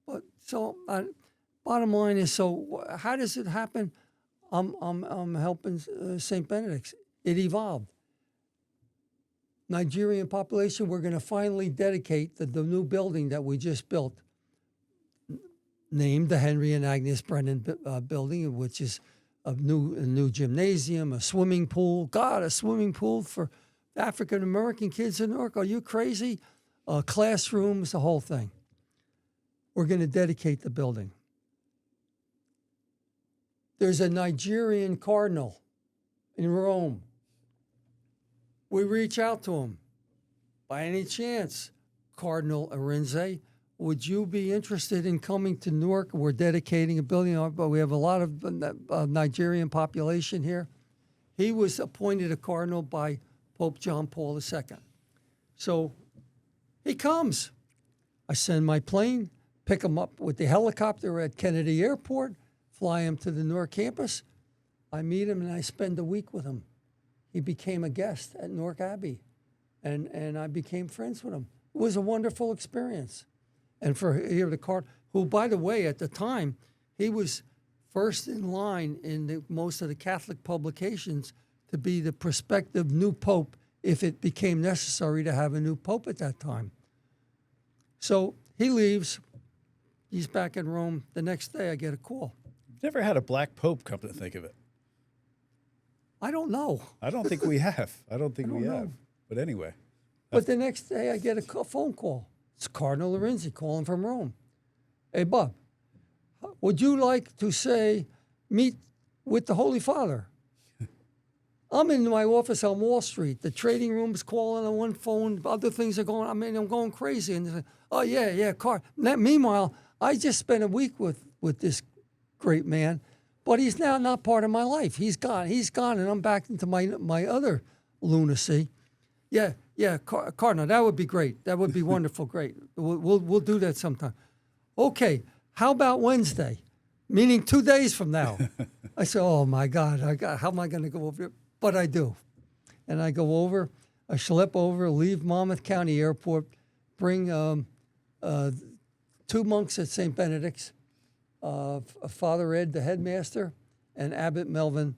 [SPEAKER 3] But so, bottom line is, so how does it happen? I'm helping St. Benedict's. It evolved. Nigerian population, we're going to finally dedicate the new building that we just built, named the Henry and Agnes Brennan building, which is a new gymnasium, a swimming pool. God, a swimming pool for African-American kids in Newark. Are you crazy? Classrooms, the whole thing. We're going to dedicate the building. There's a Nigerian cardinal in Rome. We reach out to him. By any chance, Cardinal Arinze, would you be interested in coming to Newark? We're dedicating a building, but we have a lot of Nigerian population here. He was appointed a cardinal by Pope John Paul II. So he comes. I send my plane, pick him up with the helicopter at Kennedy Airport, fly him to the Newark campus. I meet him and I spend a week with him. He became a guest at Newark Abbey, and I became friends with him. It was a wonderful experience. And for here the card, who, by the way, at the time, he was first in line in most of the Catholic publications to be the prospective new pope if it became necessary to have a new pope at that time. So he leaves. He's back in Rome. The next day, I get a call.
[SPEAKER 2] Never had a black pope, come to think of it.
[SPEAKER 3] I don't know.
[SPEAKER 2] I don't think we have. I don't think we have. But anyway.
[SPEAKER 3] But the next day, I get a phone call. It's Cardinal Arinze calling from Rome. Hey, Bob, would you like to meet with the Holy Father? I'm in my office on Wall Street. The trading room's calling on one phone. Other things are going. I'm going crazy. And they're like, oh yeah, Meanwhile, I just spent a week with this great man. But he's now not part of my life. He's gone, and I'm back into my other lunacy. Yeah, Cardinal, that would be great. That would be wonderful, great. We'll do that sometime. Okay, how about Wednesday? Meaning 2 days from now. I said, oh my God, how am I going to go over there? But I do. And I go over. I schlep over, leave Monmouth County Airport, bring 2 monks at St. Benedict's, Father Ed, the headmaster, and Abbot Melvin,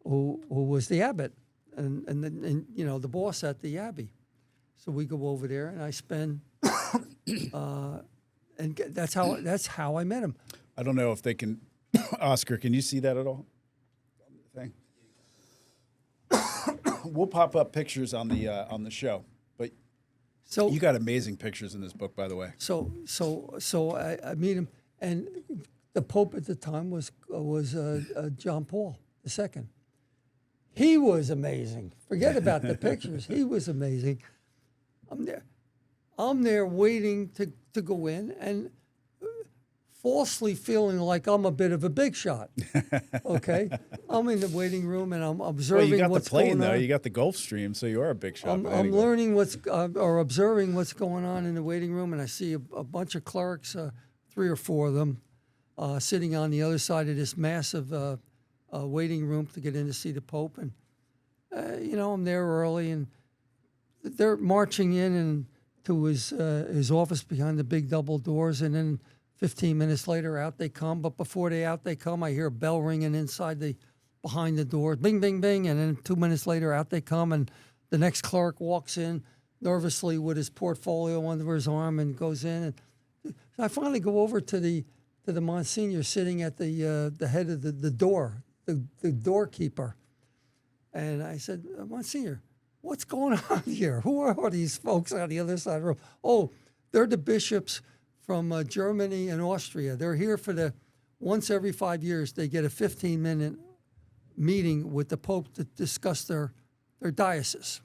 [SPEAKER 3] who was the abbot, and the boss at the abbey. So we go over there, and I spend, and that's how I met him.
[SPEAKER 2] I don't know if they can. Oscar, can you see that at all? Thing. We'll pop up pictures on the show, but
[SPEAKER 3] So
[SPEAKER 2] you got amazing pictures in this book, by the way.
[SPEAKER 3] So I meet him, and the Pope at the time was John Paul II. He was amazing. Forget about the pictures. He was amazing. I'm there waiting to go in, and falsely feeling like I'm a bit of a big shot. Okay, I'm in the waiting room and I'm observing
[SPEAKER 2] Well, you got
[SPEAKER 3] what's
[SPEAKER 2] the plane
[SPEAKER 3] going on.
[SPEAKER 2] though. You got the Gulfstream, so you are a big shot.
[SPEAKER 3] I'm learning or observing what's going on in the waiting room, and I see a bunch of clerks, 3 or 4 of them, sitting on the other side of this massive waiting room to get in to see the Pope. And I'm there early, and they're marching in and to his office behind the big double doors, and then 15 minutes later, out they come. But before they come, I hear a bell ringing behind the door. Bing, bing, bing. And then 2 minutes later, out they come. And the next clerk walks in nervously with his portfolio under his arm and goes in. And I finally go over to the Monsignor sitting at the head of the door, the doorkeeper. And I said, Monsignor, what's going on here? Who are these folks on the other side of the room? Oh, they're the bishops from Germany and Austria. They're here for once every 5 years, they get a 15-minute meeting with the Pope to discuss their diocese.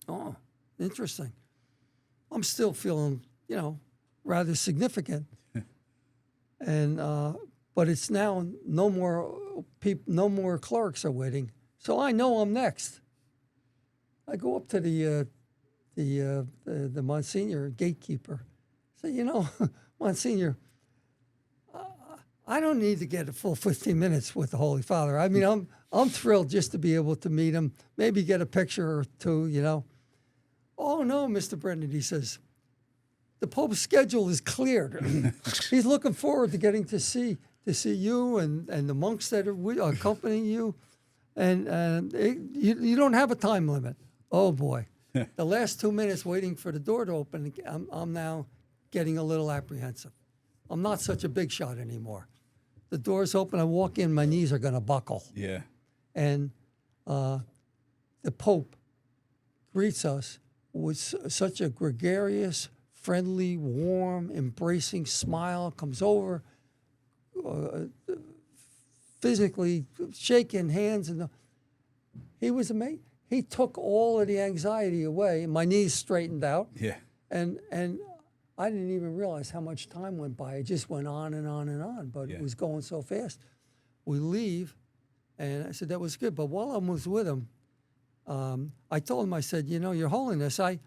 [SPEAKER 3] Oh, interesting. I'm still feeling, rather significant. And but it's now no more clerks are waiting. So I know I'm next. I go up to the Monsignor gatekeeper. Monsignor, I don't need to get a full 15 minutes with the Holy Father. I mean, I'm thrilled just to be able to meet him, maybe get a picture or two, Oh, no, Mr. Brennan, he says, the Pope's schedule is cleared. He's looking forward to getting to see you and the monks that are accompanying you. And you don't have a time limit. Oh, boy. The last 2 minutes waiting for the door to open, I'm now getting a little apprehensive. I'm not such a big shot anymore. The door's open, I walk in, my knees are going to buckle.
[SPEAKER 2] Yeah.
[SPEAKER 3] And the Pope greets us with such a gregarious, friendly, warm, embracing smile, comes over, physically shaking hands. And he was amazing. He took all of the anxiety away. My knees straightened out.
[SPEAKER 2] Yeah.
[SPEAKER 3] And I didn't even realize how much time went by. It just went on and on and on, but It was going so fast. We leave, and I said, that was good. But while I was with him, I told him, I said, Your Holiness, I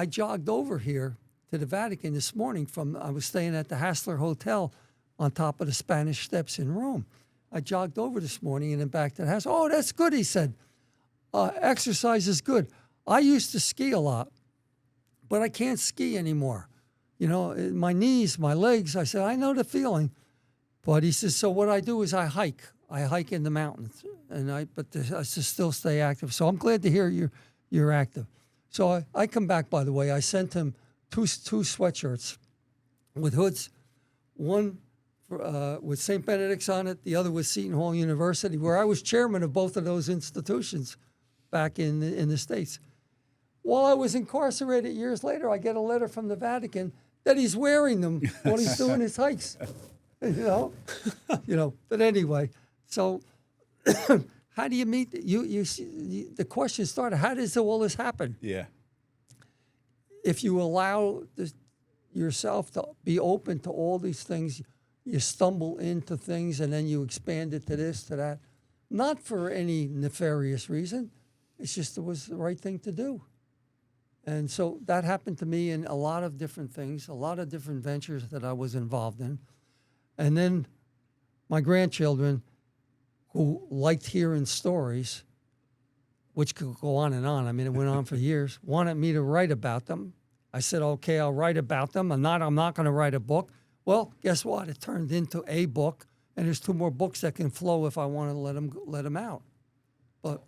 [SPEAKER 3] jogged over here to the Vatican this morning I was staying at the Hassler Hotel on top of the Spanish Steps in Rome. I jogged over this morning and then back to the house. Oh, that's good, he said. Exercise is good. I used to ski a lot, but I can't ski anymore. My knees, my legs, I said, I know the feeling. But he says, so what I do is I hike. I hike in the mountains, but I still stay active. So I'm glad to hear you're active. So I come back, by the way, I sent him two sweatshirts with hoods, one with St. Benedict's on it, the other with Seton Hall University, where I was chairman of both of those institutions back in the States. While I was incarcerated years later, I get a letter from the Vatican that he's wearing them while he's doing his hikes. But anyway, so how do you meet? The question started, how does all this happen?
[SPEAKER 2] Yeah.
[SPEAKER 3] If you allow yourself to be open to all these things, you stumble into things and then you expand it to this, to that. Not for any nefarious reason. It's just it was the right thing to do. And so that happened to me in a lot of different things, a lot of different ventures that I was involved in. And then my grandchildren, who liked hearing stories, which could go on and on. I mean, it went on for years, wanted me to write about them. I said, okay, I'll write about them. I'm not going to write a book. Well, guess what? It turned into a book, and there's 2 more books that can flow if I want to let them out. But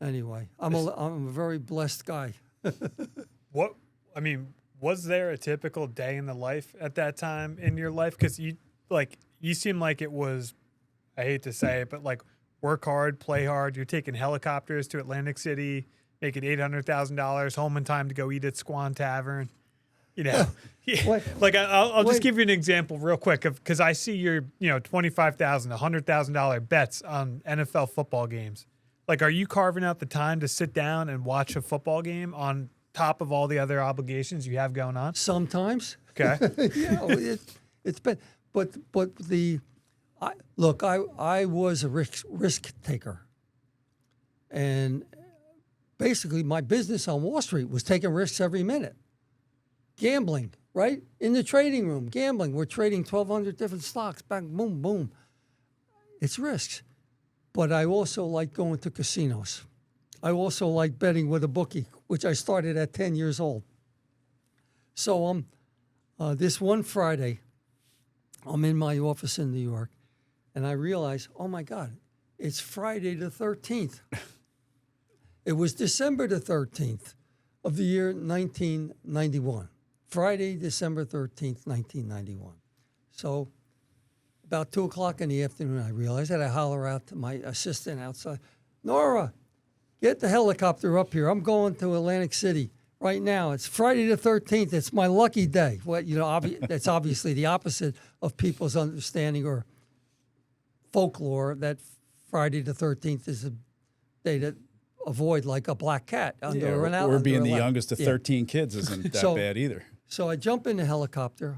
[SPEAKER 3] anyway, I'm a very blessed guy.
[SPEAKER 4] Was there a typical day in the life at that time in your life? Because you seem like it was, I hate to say it, but like work hard, play hard. You're taking helicopters to Atlantic City, making $800,000, home in time to go eat at Squan Tavern. You know, I'll just give you an example real quick because I see your $25,000, $100,000 bets on NFL football games. Like, are you carving out the time to sit down and watch a football game on top of all the other obligations you have going on?
[SPEAKER 3] Sometimes.
[SPEAKER 4] Okay.
[SPEAKER 3] It's been, but I was a risk taker, and basically my business on Wall Street was taking risks every minute. Gambling, right? In the trading room, gambling. We're trading 1,200 different stocks, bang, boom, boom. It's risks. But I also like going to casinos. I also like betting with a bookie, which I started at 10 years old. So this one Friday, I'm in my office in New York, and I realize, oh my God, it's Friday the 13th. It was December the 13th of the year 1991. Friday, December 13th, 1991. So about 2 o'clock in the afternoon, I realized that. I holler out to my assistant outside, Nora, get the helicopter up here. I'm going to Atlantic City right now. It's Friday the 13th. It's my lucky day. Well, that's obviously the opposite of people's understanding or folklore that Friday the 13th is a day that avoid like a black cat under an
[SPEAKER 2] or being the youngest of 13 kids isn't that bad either.
[SPEAKER 3] So I jump in the helicopter,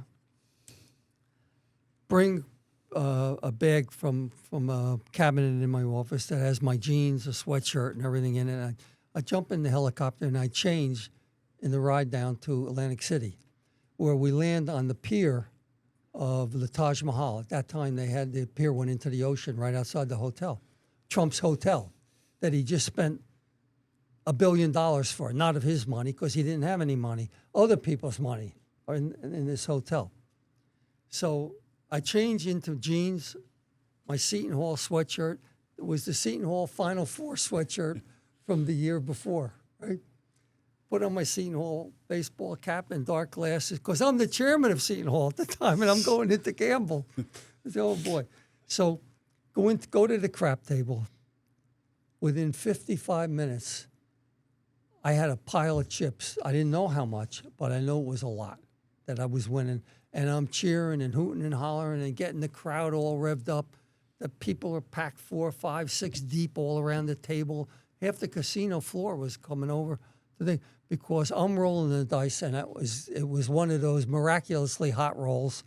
[SPEAKER 3] bring a bag from a cabinet in my office that has my jeans, a sweatshirt, and everything in it. I jump in the helicopter and I change in the ride down to Atlantic City, where we land on the pier of the Taj Mahal. At that time, the pier went into the ocean right outside the hotel, Trump's hotel, that he just spent $1 billion for, not of his money because he didn't have any money, other people's money are in this hotel. So I change into jeans, my Seton Hall sweatshirt. It was the Seton Hall Final Four sweatshirt from the year before, right? Put on my Seton Hall baseball cap and dark glasses because I'm the chairman of Seton Hall at the time, and I'm going into gamble. Oh, boy. So go to the crap table. Within 55 minutes, I had a pile of chips. I didn't know how much, but I know it was a lot that I was winning. And I'm cheering and hooting and hollering and getting the crowd all revved up. The people are packed 4, 5, 6 deep all around the table. Half the casino floor was coming over because I'm rolling the dice, and it was one of those miraculously hot rolls.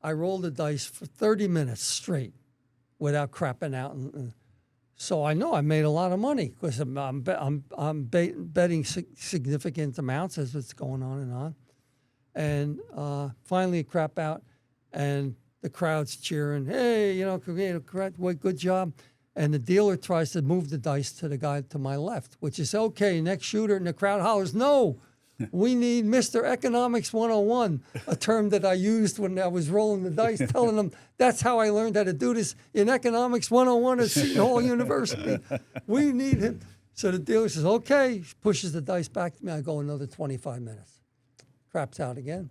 [SPEAKER 3] I rolled the dice for 30 minutes straight without crapping out. So I know I made a lot of money because I'm betting significant amounts as it's going on and on. And finally I crap out, and the crowd's cheering, hey, good job. And the dealer tries to move the dice to the guy to my left, which is okay, next shooter, and the crowd hollers, no, we need Mr. Economics 101, a term that I used when I was rolling the dice, telling them that's how I learned how to do this in Economics 101 at Seton Hall University. We need him. So the dealer says, okay, pushes the dice back to me. I go another 25 minutes. Craps out again.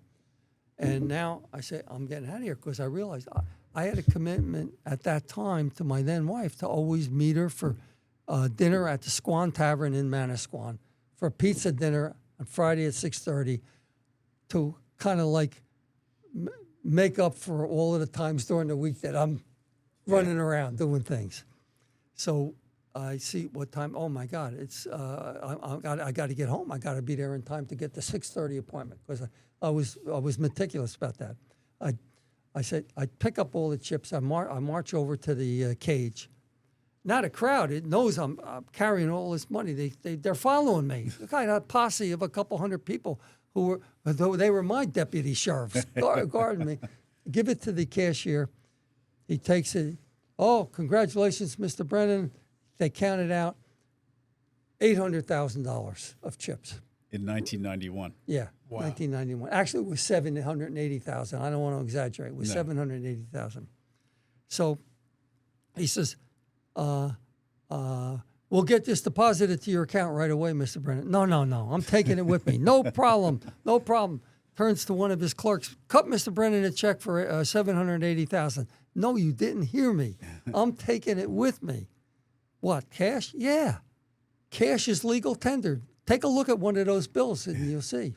[SPEAKER 3] And now I say, I'm getting out of here because I realized I had a commitment at that time to my then wife to always meet her for dinner at the Squan Tavern in Manasquan, for a pizza dinner on Friday at 6:30 to kind of like make up for all of the times during the week that I'm running around doing things. So I see what time. Oh my God! It's I got to get home. I got to be there in time to get the 6:30 appointment because I was meticulous about that. I said I pick up all the chips. I march over to the cage. Not a crowd. It knows I'm carrying all this money. They're following me. I got a posse of a couple hundred people who were my deputy sheriffs guarding me. Give it to the cashier. He takes it. Oh, congratulations, Mr. Brennan. They count it out. $800,000 of chips.
[SPEAKER 2] In 1991.
[SPEAKER 3] Yeah,
[SPEAKER 4] Wow.
[SPEAKER 3] 1991. Actually, it was 780,000. I don't want to exaggerate. It was
[SPEAKER 2] No.
[SPEAKER 3] 780,000. So he says, we'll get this deposited to your account right away, Mr. Brennan. No. I'm taking it with me. No problem. No problem. Turns to one of his clerks. Cut Mr. Brennan a check for 780,000. No, you didn't hear me. I'm taking it with me. What, cash? Yeah. Cash is legal tender. Take a look at one of those bills and you'll see.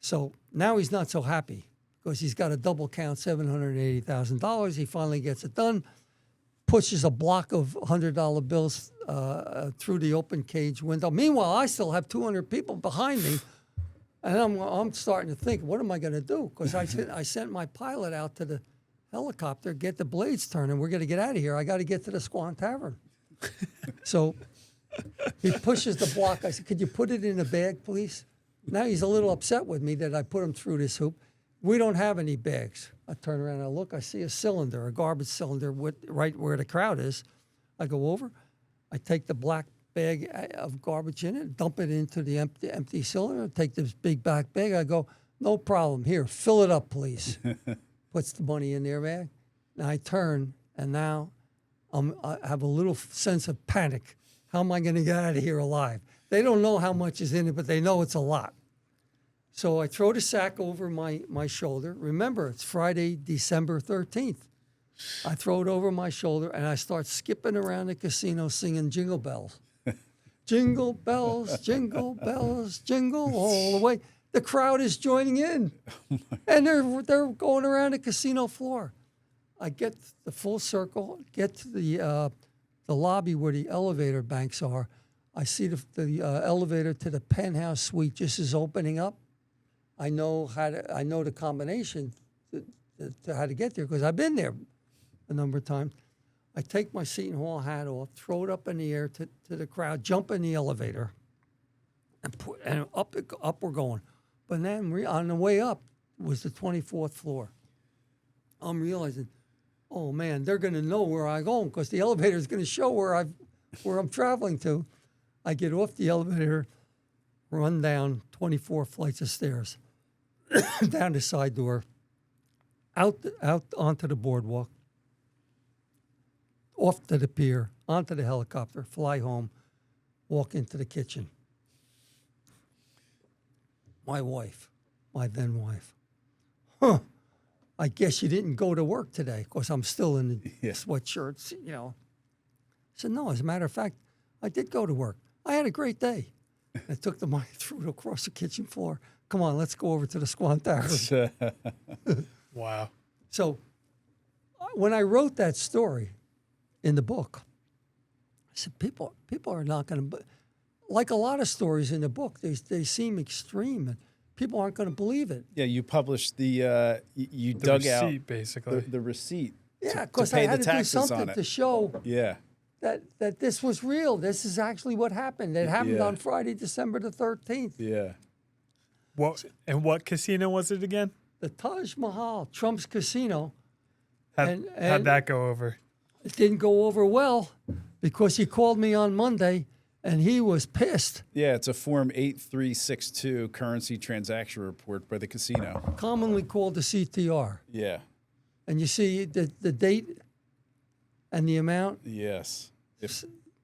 [SPEAKER 3] So now he's not so happy because he's got a double count $780,000. He finally gets it done, pushes a block of $100 bills through the open cage window. Meanwhile, I still have 200 people behind me, and I'm starting to think, what am I going to do? Because I sent my pilot out to the helicopter, get the blades turning. We're going to get out of here. I got to get to the Squan Tavern. So he pushes the block. I said, could you put it in a bag, please? Now he's a little upset with me that I put him through this hoop. We don't have any bags. I turn around and I look. I see a cylinder, a garbage cylinder right where the crowd is. I go over. I take the black bag of garbage in it, dump it into the empty cylinder, take this big black bag. I go, no problem. Here, fill it up, please. Puts the money in their bag. Now I turn, and now I have a little sense of panic. How am I going to get out of here alive? They don't know how much is in it, but they know it's a lot. So I throw the sack over my shoulder. Remember, it's Friday, December 13th. I throw it over my shoulder, and I start skipping around the casino singing Jingle Bells. Jingle bells, jingle all the way. The crowd is joining in, and they're going around the casino floor. I get the full circle, get to the lobby where the elevator banks are. I see the elevator to the penthouse suite just is opening up. I know the combination to how to get there because I've been there a number of times. I take my Seton Hall hat off, throw it up in the air to the crowd, jump in the elevator, and up we're going. But then on the way up was the 24th floor. I'm realizing, oh man, they're going to know where I'm going because the elevator is going to show where I'm traveling to. I get off the elevator, run down 24 flights of stairs, down the side door, out onto the boardwalk, off to the pier, onto the helicopter, fly home, walk into the kitchen. My wife, my then wife, I guess you didn't go to work today because I'm still in the sweatshirts, I said, no, as a matter of fact, I did go to work. I had a great day. I took the money, threw it across the kitchen floor. Come on, let's go over to the Squan Tavern.
[SPEAKER 4] Wow.
[SPEAKER 3] So when I wrote that story in the book, I said, people are not going to, like a lot of stories in the book, they seem extreme and people aren't going to believe it.
[SPEAKER 2] Yeah, you published the dug
[SPEAKER 4] receipt,
[SPEAKER 2] out
[SPEAKER 4] basically.
[SPEAKER 2] the receipt.
[SPEAKER 3] Yeah, because I had to do something to show that this was real. This is actually what happened. It happened on Friday, December the 13th.
[SPEAKER 2] Yeah.
[SPEAKER 4] What casino was it again?
[SPEAKER 3] The Taj Mahal, Trump's casino.
[SPEAKER 4] How'd that go over?
[SPEAKER 3] It didn't go over well because he called me on Monday and he was pissed.
[SPEAKER 2] Yeah, it's a Form 8362 currency transaction report by the casino.
[SPEAKER 3] Commonly called the CTR.
[SPEAKER 2] Yeah.
[SPEAKER 3] And you see the date and the amount?
[SPEAKER 2] Yes.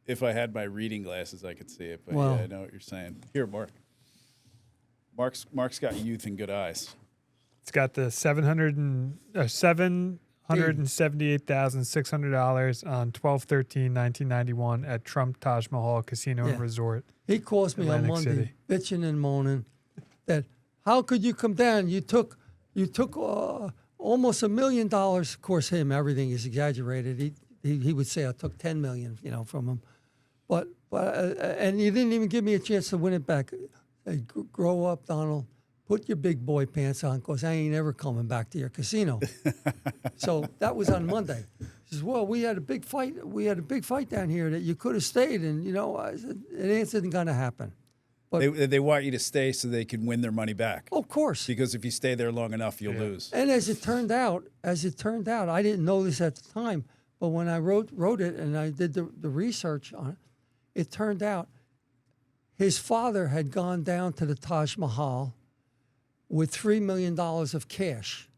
[SPEAKER 2] If I had my reading glasses, I could see it. But
[SPEAKER 3] Well,
[SPEAKER 2] yeah, I know what you're saying. Here, Mark. Mark's got youth and good eyes.
[SPEAKER 4] It's got the $778,600 on 12/13/1991 at Trump Taj Mahal Casino and Resort.
[SPEAKER 3] He calls me
[SPEAKER 4] Atlantic
[SPEAKER 3] on Monday,
[SPEAKER 4] City.
[SPEAKER 3] bitching and moaning that how could you come down? You took almost $1 million. Of course, everything is exaggerated. He would say I took $10 million, from him, but and you didn't even give me a chance to win it back. Hey, grow up, Donald. Put your big boy pants on, because I ain't ever coming back to your casino. So that was on Monday. He says, well, we had a big fight. We had a big fight down here that you could have stayed, and I said it isn't going to happen. But
[SPEAKER 2] They want you to stay so they can win their money back.
[SPEAKER 3] of course.
[SPEAKER 2] Because if you stay there long enough, you'll lose.
[SPEAKER 3] And as it turned out, I didn't know this at the time, but when I wrote it and I did the research on it, it turned out his father had gone down to the Taj Mahal with $3 million of cash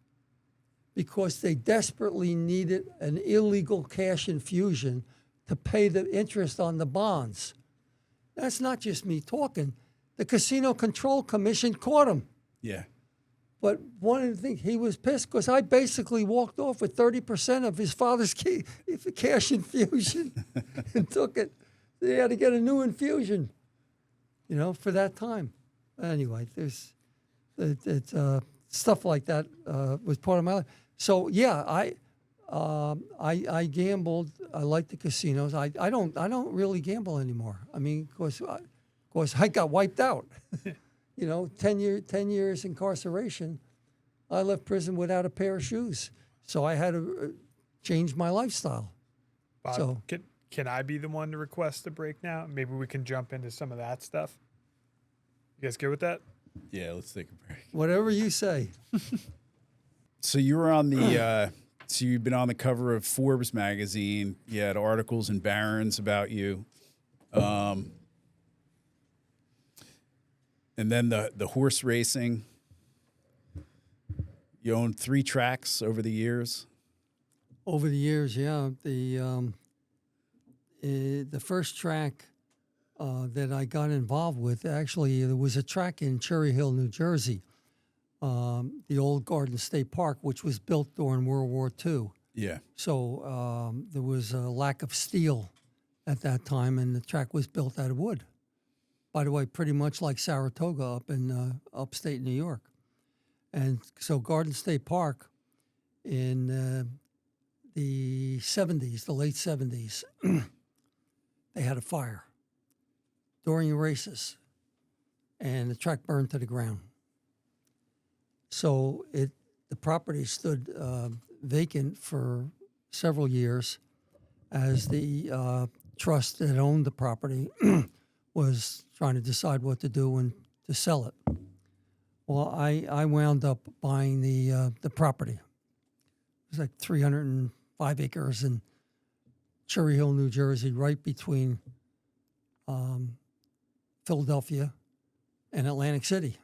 [SPEAKER 3] because they desperately needed an illegal cash infusion to pay the interest on the bonds. That's not just me talking. The Casino Control Commission caught him.
[SPEAKER 2] Yeah.
[SPEAKER 3] But one of the things, he was pissed because I basically walked off with 30% of his father's cash infusion and took it. They had to get a new infusion, for that time. Anyway, there's stuff like that was part of my life. So yeah, I gambled. I like the casinos. I don't really gamble anymore. I mean, of course, I got wiped out. 10 years incarceration. I left prison without a pair of shoes, so I had to change my lifestyle.
[SPEAKER 4] Bob,
[SPEAKER 3] So
[SPEAKER 4] can I be the one to request a break now? Maybe we can jump into some of that stuff. You guys good with that?
[SPEAKER 2] Yeah, let's take a break.
[SPEAKER 3] whatever you say.
[SPEAKER 2] So you were on the, so you've been on the cover of Forbes magazine. You had articles in Barron's about you. And then the horse racing. You owned 3 tracks over the years.
[SPEAKER 3] Over the years, yeah. The first track that I got involved with, actually, there was a track in Cherry Hill, New Jersey, the old Garden State Park, which was built during World War II.
[SPEAKER 2] Yeah.
[SPEAKER 3] So there was a lack of steel at that time, and the track was built out of wood. By the way, pretty much like Saratoga up in upstate New York. And so Garden State Park in the 70s, the late 70s, they had a fire during the races, and the track burned to the ground. So the property stood vacant for several years as the trust that owned the property was trying to decide what to do and to sell it. Well, I wound up buying the property. It was like 305 acres in Cherry Hill, New Jersey, right between Philadelphia and Atlantic City,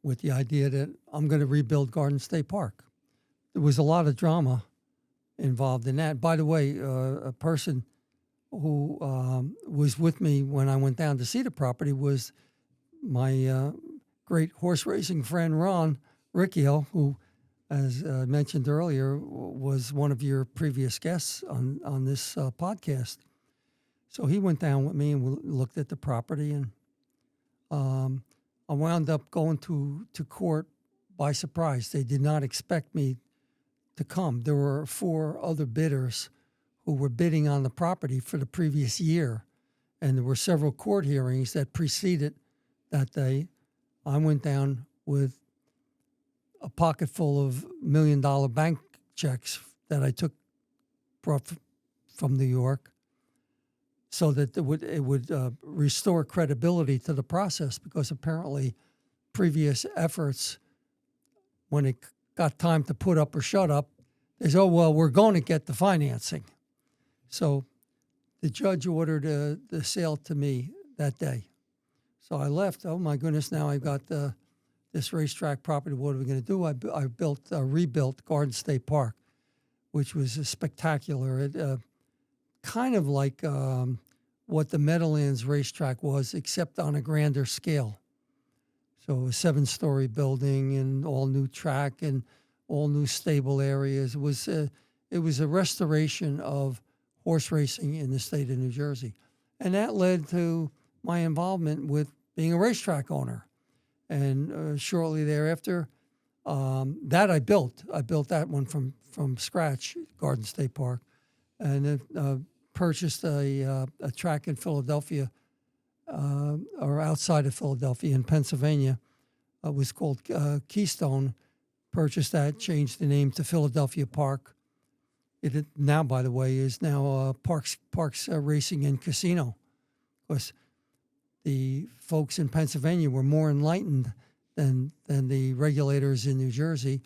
[SPEAKER 3] with the idea that I'm going to rebuild Garden State Park. There was a lot of drama involved in that. By the way, a person who was with me when I went down to see the property was my great horse racing friend, Ron Riccio, who, as mentioned earlier, was one of your previous guests on this podcast. So he went down with me and we looked at the property, and I wound up going to court by surprise. They did not expect me to come. There were 4 other bidders who were bidding on the property for the previous year, and there were several court hearings that preceded that day. I went down with a pocket full of $1 million bank checks that I brought from New York, so that it would restore credibility to the process, because apparently previous efforts, when it got time to put up or shut up, they said, oh, well, we're going to get the financing. So the judge ordered the sale to me that day. So I left. Oh, my goodness, now I've got this racetrack property. What are we going to do? I rebuilt Garden State Park, which was spectacular. It kind of like what the Meadowlands racetrack was, except on a grander scale. So a 7-story building and all new track and all new stable areas. It was a restoration of horse racing in the state of New Jersey. And that led to my involvement with being a racetrack owner. And shortly thereafter, that I built. I built that one from scratch, Garden State Park. And purchased a track in Philadelphia, or outside of Philadelphia in Pennsylvania. It was called Keystone. Purchased that, changed the name to Philadelphia Park. It now, by the way, is now Parks Racing and Casino. Of course, the folks in Pennsylvania were more enlightened than the regulators in New Jersey,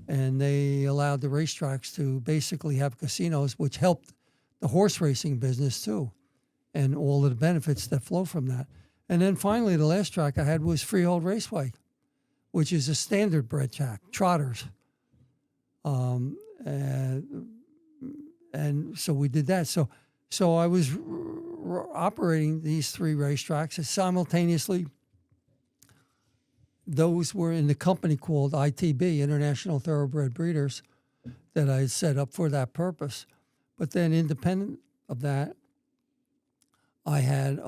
[SPEAKER 3] and they allowed the racetracks to basically have casinos, which helped the horse racing business too. and all of the benefits that flow from that. And then finally, the last track I had was Freehold Raceway, which is a standard bred track, trotters. And so we did that. So I was operating these 3 racetracks simultaneously. Those were in the company called ITB, International Thoroughbred Breeders, that I had set up for that purpose. But then independent of that, I had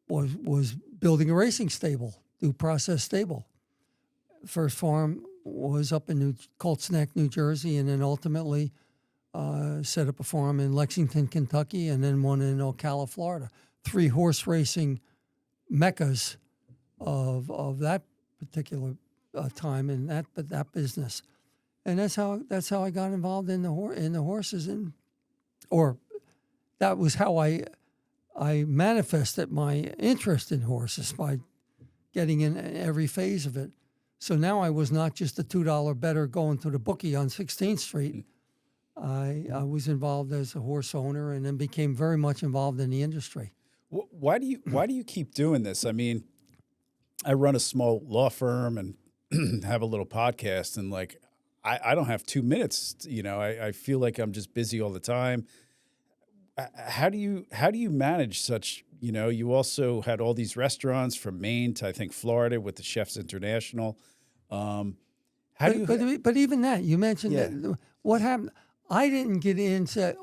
[SPEAKER 3] was building a racing stable, Due Process Stable. First farm was up in Colts Neck, New Jersey, and then ultimately set up a farm in Lexington, Kentucky, and then one in Ocala, Florida. 3 horse racing meccas of that particular time in that business, and that's how I got involved in the horses, or that was how I manifested my interest in horses by getting in every phase of it. So now I was not just a $2 bettor going to the bookie on 16th Street. I was involved as a horse owner, and then became very much involved in the industry.
[SPEAKER 2] Why do you keep doing this? I mean, I run a small law firm and have a little podcast, and like I don't have 2 minutes. You know, I feel like I'm just busy all the time. How do you manage such? You know, you also had all these restaurants from Maine to I think Florida with the Chefs International.
[SPEAKER 3] But even that, you mentioned that. What happened? I didn't get in and say,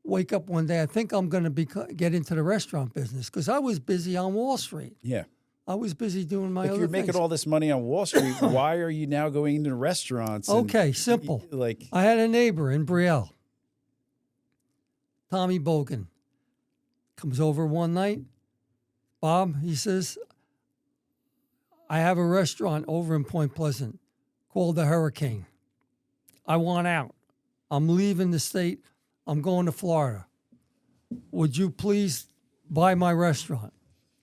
[SPEAKER 3] wake up one day, I think I'm going to get into the restaurant business, because I was busy on Wall Street. Yeah. I was busy doing my other things.
[SPEAKER 2] If you're making all this money on Wall Street, why are you now going into restaurants?
[SPEAKER 3] Okay, simple. I had a neighbor in Brielle, Tommy Bogan, comes over one night. Bob, he says, I have a restaurant over in Point Pleasant called the Hurricane. I want out. I'm leaving the state. I'm going to Florida. Would you please buy my restaurant?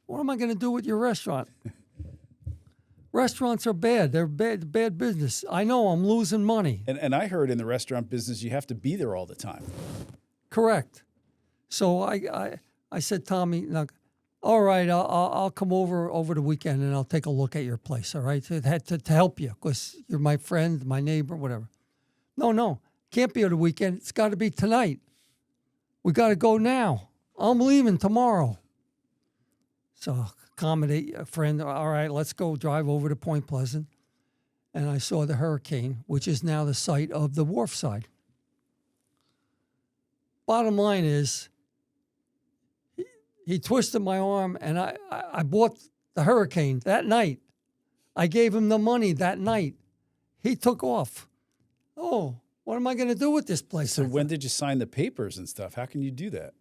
[SPEAKER 3] What am I going to do with your restaurant? Restaurants are bad. They're bad business. I know I'm losing money.
[SPEAKER 2] And I heard in the restaurant business, you have to be there all the time.
[SPEAKER 3] Correct. So I said, Tommy, look, all right, I'll come over the weekend and I'll take a look at your place, all right, to help you, because you're my friend, my neighbor, whatever. No, can't be over the weekend. It's got to be tonight. We got to go now. I'm leaving tomorrow. So accommodate a friend. All right, let's go drive over to Point Pleasant. And I saw the Hurricane, which is now the site of the Wharfside. Bottom line is, he twisted my arm, and I bought the Hurricane that night. I gave him the money that night. He took off. Oh, what am I going to do with this place?
[SPEAKER 2] So when did you sign the papers and stuff? How can you do that?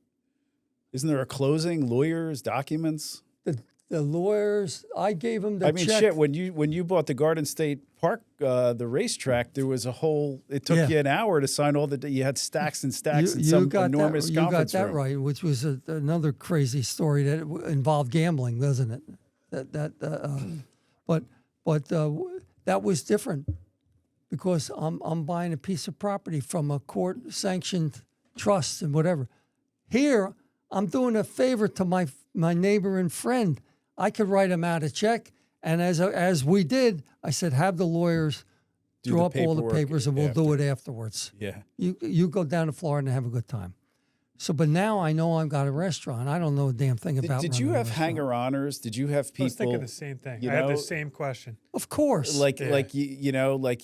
[SPEAKER 2] Isn't there a closing, lawyers, documents?
[SPEAKER 3] The lawyers, I gave them the check.
[SPEAKER 2] Shit, when you bought the Garden State Park, the racetrack, there was a whole, it took you an hour to sign all you had stacks and stacks in some enormous conference room.
[SPEAKER 3] You got that right, which was another crazy story that involved gambling, doesn't it? But that was different, because I'm buying a piece of property from a court-sanctioned trust and whatever. Here, I'm doing a favor to my neighbor and friend. I could write him out a check, and as we did, I said, have the lawyers draw up all the papers, and we'll do it afterwards. Yeah, you go down to Florida and have a good time. So, but now I know I've got a restaurant. I don't know a damn thing about.
[SPEAKER 2] Did you have hanger-oners? Did you have people?
[SPEAKER 4] I was thinking the same thing. I had the same question.
[SPEAKER 3] Of course.
[SPEAKER 2] Like you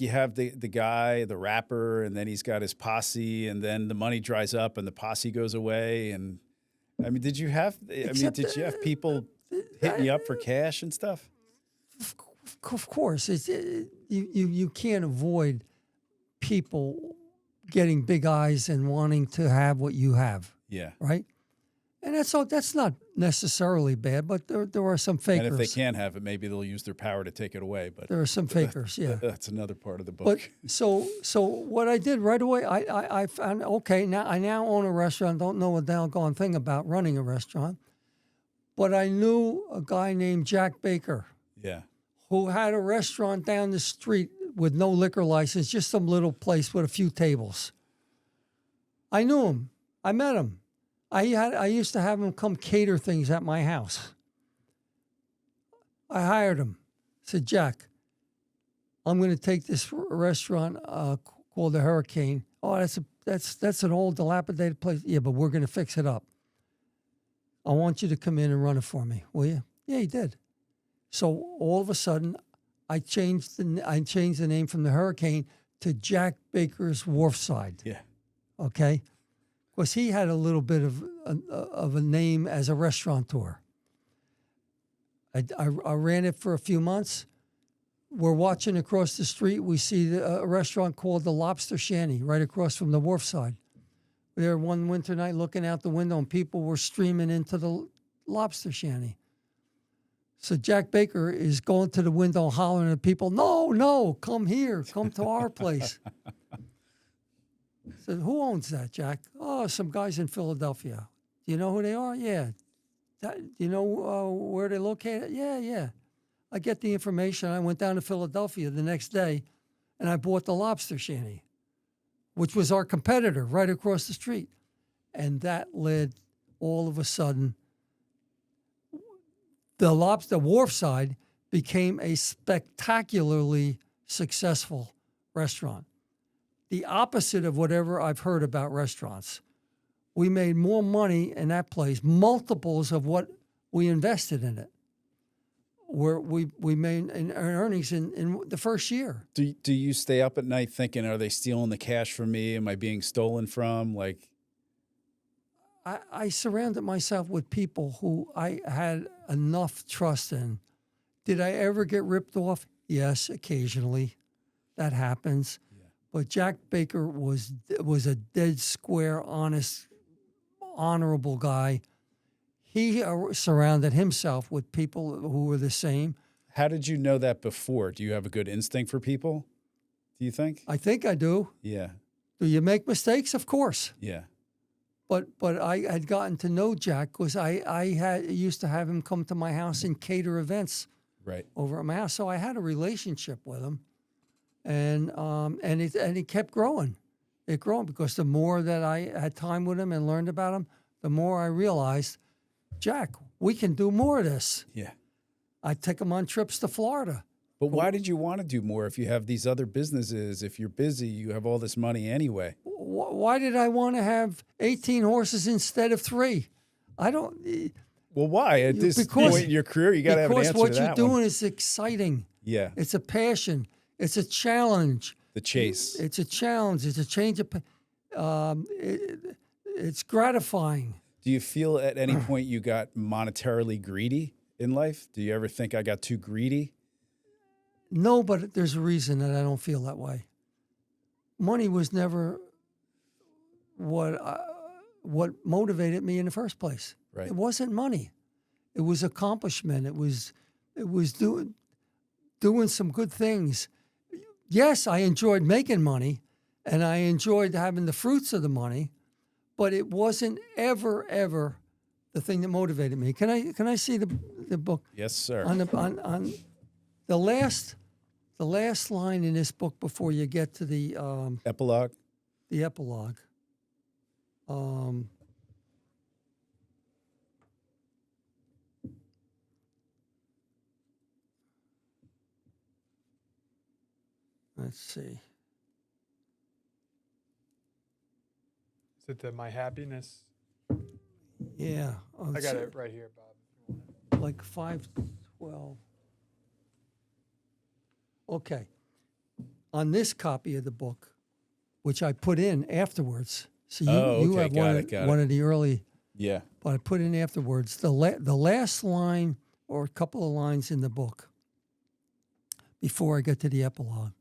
[SPEAKER 2] have the guy, the rapper, and then he's got his posse, and then the money dries up, and the posse goes away, and I mean, did you have people hitting you up for cash and stuff?
[SPEAKER 3] Of course, you can't avoid people getting big eyes and wanting to have what you have. Yeah. Right? And that's not necessarily bad, but there are some fakers.
[SPEAKER 2] And if they can't have it, maybe they'll use their power to take it away. But
[SPEAKER 3] there are some fakers,
[SPEAKER 2] That's another part of the book.
[SPEAKER 3] But so what I did right away, I found, okay, now I own a restaurant, don't know a doggone thing about running a restaurant, but I knew a guy named Jack Baker. Yeah. Who had a restaurant down the street with no liquor license, just some little place with a few tables. I knew him. I met him. I used to have him come cater things at my house. I hired him. Said, Jack, I'm going to take this restaurant called the Hurricane. Oh, that's an old dilapidated place. Yeah, but we're going to fix it up. I want you to come in and run it for me, will you? Yeah, he did. So all of a sudden, I changed the name from the Hurricane to Jack Baker's Wharfside.
[SPEAKER 2] Yeah.
[SPEAKER 3] Okay, because he had a little bit of a name as a restaurateur. I ran it for a few months. We're watching across the street. We see a restaurant called the Lobster Shanty right across from the Wharfside. We were there one winter night looking out the window, and people were streaming into the Lobster Shanty. So Jack Baker is going to the window hollering at people, no, come here, come to our place. I said, who owns that, Jack? Oh, some guys in Philadelphia. Do you know who they are? Yeah. Do you know where they're located? Yeah. I get the information. I went down to Philadelphia the next day, and I bought the Lobster Shanty, which was our competitor right across the street. And that led, all of a sudden, the Wharfside became a spectacularly successful restaurant. The opposite of whatever I've heard about restaurants. We made more money in that place, multiples of what we invested in it. Where we made in earnings in the first year.
[SPEAKER 2] Do you stay up at night thinking, are they stealing the cash from me? Am I being stolen from? Like,
[SPEAKER 3] I surrounded myself with people who I had enough trust in. Did I ever get ripped off? Yes, occasionally. That happens. Yeah. But Jack Baker was a dead square, honest, honorable guy. He surrounded himself with people who were the same.
[SPEAKER 2] How did you know that before? Do you have a good instinct for people, do you think?
[SPEAKER 3] I think I do.
[SPEAKER 2] Yeah.
[SPEAKER 3] Do you make mistakes? Of course.
[SPEAKER 2] Yeah.
[SPEAKER 3] But I had gotten to know Jack because I used to have him come to my house and cater events
[SPEAKER 2] right
[SPEAKER 3] over at my house. So I had a relationship with him, and it kept growing. It grew because the more that I had time with him and learned about him, the more I realized, Jack, we can do more of this.
[SPEAKER 2] Yeah.
[SPEAKER 3] I'd take him on trips to Florida.
[SPEAKER 2] But why did you want to do more if you have these other businesses? If you're busy, you have all this money anyway.
[SPEAKER 3] Why did I want to have 18 horses instead of 3? I don't.
[SPEAKER 2] Well, why? At this point in your career, you got to have an answer to that
[SPEAKER 3] because what you're doing is exciting.
[SPEAKER 2] Yeah.
[SPEAKER 3] It's a passion. It's a challenge.
[SPEAKER 2] The chase.
[SPEAKER 3] It's a challenge. It's a change of. It's gratifying.
[SPEAKER 2] Do you feel at any point you got monetarily greedy in life? Do you ever think I got too greedy?
[SPEAKER 3] No, but there's a reason that I don't feel that way. Money was never what motivated me in the first place.
[SPEAKER 2] Right.
[SPEAKER 3] It wasn't money. It was accomplishment. It was doing some good things. Yes, I enjoyed making money, and I enjoyed having the fruits of the money, but it wasn't ever the thing that motivated me. Can I see the book?
[SPEAKER 2] Yes, sir.
[SPEAKER 3] On the last line in this book before you get to the
[SPEAKER 2] epilogue.
[SPEAKER 3] The epilogue. Let's see.
[SPEAKER 4] Is it My Happiness?
[SPEAKER 3] Yeah.
[SPEAKER 4] I got it right here, Bob.
[SPEAKER 3] Like 512. Okay. On this copy of the book, which I put in afterwards, so you have one of the early.
[SPEAKER 2] Yeah.
[SPEAKER 3] But I put in afterwards the last line or a couple of lines in the book before I get to the epilogue.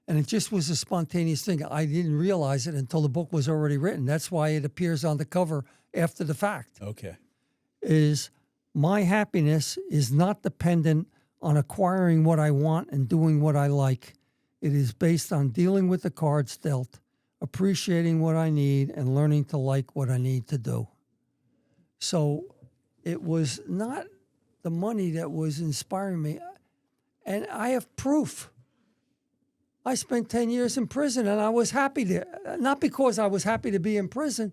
[SPEAKER 3] And it just was a spontaneous thing. I didn't realize it until the book was already written. That's why it appears on the cover after the fact.
[SPEAKER 2] Okay.
[SPEAKER 3] Is my happiness is not dependent on acquiring what I want and doing what I like. It is based on dealing with the cards dealt, appreciating what I need, and learning to like what I need to do. So it was not the money that was inspiring me. And I have proof. I spent 10 years in prison, and I was happy to, not because I was happy to be in prison,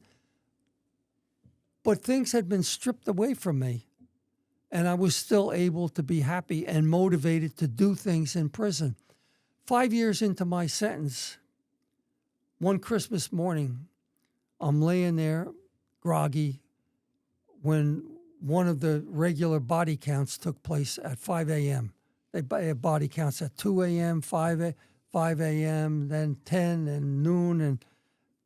[SPEAKER 3] But things had been stripped away from me, and I was still able to be happy and motivated to do things in prison. 5 years into my sentence, one Christmas morning, I'm laying there groggy when one of the regular body counts took place at 5 a.m. They have body counts at 2 a.m., 5 a.m., then 10 and noon and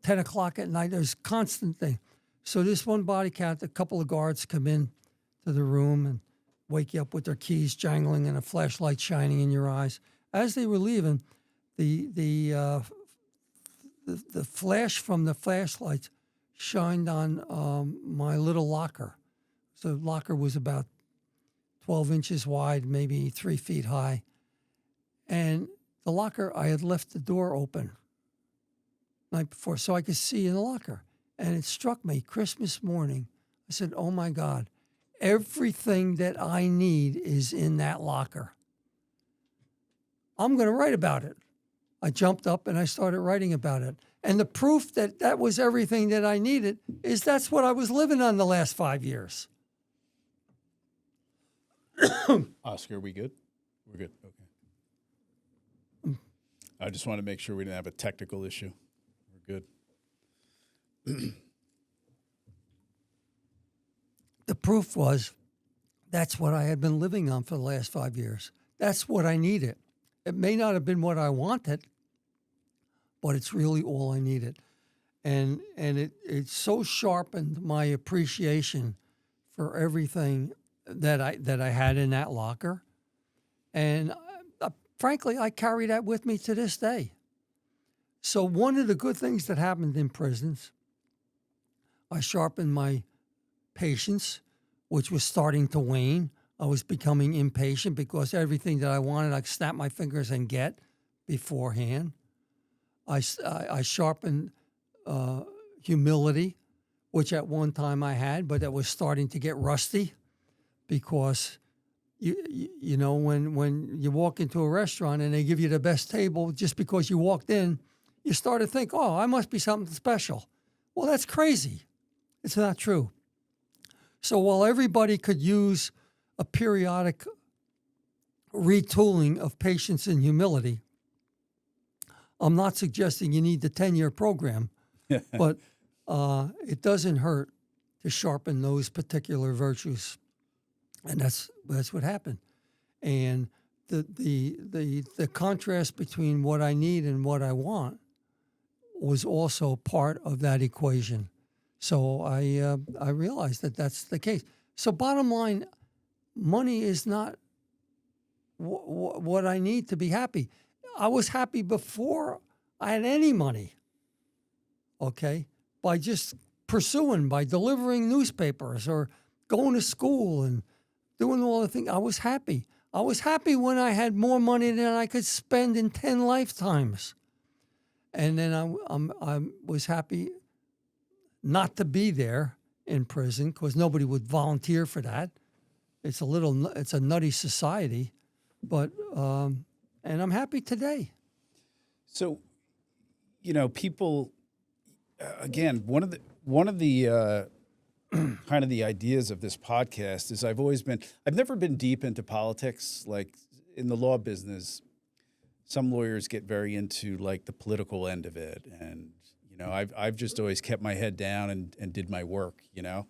[SPEAKER 3] 10 o'clock at night. There's a constant thing. So this one body count, a couple of guards come in to the room and wake you up with their keys jangling and a flashlight shining in your eyes. As they were leaving, the flash from the flashlights shined on my little locker. So the locker was about 12 inches wide, maybe 3 feet high. And the locker, I had left the door open night before so I could see in the locker. And it struck me Christmas morning. I said, oh my God, everything that I need is in that locker. I'm going to write about it. I jumped up and I started writing about it. And the proof that that was everything that I needed is that's what I was living on the last 5 years.
[SPEAKER 2] Oscar, are we good? We're good. Okay. I just want to make sure we didn't have a technical issue. We're good.
[SPEAKER 3] The proof was that's what I had been living on for the last 5 years. That's what I needed. It may not have been what I wanted, but it's really all I needed. And it so sharpened my appreciation for everything that I had in that locker. And frankly, I carry that with me to this day. So one of the good things that happened in prisons, I sharpened my patience, which was starting to wane. I was becoming impatient because everything that I wanted, I could snap my fingers and get beforehand. I sharpened humility, which at one time I had, but that was starting to get rusty because, you know, when you walk into a restaurant and they give you the best table just because you walked in, you start to think, oh, I must be something special. Well, that's crazy. It's not true. So while everybody could use a periodic retooling of patience and humility, I'm not suggesting you need the 10-year program, but it doesn't hurt to sharpen those particular virtues, and that's what happened. And the contrast between what I need and what I want was also part of that equation. So I realized that that's the case. So bottom line, money is not what I need to be happy. I was happy before I had any money, okay, by just pursuing, by delivering newspapers or going to school and doing all the things. I was happy. I was happy when I had more money than I could spend in 10 lifetimes. And then I was happy not to be there in prison because nobody would volunteer for that. It's a nutty society, but and I'm happy today.
[SPEAKER 2] So, you know, people, again, one of the kind of the ideas of this podcast is I've never been deep into politics. Like in the law business, some lawyers get very into like the political end of it. And, you know, I've just always kept my head down and did my work, you know.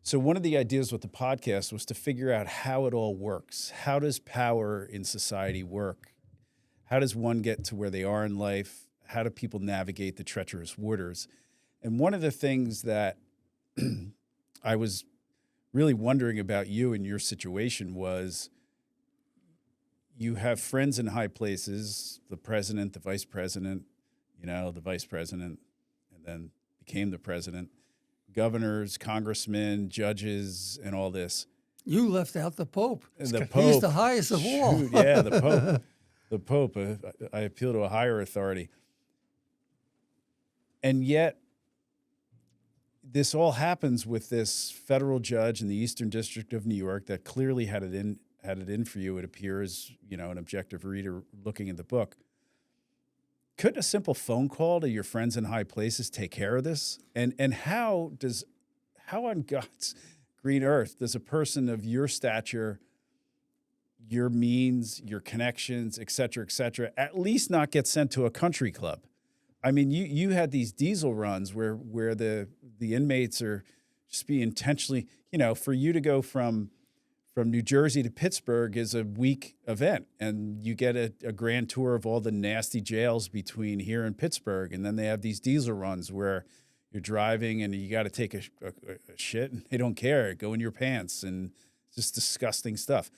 [SPEAKER 2] So one of the ideas with the podcast was to figure out how it all works. How does power in society work? How does one get to where they are in life? How do people navigate the treacherous waters? And one of the things that I was really wondering about you and your situation was you have friends in high places, the president, the vice president, you know, the vice president, and then became the president, governors, congressmen, judges, and all this.
[SPEAKER 3] You left out the Pope.
[SPEAKER 2] The Pope.
[SPEAKER 3] He's the highest of all.
[SPEAKER 2] Yeah, the Pope. The Pope. I appeal to a higher authority. And yet, this all happens with this federal judge in the Eastern District of New York that clearly had it in for you. It appears, you know, an objective reader looking at the book. Couldn't a simple phone call to your friends in high places take care of this? And how how on God's green earth does a person of your stature, your means, your connections, et cetera, at least not get sent to a country club? I mean, you had these diesel runs where the inmates are just being intentionally, for you to go from New Jersey to Pittsburgh is a week event, and you get a grand tour of all the nasty jails between here and Pittsburgh. And then they have these diesel runs where you're driving and you got to take a shit, and they don't care. Go in your pants, and just disgusting stuff.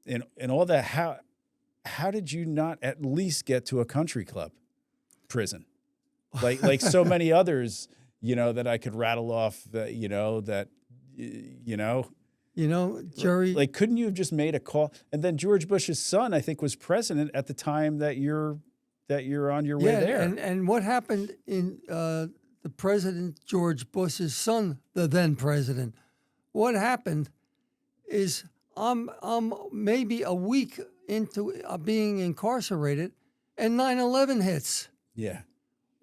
[SPEAKER 2] And all that, how did you not at least get to a country club prison? Like so many others, that I could rattle off that,
[SPEAKER 3] Jerry.
[SPEAKER 2] Like, couldn't you have just made a call? And then George Bush's son, I think, was president at the time that you're on your way there.
[SPEAKER 3] And what happened in the President George Bush's son, the then president? What happened is I'm maybe a week into being incarcerated, and 9/11 hits.
[SPEAKER 2] Yeah.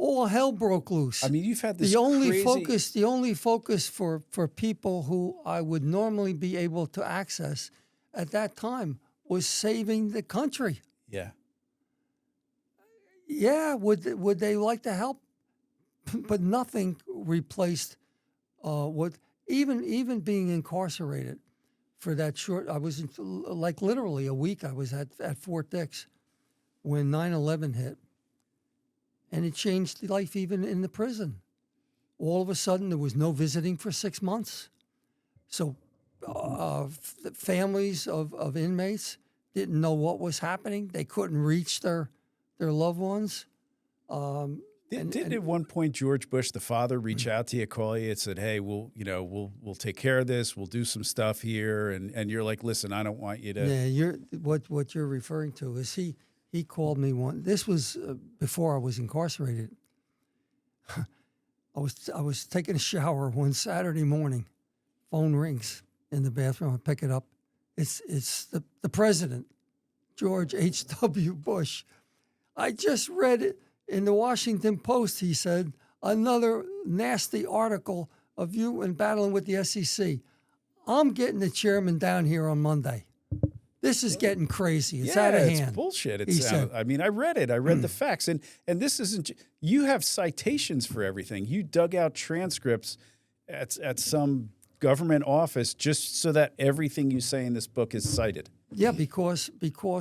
[SPEAKER 3] All hell broke loose.
[SPEAKER 2] I mean, you've had this
[SPEAKER 3] the only
[SPEAKER 2] crazy...
[SPEAKER 3] focus for people who I would normally be able to access at that time was saving the country.
[SPEAKER 2] Yeah.
[SPEAKER 3] Yeah, would they like to help? But nothing replaced what even being incarcerated for that short. I was like literally a week. I was at Fort Dix when 9/11 hit. And it changed life even in the prison. All of a sudden, there was no visiting for 6 months. So families of inmates didn't know what was happening. They couldn't reach their loved ones.
[SPEAKER 2] Didn't at one point George Bush, the father, reach out to you, call you, and said, "Hey, we'll take care of this. We'll do some stuff here," and you're like, "Listen, I don't want you to."
[SPEAKER 3] Yeah, what you're referring to is he called me one. This was before I was incarcerated. I was taking a shower one Saturday morning. Phone rings in the bathroom. I pick it up. It's the president, George H.W. Bush. I just read it in the Washington Post. He said, another nasty article of you and battling with the SEC. I'm getting the chairman down here on Monday. This is getting crazy. It's out of hand.
[SPEAKER 2] It's bullshit. I mean, I read it. I read the facts. And this isn't, you have citations for everything. You dug out transcripts at some government office just so that everything you say in this book is cited.
[SPEAKER 3] Yeah, because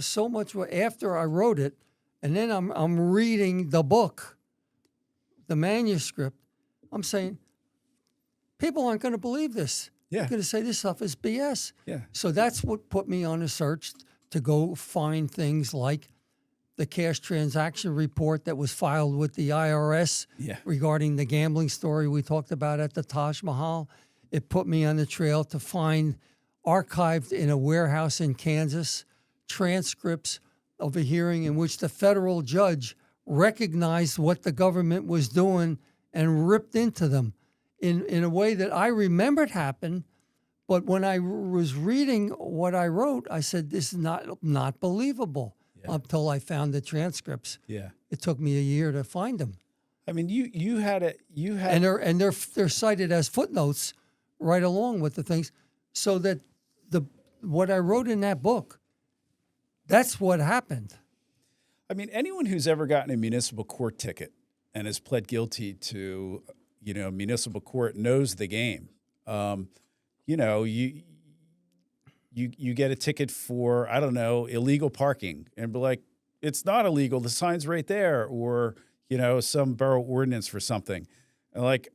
[SPEAKER 3] so much after I wrote it, and then I'm reading the book, the manuscript, I'm saying, people aren't going to believe this.
[SPEAKER 2] Yeah.
[SPEAKER 3] They're going to say this stuff is BS.
[SPEAKER 2] Yeah.
[SPEAKER 3] So that's what put me on a search to go find things like the cash transaction report that was filed with the IRS regarding the gambling story we talked about at the Taj Mahal. It put me on the trail to find archived in a warehouse in Kansas transcripts of a hearing in which the federal judge recognized what the government was doing and ripped into them in a way that I remembered happened. But when I was reading what I wrote, I said, this is not believable until I found the transcripts.
[SPEAKER 2] Yeah.
[SPEAKER 3] It took me a year to find them.
[SPEAKER 2] I mean, you had
[SPEAKER 3] and they're cited as footnotes right along with the things, so that what I wrote in that book, that's what happened.
[SPEAKER 2] I mean, anyone who's ever gotten a municipal court ticket and has pled guilty to, municipal court knows the game. You get a ticket for, I don't know, illegal parking, and be like, it's not illegal. The sign's right there. Or, some borough ordinance for something. And like,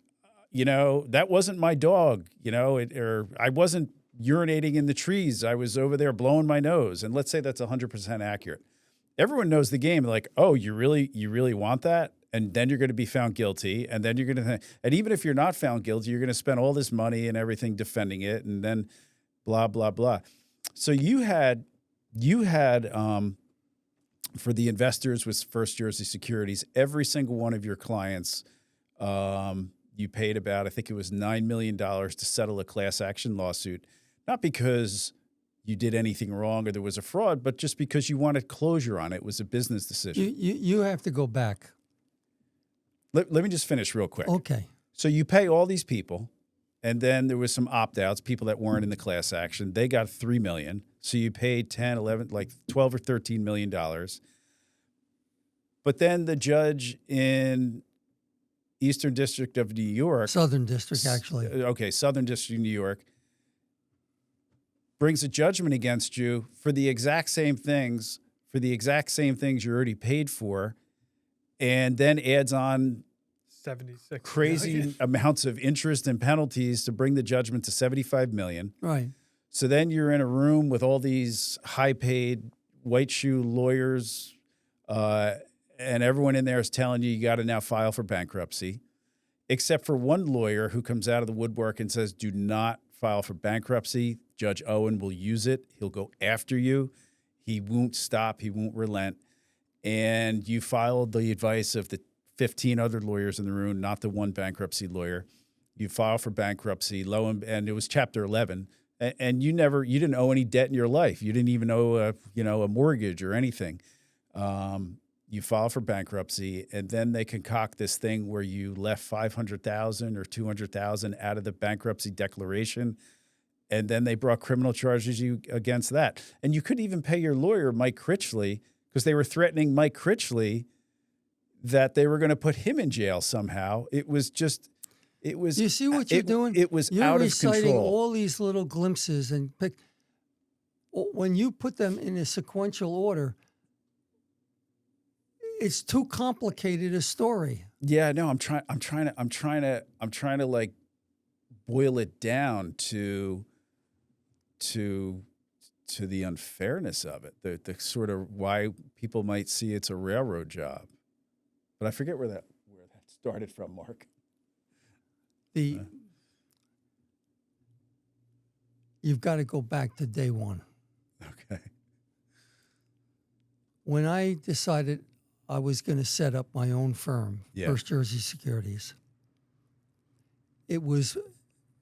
[SPEAKER 2] that wasn't my dog, or I wasn't urinating in the trees. I was over there blowing my nose. And let's say that's 100% accurate. Everyone knows the game. Like, oh, you really want that? And then you're going to be found guilty. And then you're going to, and even if you're not found guilty, you're going to spend all this money and everything defending it. And then blah, blah, blah. So you had for the investors with First Jersey Securities, every single one of your clients, you paid about, I think it was $9 million to settle a class action lawsuit, not because you did anything wrong or there was a fraud, but just because you wanted closure on it. It was a business decision.
[SPEAKER 3] You have to go back.
[SPEAKER 2] Let me just finish real quick.
[SPEAKER 3] Okay.
[SPEAKER 2] So you pay all these people, And then there was some opt-outs, people that weren't in the class action. They got $3 million. So you paid 10, 11, like 12 or $13 million. But then the judge in Eastern District of New York.
[SPEAKER 3] Southern District, actually.
[SPEAKER 2] Okay, Southern District of New York. Brings a judgment against you for the exact same things, you already paid for, and then adds on
[SPEAKER 4] 76
[SPEAKER 2] crazy
[SPEAKER 4] million.
[SPEAKER 2] amounts of interest and penalties to bring the judgment to $75 million.
[SPEAKER 3] Right.
[SPEAKER 2] So then you're in a room with all these high-paid white shoe lawyers, and everyone in there is telling you got to now file for bankruptcy, except for one lawyer who comes out of the woodwork and says, do not file for bankruptcy. Judge Owen will use it. He'll go after you. He won't stop. He won't relent. And you followed the advice of the 15 other lawyers in the room, not the one bankruptcy lawyer. You file for bankruptcy, and it was Chapter 11. And you didn't owe any debt in your life. You didn't even owe a mortgage or anything. You file for bankruptcy, and then they concoct this thing where you left $500,000 or $200,000 out of the bankruptcy declaration, and then they brought criminal charges against that. And you couldn't even pay your lawyer, Mike Critchley, because they were threatening Mike Critchley that they were going to put him in jail somehow. It was.
[SPEAKER 3] You see what you're doing?
[SPEAKER 2] It was
[SPEAKER 3] you're
[SPEAKER 2] out of
[SPEAKER 3] reciting
[SPEAKER 2] control.
[SPEAKER 3] all these little glimpses, and when you put them in a sequential order, it's too complicated a story.
[SPEAKER 2] Yeah, no, I'm trying to like boil it down to the unfairness of it, the sort of why people might see it's a railroad job. But I forget where that started from, Mark.
[SPEAKER 3] You've got to go back to day one.
[SPEAKER 2] Okay.
[SPEAKER 3] When I decided I was going to set up my own firm,
[SPEAKER 2] Yeah.
[SPEAKER 3] First Jersey Securities, it was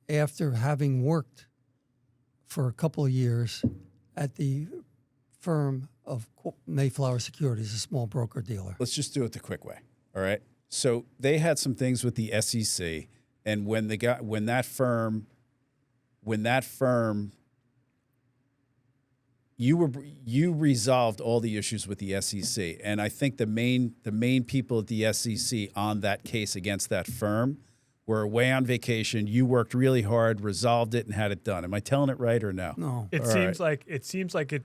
[SPEAKER 3] after having worked for a couple of years at the firm of Mayflower Securities, a small broker-dealer.
[SPEAKER 2] Let's just do it the quick way. All right. So they had some things with the SEC, and when that firm, you resolved all the issues with the SEC, and I think the main people at the SEC on that case against that firm were away on vacation. You worked really hard, resolved it, and had it done. Am I telling it right or no?
[SPEAKER 3] No.
[SPEAKER 4] It
[SPEAKER 2] All
[SPEAKER 4] seems
[SPEAKER 2] right.
[SPEAKER 4] like it.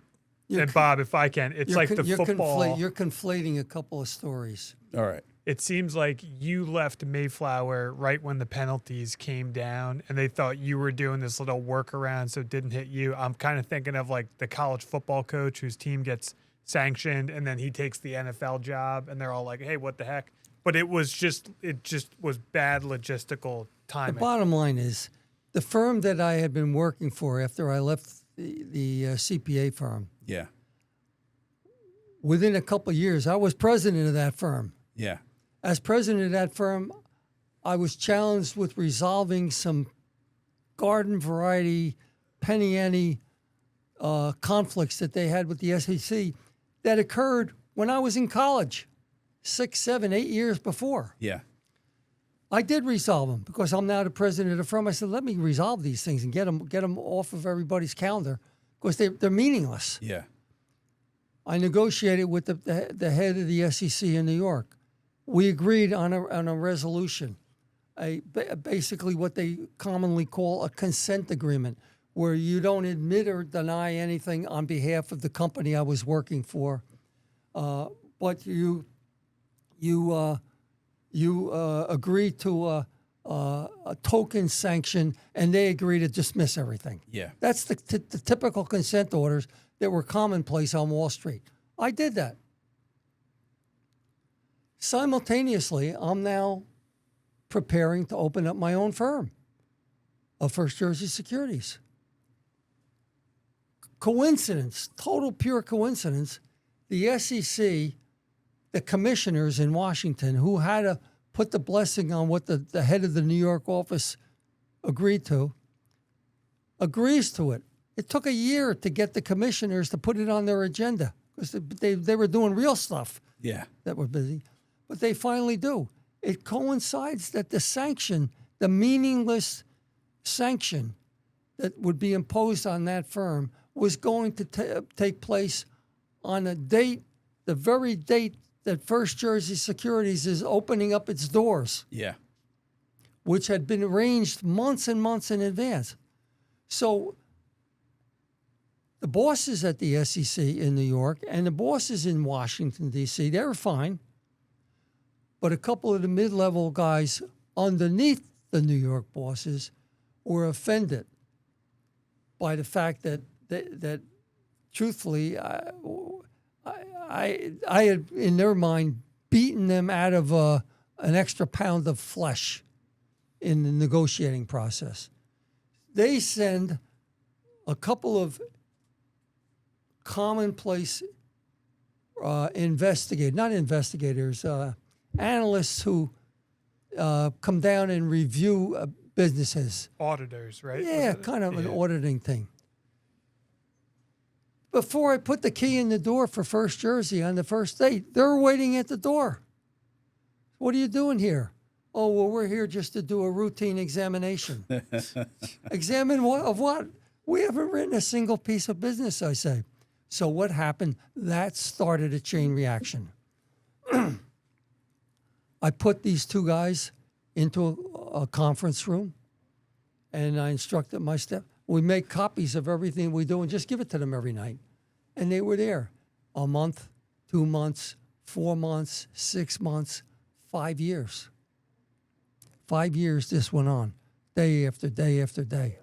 [SPEAKER 4] And Bob, if I can, it's like the football.
[SPEAKER 3] You're conflating a couple of stories.
[SPEAKER 2] All right.
[SPEAKER 4] It seems like you left Mayflower right when the penalties came down, and they thought you were doing this little workaround so it didn't hit you. I'm kind of thinking of like the college football coach whose team gets sanctioned, and then he takes the NFL job, and they're all like, "Hey, what the heck?" But it just was bad logistical timing.
[SPEAKER 3] The bottom line is, the firm that I had been working for after I left the CPA firm,
[SPEAKER 2] Yeah.
[SPEAKER 3] within a couple of years, I was president of that firm.
[SPEAKER 2] Yeah.
[SPEAKER 3] As president of that firm, I was challenged with resolving some garden variety, penny ante conflicts that they had with the SEC that occurred when I was in college, 6, 7, 8 years before.
[SPEAKER 2] Yeah.
[SPEAKER 3] I did resolve them because I'm now the president of the firm. I said, let me resolve these things and get them off of everybody's calendar because they're meaningless.
[SPEAKER 2] Yeah.
[SPEAKER 3] I negotiated with the head of the SEC in New York. We agreed on a resolution, basically what they commonly call a consent agreement, where you don't admit or deny anything on behalf of the company I was working for, but you agree to a token sanction, and they agree to dismiss everything.
[SPEAKER 2] Yeah.
[SPEAKER 3] That's the typical consent orders that were commonplace on Wall Street. I did that. Simultaneously, I'm now preparing to open up my own firm of First Jersey Securities. Coincidence, total pure coincidence, the SEC, the commissioners in Washington who had to put the blessing on what the head of the New York office agreed to, agrees to it. It took a year to get the commissioners to put it on their agenda because they were doing real stuff
[SPEAKER 2] Yeah.
[SPEAKER 3] that were busy. But they finally do. It coincides that the sanction, the meaningless sanction that would be imposed on that firm was going to take place on a date, the very date that First Jersey Securities is opening up its doors,
[SPEAKER 2] Yeah.
[SPEAKER 3] which had been arranged months and months in advance. So the bosses at the SEC in New York and the bosses in Washington, D.C., they were fine. But a couple of the mid-level guys underneath the New York bosses were offended by the fact that truthfully, I had, in their mind, beaten them out of an extra pound of flesh in the negotiating process. They send a couple of commonplace analysts who come down and review businesses.
[SPEAKER 4] Auditors, right?
[SPEAKER 3] Yeah, kind of an auditing thing. Before I put the key in the door for First Jersey on the first date, they're waiting at the door. What are you doing here? Oh, well, we're here just to do a routine examination. Examine what? Of what? We haven't written a single piece of business, I say. So what happened? That started a chain reaction. I put these two guys into a conference room, and I instructed my staff, we make copies of everything we do and just give it to them every night. And they were there a month, 2 months, 4 months, 6 months, 5 years. 5 years this went on, day after day after day.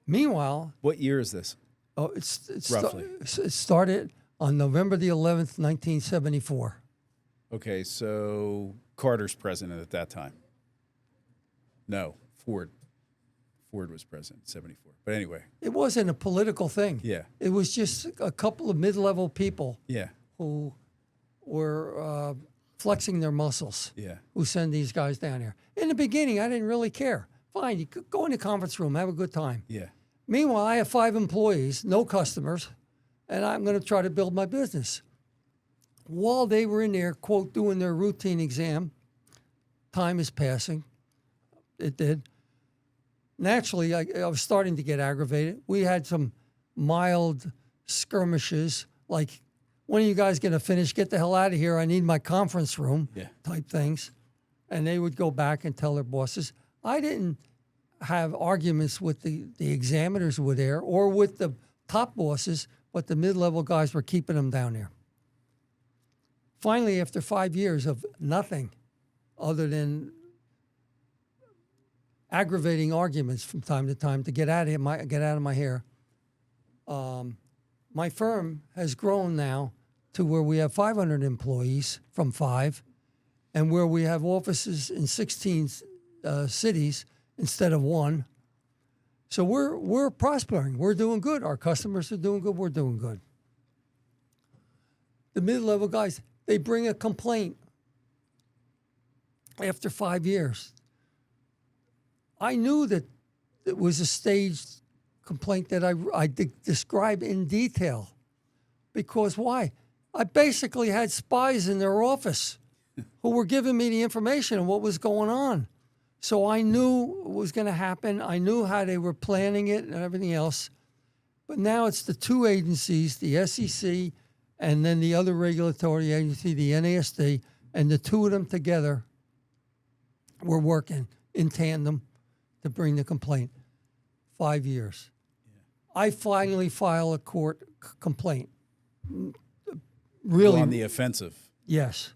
[SPEAKER 3] Meanwhile...
[SPEAKER 2] What year is this?
[SPEAKER 3] Oh, it's
[SPEAKER 2] roughly.
[SPEAKER 3] It started on November the 11th, 1974.
[SPEAKER 2] Okay, so Carter's president at that time. No, Ford. Ford was president in 74. But anyway.
[SPEAKER 3] It wasn't a political thing.
[SPEAKER 2] Yeah.
[SPEAKER 3] It was just a couple of mid-level people
[SPEAKER 2] Yeah.
[SPEAKER 3] who were flexing their muscles.
[SPEAKER 2] Yeah.
[SPEAKER 3] Who send these guys down here. In the beginning, I didn't really care. Fine, you could go in the conference room, have a good time.
[SPEAKER 2] Yeah.
[SPEAKER 3] Meanwhile, I have 5 employees, no customers, and I'm going to try to build my business. While they were in there, quote, doing their routine exam, time is passing. It did. Naturally, I was starting to get aggravated. We had some mild skirmishes, like, when are you guys going to finish? Get the hell out of here. I need my conference room type things. And they would go back and tell their bosses. I didn't have arguments with the examiners who were there or with the top bosses, but the mid-level guys were keeping them down there. Finally, after 5 years of nothing other than aggravating arguments from time to time to get out of my hair, my firm has grown now to where we have 500 employees from 5, and where we have offices in 16 cities instead of 1. So we're prospering. We're doing good. Our customers are doing good. We're doing good. The mid-level guys, they bring a complaint after 5 years. I knew that it was a staged complaint that I describe in detail. Because why? I basically had spies in their office who were giving me the information of what was going on. So I knew what was going to happen. I knew how they were planning it and everything else. But now it's the two agencies, the SEC and then the other regulatory agency, the NASD, and the two of them together were working in tandem to bring the complaint. 5 years. Yeah. I finally file a court complaint. Really?
[SPEAKER 2] On the offensive.
[SPEAKER 3] Yes.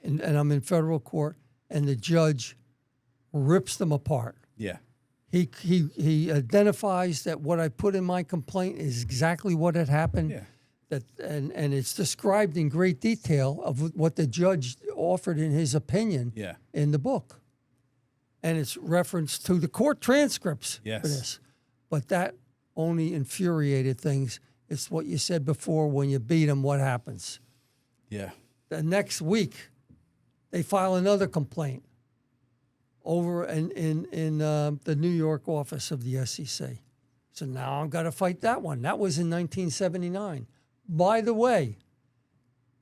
[SPEAKER 3] And I'm in federal court, and the judge rips them apart.
[SPEAKER 2] Yeah.
[SPEAKER 3] He identifies that what I put in my complaint is exactly what had happened.
[SPEAKER 2] Yeah.
[SPEAKER 3] And it's described in great detail of what the judge offered in his opinion in the book. And it's referenced to the court transcripts for this. But that only infuriated things. It's what you said before, when you beat them, what happens?
[SPEAKER 2] Yeah.
[SPEAKER 3] The next week, they file another complaint over in the New York office of the SEC. So now I've got to fight that one. That was in 1979. By the way,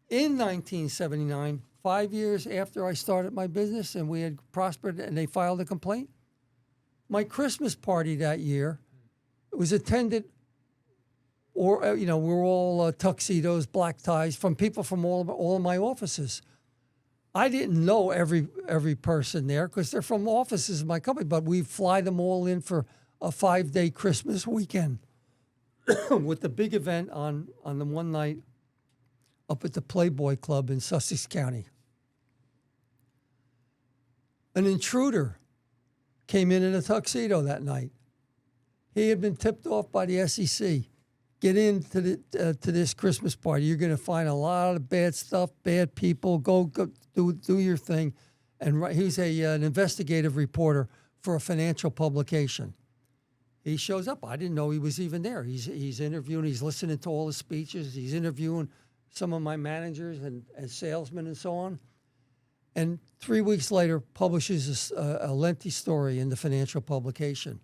[SPEAKER 3] in 1979, 5 years after I started my business and we had prospered and they filed a complaint, My Christmas party that year was attended, or we're all tuxedos, black ties, from people from all of my offices. I didn't know every person there because they're from offices of my company, but we fly them all in for a 5-day Christmas weekend with the big event on the one night up at the Playboy Club in Sussex County. An intruder came in a tuxedo that night. He had been tipped off by the SEC. Get into to this Christmas party. You're going to find a lot of bad stuff, bad people. Go do your thing. And he was an investigative reporter for a financial publication. He shows up. I didn't know he was even there. He's interviewing. He's listening to all the speeches. He's interviewing some of my managers and salesmen and so on. And 3 weeks later, publishes a lengthy story in the financial publication.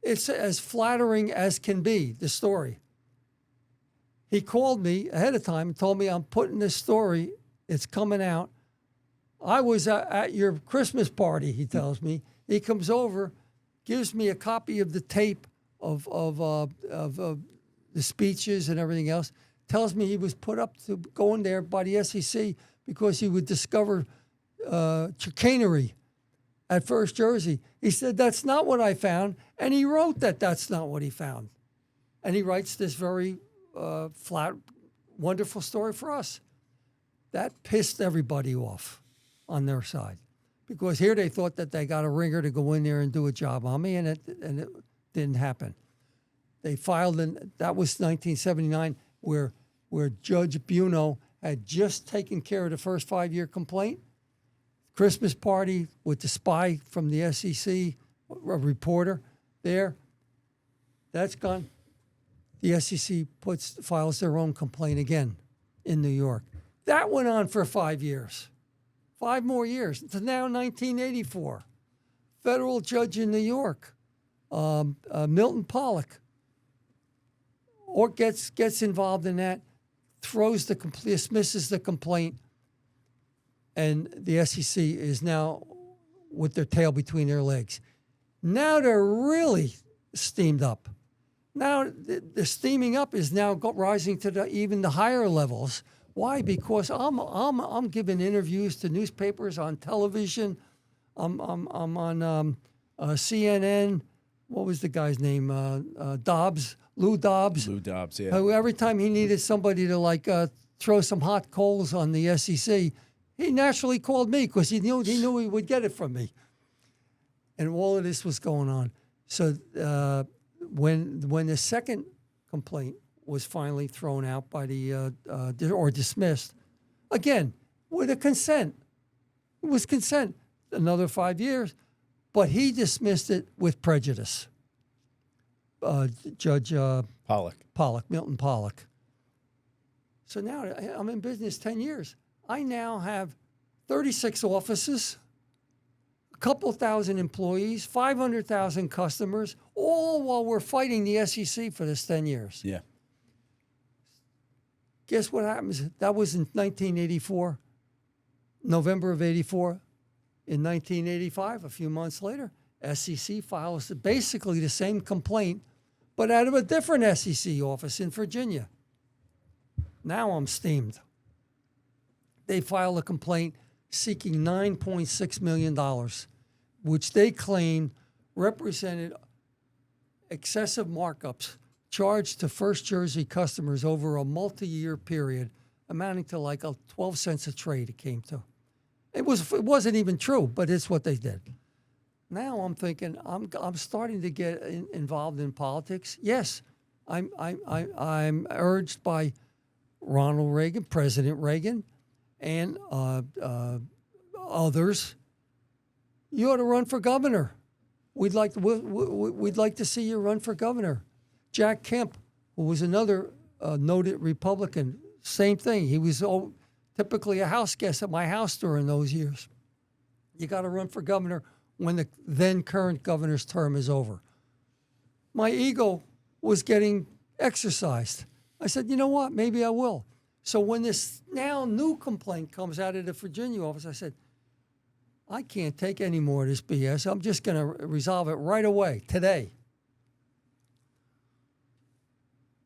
[SPEAKER 3] It's as flattering as can be, the story. He called me ahead of time and told me, I'm putting this story, it's coming out. I was at your Christmas party, he tells me. He comes over, gives me a copy of the tape of the speeches and everything else, tells me he was put up to going there by the SEC because he would discover chicanery at First Jersey. He said, that's not what I found. And he wrote that that's not what he found. And he writes this very flat, wonderful story for us. That pissed everybody off on their side. Because here they thought that they got a ringer to go in there and do a job on me, and it didn't happen. They filed, that was 1979, where Judge Buno had just taken care of the first 5-year complaint. Christmas party with the spy from the SEC, a reporter there. That's gone. The SEC files their own complaint again in New York. That went on for 5 years. 5 more years. It's now 1984. Federal judge in New York, Milton Pollock, or gets involved in that, dismisses the complaint, and the SEC is now with their tail between their legs. Now they're really steamed up. Now the steaming up is now rising to even the higher levels. Why? Because I'm giving interviews to newspapers, on television. I'm on CNN. What was the guy's name? Dobbs, Lou Dobbs.
[SPEAKER 2] Lou Dobbs, yeah.
[SPEAKER 3] Who every time he needed somebody to throw some hot coals on the SEC, he naturally called me because he knew he would get it from me. And all of this was going on. So when the second complaint was finally thrown out by or dismissed, again, with a consent. It was consent. Another 5 years. But he dismissed it with prejudice. Judge Milton Pollock. So now I'm in business 10 years. I now have 36 offices, a couple thousand employees, 500,000 customers, all while we're fighting the SEC for this 10 years.
[SPEAKER 2] Yeah.
[SPEAKER 3] Guess what happens? That was in 1984, November of 84. In 1985, a few months later, SEC files basically the same complaint, but out of a different SEC office in Virginia. Now I'm steamed. They file a complaint seeking $9.6 million, which they claim represented excessive markups charged to First Jersey customers over a multi-year period, amounting to like 12 cents a trade it came to. It wasn't even true, but it's what they did. Now I'm thinking I'm starting to get involved in politics. Yes, I'm urged by Ronald Reagan, President Reagan, and others. You ought to run for governor. We'd like to see you run for governor. Jack Kemp, who was another noted Republican, same thing. He was typically a house guest at my house during those years. You got to run for governor when the then current governor's term is over. My ego was getting exercised. I said, you know what? Maybe I will. So when this now new complaint comes out of the Virginia office, I said, I can't take any more of this BS. I'm just going to resolve it right away, today.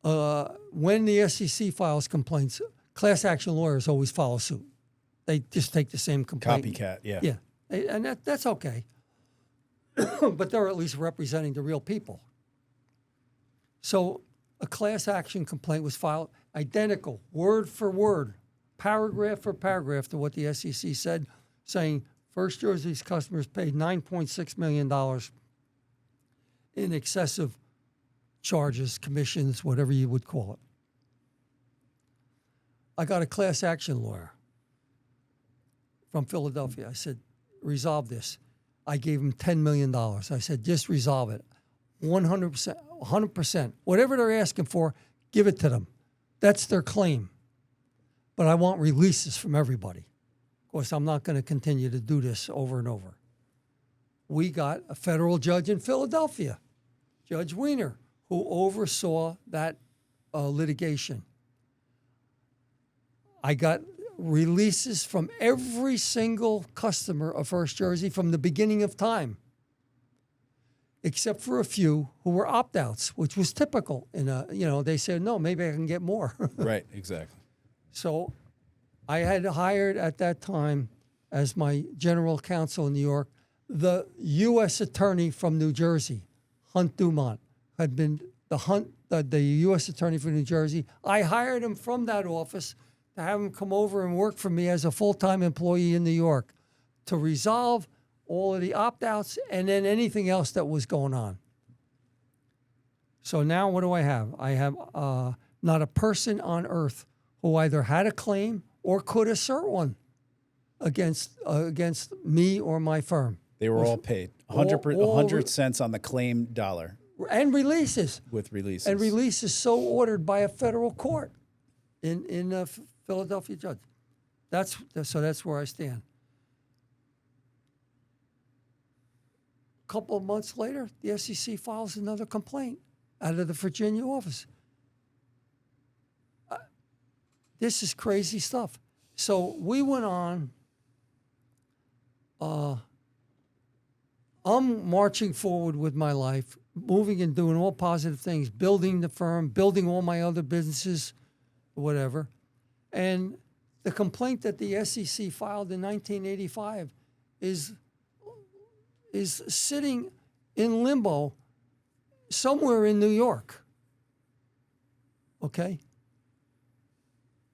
[SPEAKER 3] When the SEC files complaints, class action lawyers always follow suit. They just take the same complaint.
[SPEAKER 2] Copycat, yeah.
[SPEAKER 3] Yeah, and that's okay. But they're at least representing the real people. So a class action complaint was filed, identical, word for word, paragraph for paragraph to what the SEC said, saying First Jersey's customers paid $9.6 million in excessive charges, commissions, whatever you would call it. I got a class action lawyer from Philadelphia. I said, resolve this. I gave him $10 million. I said, just resolve it. 100%, 100%. Whatever they're asking for, give it to them. That's their claim. But I want releases from everybody. Of course, I'm not going to continue to do this over and over. We got a federal judge in Philadelphia, Judge Weiner, who oversaw that litigation. I got releases from every single customer of First Jersey from the beginning of time, except for a few who were opt-outs, which was typical. They said, no, maybe I can get more.
[SPEAKER 2] Right, exactly.
[SPEAKER 3] So I had hired at that time as my general counsel in New York, the U.S. attorney from New Jersey, Hunt Dumont, had been the U.S. attorney for New Jersey. I hired him from that office to have him come over and work for me as a full-time employee in New York to resolve all of the opt-outs and then anything else that was going on. So now what do I have? I have not a person on earth who either had a claim or could assert one against me or my firm.
[SPEAKER 2] They were all paid. 100 cents on the claim dollar.
[SPEAKER 3] And releases.
[SPEAKER 2] With releases.
[SPEAKER 3] And releases so ordered by a federal court in Philadelphia judge. That's where I stand. A couple of months later, the SEC files another complaint out of the Virginia office. This is crazy stuff. So we went on. I'm marching forward with my life, moving and doing all positive things, building the firm, building all my other businesses, whatever. And the complaint that the SEC filed in 1985 is sitting in limbo somewhere in New York. Okay?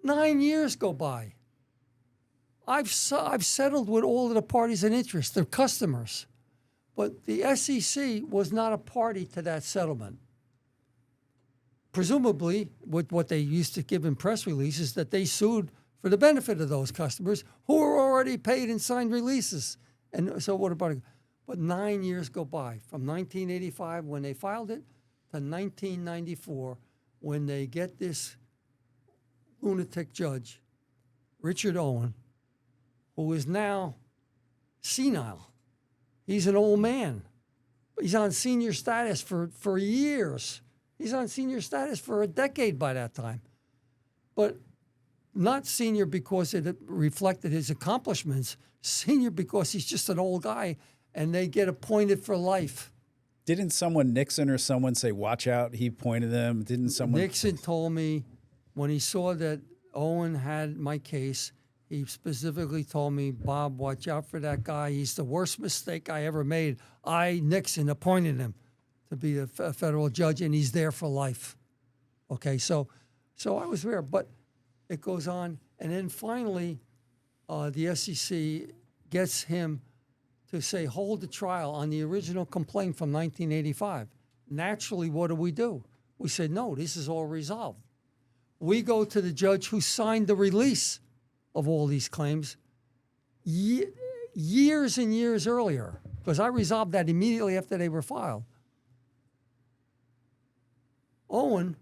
[SPEAKER 3] 9 years go by. I've settled with all of the parties in interest, their customers. But the SEC was not a party to that settlement. Presumably, what they used to give in press releases, that they sued for the benefit of those customers who were already paid and signed releases. And so what about it? But 9 years go by, from 1985 when they filed it to 1994 when they get this lunatic judge, Richard Owen, who is now senile. He's an old man. He's on senior status for years. He's on senior status for a decade by that time. But not senior because it reflected his accomplishments, senior because he's just an old guy and they get appointed for life.
[SPEAKER 2] Didn't someone, Nixon or someone, say, watch out, he pointed them? Didn't someone?
[SPEAKER 3] Nixon told me when he saw that Owen had my case, he specifically told me, Bob, watch out for that guy. He's the worst mistake I ever made. Nixon, appointed him to be a federal judge, and he's there for life. Okay, so I was there, but it goes on. And then finally, the SEC gets him to say, hold the trial on the original complaint from 1985. Naturally, what do? We said, no, this is all resolved. We go to the judge who signed the release of all these claims years and years earlier, because I resolved that immediately after they were filed. Owen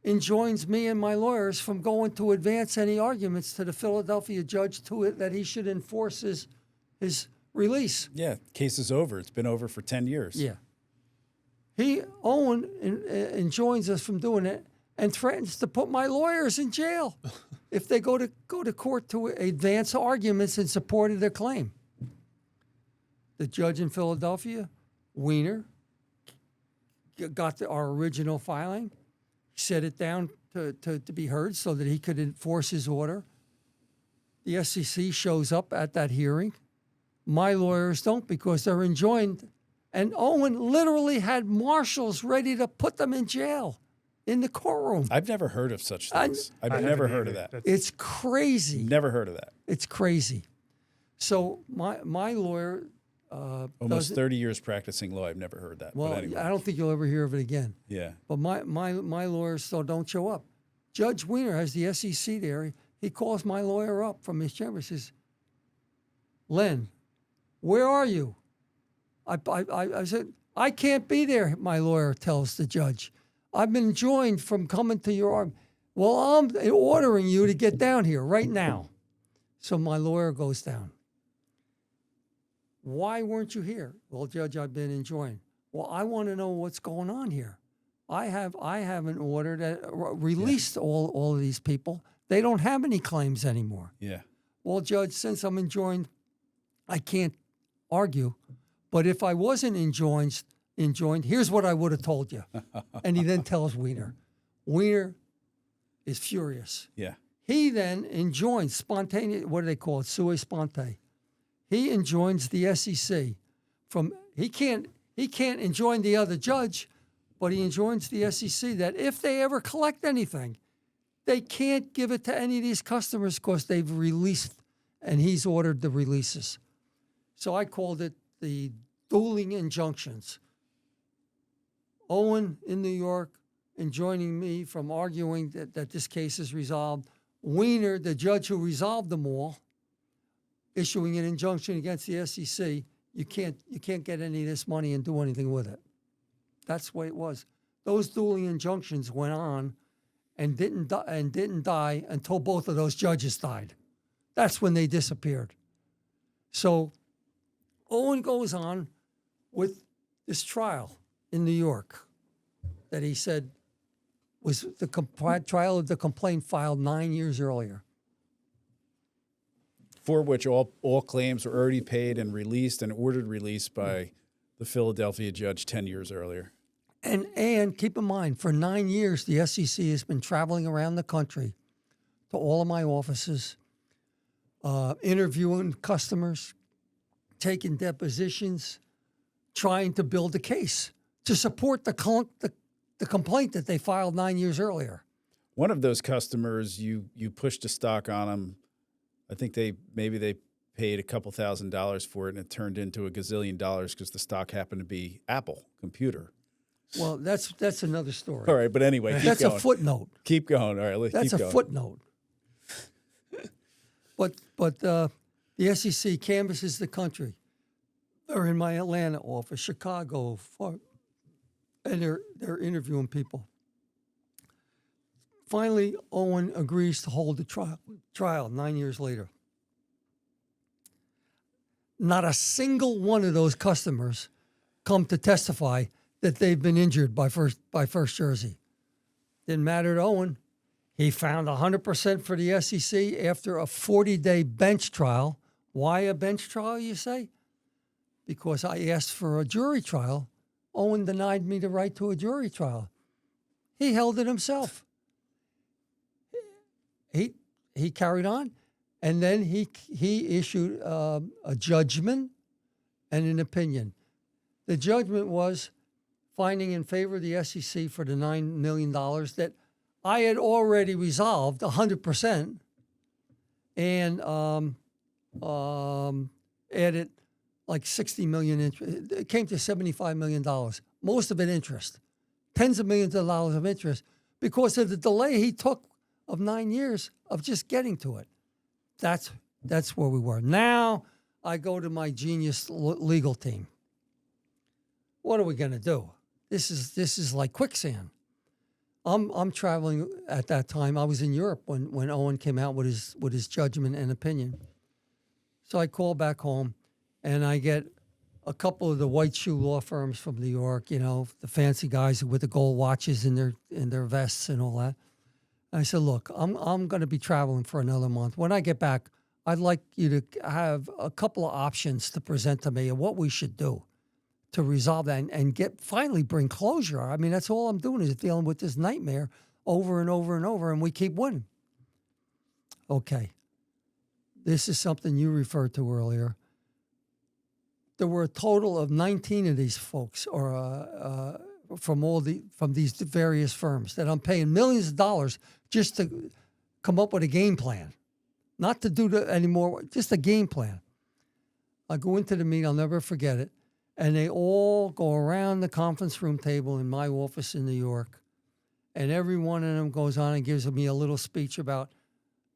[SPEAKER 3] enjoins me and my lawyers from going to advance any arguments to the Philadelphia judge that he should enforce his release.
[SPEAKER 2] Yeah, case is over. It's been over for 10 years.
[SPEAKER 3] Yeah. Owen enjoins us from doing it and threatens to put my lawyers in jail if they go to court to advance arguments in support of their claim. The judge in Philadelphia, Weiner, got our original filing, set it down to be heard so that he could enforce his order. The SEC shows up at that hearing. My lawyers don't because they're enjoined. And Owen literally had marshals ready to put them in jail in the courtroom.
[SPEAKER 2] I've never heard of such things. I've never heard of that.
[SPEAKER 3] It's crazy.
[SPEAKER 2] Never heard of that.
[SPEAKER 3] It's crazy. So my lawyer...
[SPEAKER 2] Almost 30 years practicing law. I've never heard that.
[SPEAKER 3] Well,
[SPEAKER 2] but anyway.
[SPEAKER 3] I don't think you'll ever hear of it again.
[SPEAKER 2] Yeah.
[SPEAKER 3] But my lawyers still don't show up. Judge Weiner has the SEC there. He calls my lawyer up from his chamber and says, Len, where are you? I said, I can't be there, my lawyer tells the judge. I've been enjoined from coming to your arm. Well, I'm ordering you to get down here right now. So my lawyer goes down. Why weren't you here? Well, Judge, I've been enjoined. Well, I want to know what's going on here. I have an order that released all of these people. They don't have any claims anymore.
[SPEAKER 2] Yeah.
[SPEAKER 3] Well, Judge, since I'm enjoined, I can't argue. But if I wasn't enjoined, here's what I would have told you. And he then tells Weiner. Weiner is furious.
[SPEAKER 2] Yeah.
[SPEAKER 3] He then enjoins spontaneous, what do they call it, sui sponte. He enjoins the SEC from, he can't enjoin the other judge, but he enjoins the SEC that if they ever collect anything, they can't give it to any of these customers because they've released, and he's ordered the releases. So I called it the dueling injunctions. Owen in New York enjoining me from arguing that this case is resolved. Weiner, the judge who resolved them all, issuing an injunction against the SEC. You can't get any of this money and do anything with it. That's the way it was. Those dueling injunctions went on and didn't die until both of those judges died. That's when they disappeared. So Owen goes on with this trial in New York that he said was the trial of the complaint filed 9 years earlier.
[SPEAKER 2] For which all claims were already paid and released and ordered released by the Philadelphia judge 10 years earlier.
[SPEAKER 3] And keep in mind, for 9 years, the SEC has been traveling around the country to all of my offices, interviewing customers, taking depositions, trying to build a case to support the complaint that they filed 9 years earlier.
[SPEAKER 2] One of those customers, you pushed a stock on them. I think they paid a couple $1,000s for it, and it turned into $1 gazillion because the stock happened to be Apple computer.
[SPEAKER 3] Well, that's another story.
[SPEAKER 2] All right, but anyway, keep
[SPEAKER 3] that's
[SPEAKER 2] going.
[SPEAKER 3] a footnote.
[SPEAKER 2] Keep going. All right, let's
[SPEAKER 3] that's
[SPEAKER 2] keep
[SPEAKER 3] a
[SPEAKER 2] going.
[SPEAKER 3] Footnote. But the SEC canvasses the country. They're in my Atlanta office, Chicago, and they're interviewing people. Finally, Owen agrees to hold the trial 9 years later. Not a single one of those customers come to testify that they've been injured by First Jersey. Didn't matter to Owen. He found 100% for the SEC after a 40-day bench trial. Why a bench trial, you say? Because I asked for a jury trial. Owen denied me the right to a jury trial. He held it himself. He carried on, and then he issued a judgment and an opinion. The judgment was finding in favor of the SEC for the $9 million that I had already resolved 100% and added like $60 million. It came to $75 million, most of it interest, tens of millions of dollars of interest because of the delay he took of 9 years of just getting to it. That's where we were. Now I go to my genius legal team. What are we going to do? This is like quicksand. I'm traveling at that time. I was in Europe when Owen came out with his judgment and opinion. So I call back home, and I get a couple of the white shoe law firms from New York. The fancy guys with the gold watches in their vests and all that. I said, look, I'm going to be traveling for another month. When I get back, I'd like you to have a couple of options to present to me of what we should do to resolve that and finally bring closure. I mean, that's all I'm doing is dealing with this nightmare over and over and over, and we keep winning. Okay. This is something you referred to earlier. There were a total of 19 of these folks, or from these various firms that I'm paying millions of dollars just to come up with a game plan, not to do anymore, just a game plan. I go into the meeting, I'll never forget it, and they all go around the conference room table in my office in New York, and every one of them goes on and gives me a little speech about,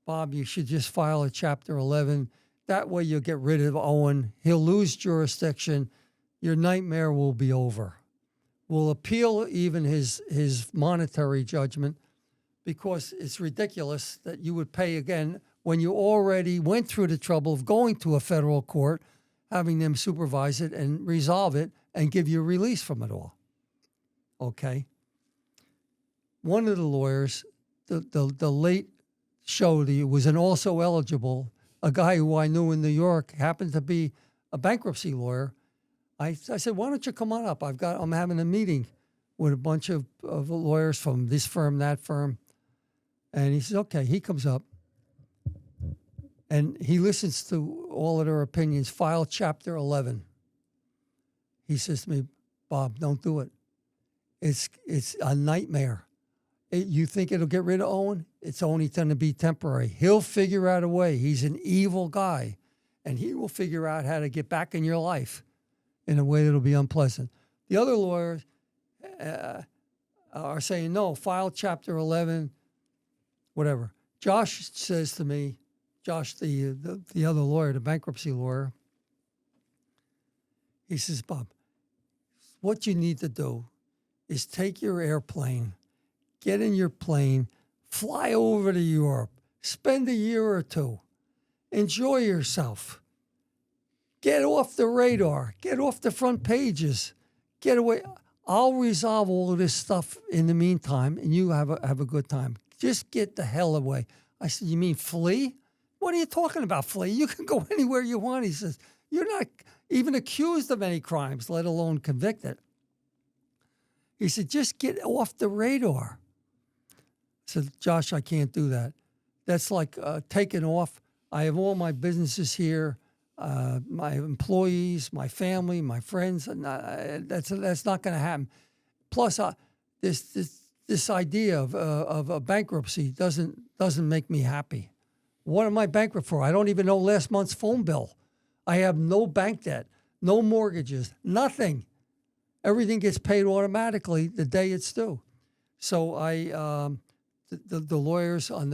[SPEAKER 3] Bob, you should just file a Chapter 11. That way you'll get rid of Owen. He'll lose jurisdiction. Your nightmare will be over. We'll appeal even his monetary judgment because it's ridiculous that you would pay again when you already went through the trouble of going to a federal court, having them supervise it and resolve it and give you a release from it all. Okay? One of the lawyers, the late Shody, was an also eligible, a guy who I knew in New York, happened to be a bankruptcy lawyer. I said, why don't you come on up? I'm having a meeting with a bunch of lawyers from this firm, that firm. And he says, okay. He comes up and he listens to all of their opinions. File Chapter 11. He says to me, Bob, don't do it. It's a nightmare. You think it'll get rid of Owen? It's only going to be temporary. He'll figure out a way. He's an evil guy, and he will figure out how to get back in your life in a way that'll be unpleasant. The other lawyers are saying, no, file Chapter 11, whatever. Josh says to me, Josh, the other lawyer, the bankruptcy lawyer, he says, Bob, what you need to do is take your airplane, get in your plane, fly over to Europe, spend a year or two, enjoy yourself, get off the radar, get off the front pages, get away. I'll resolve all of this stuff in the meantime, and you have a good time. Just get the hell away. I said, you mean flee? What are you talking about, flee? You can go anywhere you want. He says, you're not even accused of any crimes, let alone convicted. He said, just get off the radar. I said, Josh, I can't do that. That's like taking off. I have all my businesses here, my employees, my family, my friends. That's not going to happen. Plus, this idea of a bankruptcy doesn't make me happy. What am I bankrupt for? I don't even know last month's phone bill. I have no bank debt, no mortgages, nothing. Everything gets paid automatically the day it's due. So the lawyers on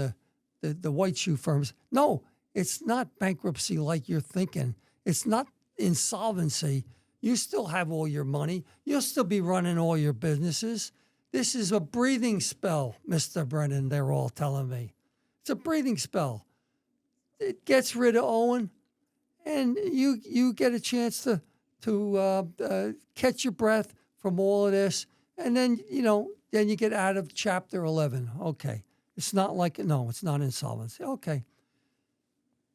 [SPEAKER 3] the white shoe firms, no, it's not bankruptcy like you're thinking. It's not insolvency. You still have all your money. You'll still be running all your businesses. This is a breathing spell, Mr. Brennan, they're all telling me. It's a breathing spell. It gets rid of Owen, and you get a chance to catch your breath from all of this, and then you get out of Chapter 11. Okay, it's not like it's not insolvency. Okay,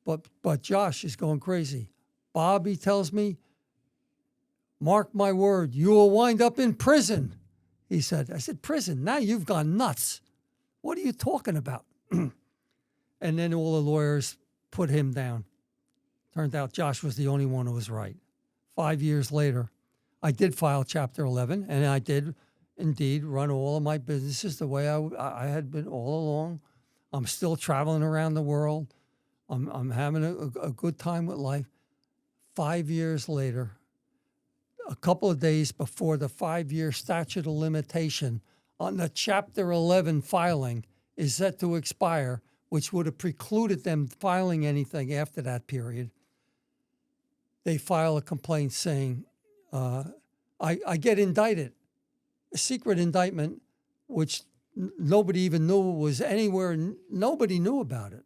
[SPEAKER 3] but Josh is going crazy. Bobby tells me, mark my word, you will wind up in prison. He said. I said, prison? Now you've gone nuts. What are you talking about? And then all the lawyers put him down. Turned out Josh was the only one who was right. 5 years later, I did file Chapter 11, and I did indeed run all of my businesses the way I had been all along. I'm still traveling around the world. I'm having a good time with life. 5 years later, a couple of days before the 5-year statute of limitation on the Chapter 11 filing is set to expire, which would have precluded them filing anything after that period, they file a complaint saying, I get indicted, a secret indictment, which nobody even knew was anywhere. Nobody knew about it.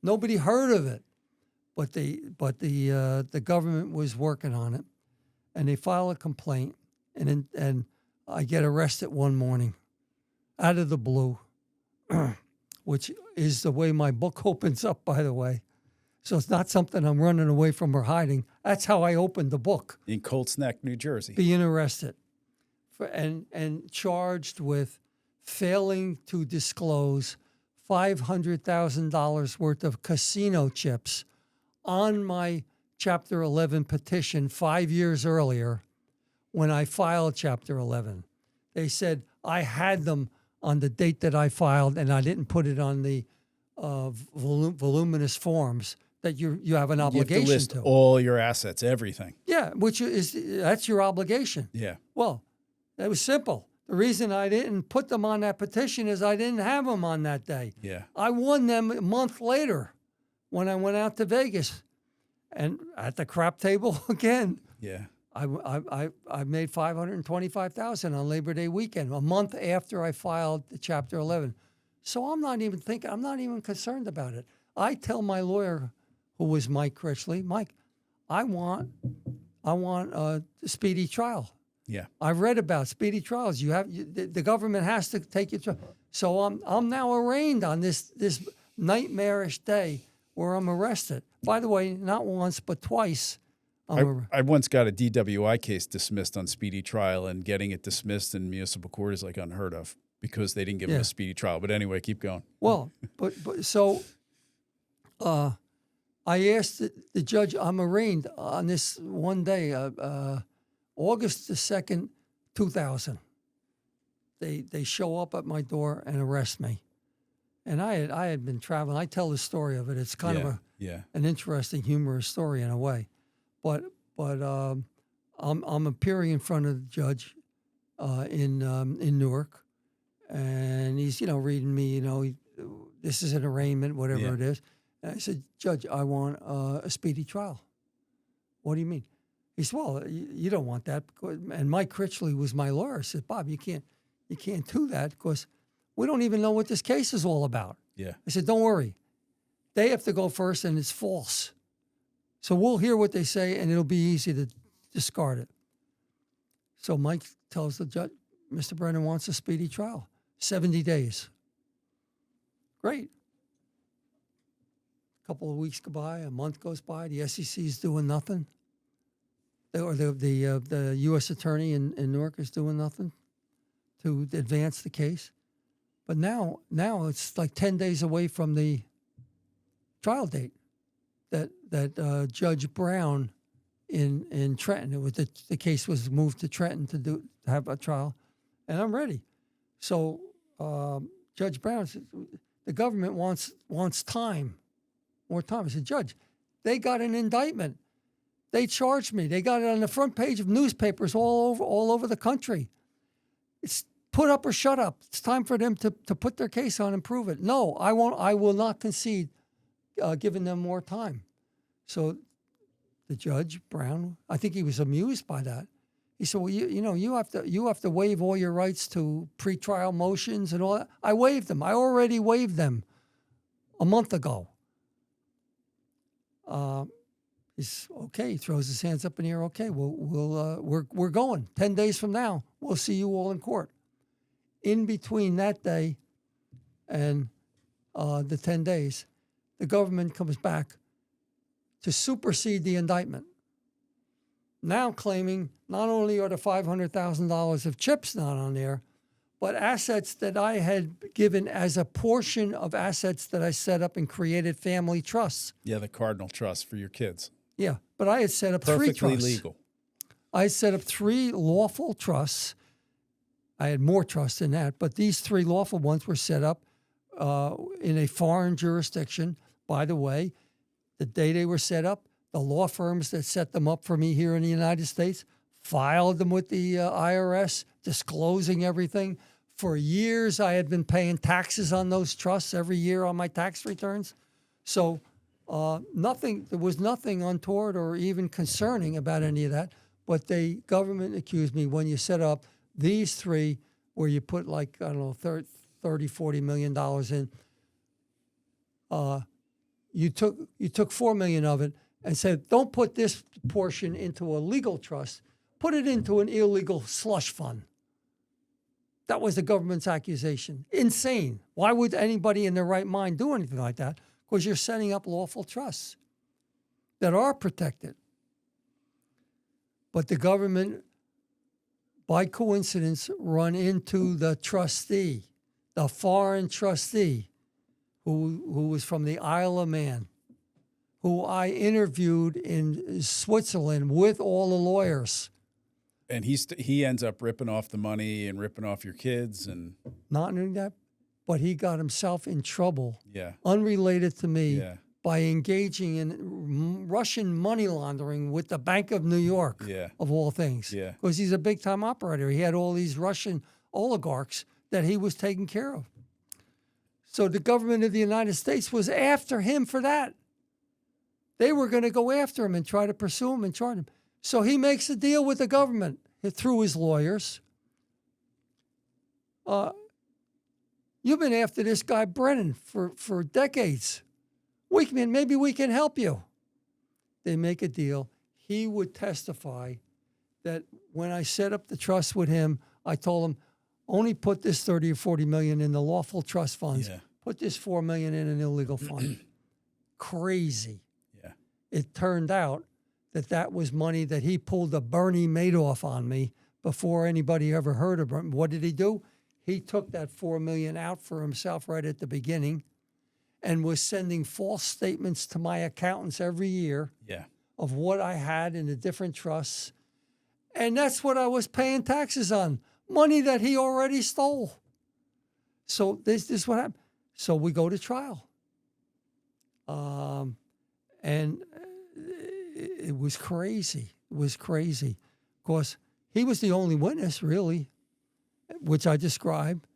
[SPEAKER 3] Nobody heard of it, but the government was working on it, and they file a complaint, and I get arrested one morning, out of the blue, which is the way my book opens up, by the way. So it's not something I'm running away from or hiding. That's how I opened the book.
[SPEAKER 2] In Colts Neck, New Jersey.
[SPEAKER 3] Being arrested and charged with failing to disclose $500,000 worth of casino chips on my Chapter 11 petition 5 years earlier when I filed Chapter 11. They said I had them on the date that I filed, and I didn't put it on the voluminous forms that you have an obligation
[SPEAKER 2] you have to list
[SPEAKER 3] to.
[SPEAKER 2] all your assets, everything.
[SPEAKER 3] Yeah, that's your obligation.
[SPEAKER 2] Yeah.
[SPEAKER 3] Well, that was simple. The reason I didn't put them on that petition is I didn't have them on that day.
[SPEAKER 2] Yeah.
[SPEAKER 3] I won them a month later when I went out to Vegas, and at the crap table again.
[SPEAKER 2] Yeah.
[SPEAKER 3] I made $525,000 on Labor Day weekend, a month after I filed the Chapter 11. So I'm not even concerned about it. I tell my lawyer, who was Mike Critchley, Mike, I want a speedy trial.
[SPEAKER 2] Yeah.
[SPEAKER 3] I've read about speedy trials. The government has to take you to. So I'm now arraigned on this nightmarish day where I'm arrested. By the way, not once but twice.
[SPEAKER 2] I once got a DWI case dismissed on speedy trial, and getting it dismissed in municipal court is like unheard of because they didn't give him a speedy trial. But anyway, keep going.
[SPEAKER 3] Well, but so I asked the judge, I'm arraigned on this one day, August the 2nd, 2000. They show up at my door and arrest me. And I had been traveling. I tell the story of it. It's kind of an interesting, humorous story in a way. But I'm appearing in front of the judge in Newark, and he's reading me. This is an arraignment, whatever it is. And I said, Judge, I want a speedy trial. What do you mean? He said, well, you don't want that. And Mike Critchley was my lawyer. I said, Bob, you can't do that because we don't even know what this case is all about.
[SPEAKER 2] Yeah.
[SPEAKER 3] I said, don't worry. They have to go first, and it's false. So we'll hear what they say, and it'll be easy to discard it. So Mike tells the judge, Mr. Brennan wants a speedy trial, 70 days. Great. A couple of weeks go by, a month goes by, the SEC is doing nothing. Or the U.S. attorney in Newark is doing nothing to advance the case. But now it's like 10 days away from the trial date that Judge Brown in Trenton, it was the case was moved to Trenton to have a trial, and I'm ready. So Judge Brown said, the government wants more time. I said, Judge, they got an indictment. They charged me. They got it on the front page of newspapers all over the country. It's put up or shut up. It's time for them to put their case on and prove it. No, I won't. I will not concede giving them more time. So the Judge Brown, I think he was amused by that. He said, well, you have to waive all your rights to pretrial motions and all that. I waived them. I already waived them a month ago. He's okay. He throws his hands up in the air. Okay, we're going. 10 days from now, we'll see you all in court. In between that day and the 10 days, the government comes back to supersede the indictment. Now claiming not only are the $500,000 of chips not on there, but assets that I had given as a portion of assets that I set up and created family trusts.
[SPEAKER 2] Yeah, the Cardinal Trust for your kids.
[SPEAKER 3] Yeah, but I had set up three trusts.
[SPEAKER 2] Perfectly legal.
[SPEAKER 3] I had set up 3 lawful trusts. I had more trusts than that, but these 3 lawful ones were set up in a foreign jurisdiction. By the way, the day they were set up, the law firms that set them up for me here in the United States filed them with the IRS, disclosing everything. For years, I had been paying taxes on those trusts every year on my tax returns. So there was nothing untoward or even concerning about any of that. But the government accused me when you set up these 3 where you put like, I don't know, $30, $40 million in, you took $4 million of it and said, don't put this portion into a legal trust, put it into an illegal slush fund. That was the government's accusation. Insane. Why would anybody in their right mind do anything like that? Because you're setting up lawful trusts. that are protected. But the government, by coincidence, run into the trustee, the foreign trustee, who was from the Isle of Man, who I interviewed in Switzerland with all the lawyers.
[SPEAKER 2] And he ends up ripping off the money and ripping off your kids and
[SPEAKER 3] Not doing that, but he got himself in trouble,
[SPEAKER 2] yeah,
[SPEAKER 3] unrelated to me,
[SPEAKER 2] yeah,
[SPEAKER 3] by engaging in Russian money laundering with the Bank of New York,
[SPEAKER 2] yeah,
[SPEAKER 3] of all things.
[SPEAKER 2] yeah.
[SPEAKER 3] Because he's a big-time operator. He had all these Russian oligarchs that he was taking care of. So the government of the United States was after him for that. They were going to go after him and try to pursue him and charge him. So he makes a deal with the government through his lawyers. You've been after this guy Brennan for decades. Maybe we can help you. They make a deal. He would testify that when I set up the trust with him, I told him, only put this 30 or 40 million in the lawful trust funds.
[SPEAKER 2] Yeah.
[SPEAKER 3] Put this 4 million in an illegal fund. Crazy.
[SPEAKER 2] Yeah.
[SPEAKER 3] It turned out that was money that he pulled a Bernie Madoff on me before anybody ever heard of him. What did he do? He took that 4 million out for himself right at the beginning and was sending false statements to my accountants every year
[SPEAKER 2] Yeah.
[SPEAKER 3] of what I had in the different trusts. And that's what I was paying taxes on, money that he already stole. So this is what happened. So we go to trial. And it was crazy. It was crazy. Of course, he was the only witness, really, which I described.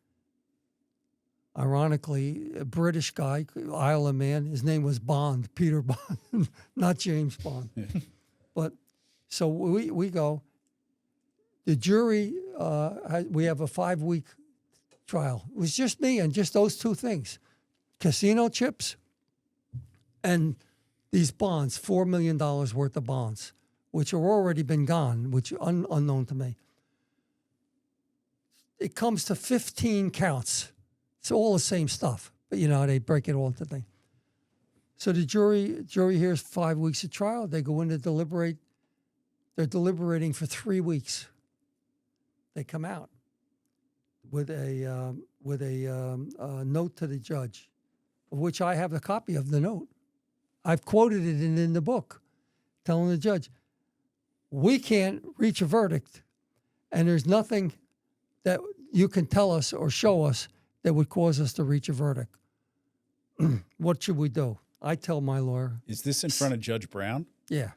[SPEAKER 3] Ironically, a British guy, Isle of Man, his name was Bond, Peter Bond, not James Bond. But so we go. The jury, we have a 5-week trial. It was just me and just those two things, casino chips and these bonds, $4 million worth of bonds, which are already been gone, which unknown to me. It comes to 15 counts. It's all the same stuff, but you know, they break it all into things. So the jury hears 5 weeks of trial. They go in to deliberate. They're deliberating for 3 weeks. They come out with a note to the judge, of which I have a copy of the note. I've quoted it in the book, telling the judge, we can't reach a verdict, and there's nothing that you can tell us or show us that would cause us to reach a verdict. What should we do? I tell my lawyer.
[SPEAKER 2] Is this in front of Judge Brown?
[SPEAKER 3] Yeah.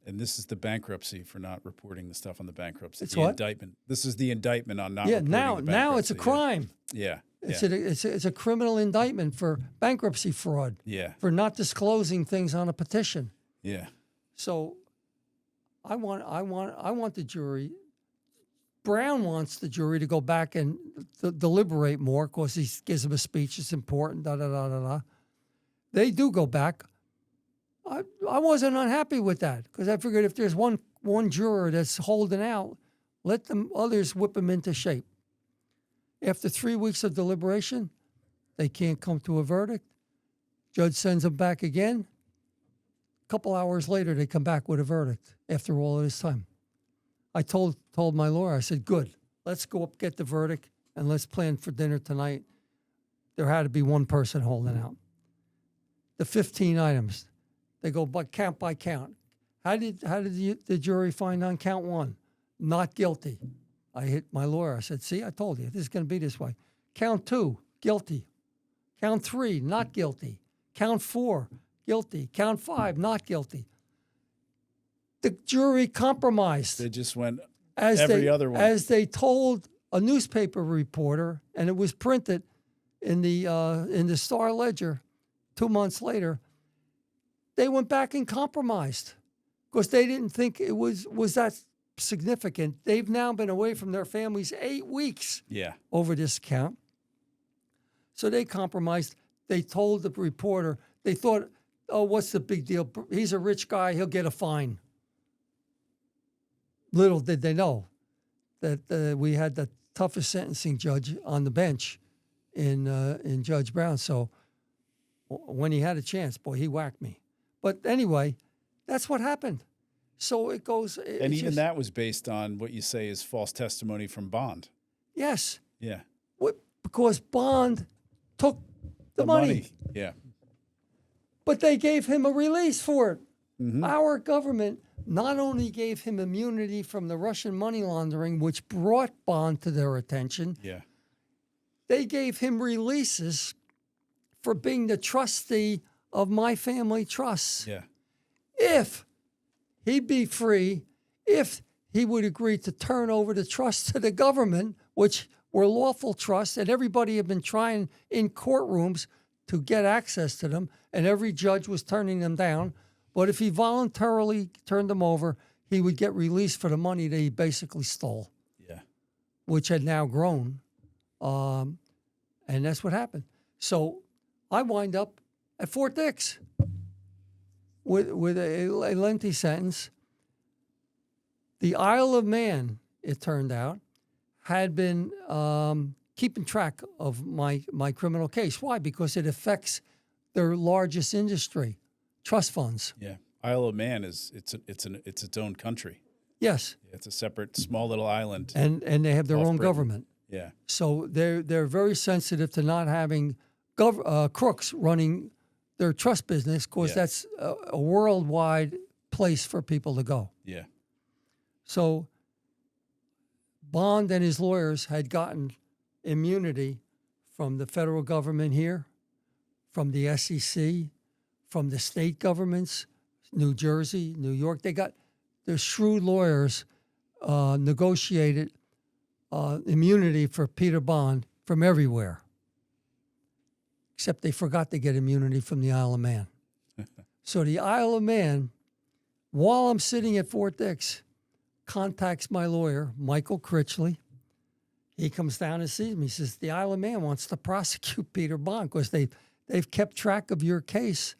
[SPEAKER 2] And this is the bankruptcy for not reporting the stuff on the bankruptcy.
[SPEAKER 3] It's
[SPEAKER 2] the
[SPEAKER 3] what?
[SPEAKER 2] indictment. This is the indictment on not
[SPEAKER 3] Yeah,
[SPEAKER 2] reporting
[SPEAKER 3] now
[SPEAKER 2] the
[SPEAKER 3] now it's a
[SPEAKER 2] bankruptcy.
[SPEAKER 3] crime.
[SPEAKER 2] Yeah.
[SPEAKER 3] It's a criminal indictment for bankruptcy fraud,
[SPEAKER 2] Yeah.
[SPEAKER 3] for not disclosing things on a petition.
[SPEAKER 2] Yeah.
[SPEAKER 3] So I want the jury. Brown wants the jury to go back and deliberate more. Of course, he gives them a speech. It's important. Da da da da da. They do go back. I wasn't unhappy with that because I figured if there's one juror that's holding out, let them others whip him into shape. After 3 weeks of deliberation, they can't come to a verdict. Judge sends them back again. A couple hours later, they come back with a verdict after all of this time. I told my lawyer, I said, good, let's go up, get the verdict, and let's plan for dinner tonight. There had to be one person holding out. The 15 items, they go by count. How did the jury find on count 1? Not guilty. I hit my lawyer. I said, see, I told you, this is going to be this way. Count 2, guilty. Count 3, not guilty. Count 4, guilty. Count 5, not guilty. The jury compromised.
[SPEAKER 2] They just went
[SPEAKER 3] As
[SPEAKER 2] other one.
[SPEAKER 3] As they told a newspaper reporter, and it was printed in the Star Ledger 2 months later, they went back and compromised because they didn't think it was that significant. They've now been away from their families 8 weeks over this count. So they compromised. They told the reporter, they thought, oh, what's the big deal? He's a rich guy. He'll get a fine. Little did they know that we had the toughest sentencing judge on the bench in Judge Brown. So when he had a chance, boy, he whacked me. But anyway, That's what happened. So it goes.
[SPEAKER 2] And even that was based on what you say is false testimony from Bond.
[SPEAKER 3] Yes.
[SPEAKER 2] Yeah.
[SPEAKER 3] Because Bond took the money.
[SPEAKER 2] Yeah.
[SPEAKER 3] But they gave him a release for it.
[SPEAKER 2] Mm-hmm.
[SPEAKER 3] Our government not only gave him immunity from the Russian money laundering, which brought Bond to their attention,
[SPEAKER 2] Yeah.
[SPEAKER 3] they gave him releases for being the trustee of my family trusts.
[SPEAKER 2] Yeah.
[SPEAKER 3] If he'd be free, if he would agree to turn over the trust to the government, which were lawful trusts, and everybody had been trying in courtrooms to get access to them, and every judge was turning them down. But if he voluntarily turned them over, he would get released for the money that he basically stole,
[SPEAKER 2] Yeah.
[SPEAKER 3] which had now grown. And that's what happened. So I wind up at Fort Dix with a lengthy sentence. The Isle of Man, it turned out, had been keeping track of my criminal case. Why? Because it affects their largest industry, trust funds.
[SPEAKER 2] Yeah. Isle of Man it's its own country.
[SPEAKER 3] Yes.
[SPEAKER 2] It's a separate small little island.
[SPEAKER 3] And they have their
[SPEAKER 2] Off
[SPEAKER 3] own
[SPEAKER 2] Britain.
[SPEAKER 3] government.
[SPEAKER 2] Yeah.
[SPEAKER 3] So they're very sensitive to not having crooks running their trust business, because
[SPEAKER 2] Yeah.
[SPEAKER 3] that's a worldwide place for people to go.
[SPEAKER 2] Yeah.
[SPEAKER 3] So Bond and his lawyers had gotten immunity from the federal government here, from the SEC, from the state governments, New Jersey, New York. They got their shrewd lawyers negotiated immunity for Peter Bond from everywhere, except they forgot to get immunity from the Isle of Man. So the Isle of Man, while I'm sitting at Fort Dix, contacts my lawyer, Michael Critchley. He comes down and sees me. He says, the Isle of Man wants to prosecute Peter Bond because they've kept track of your case.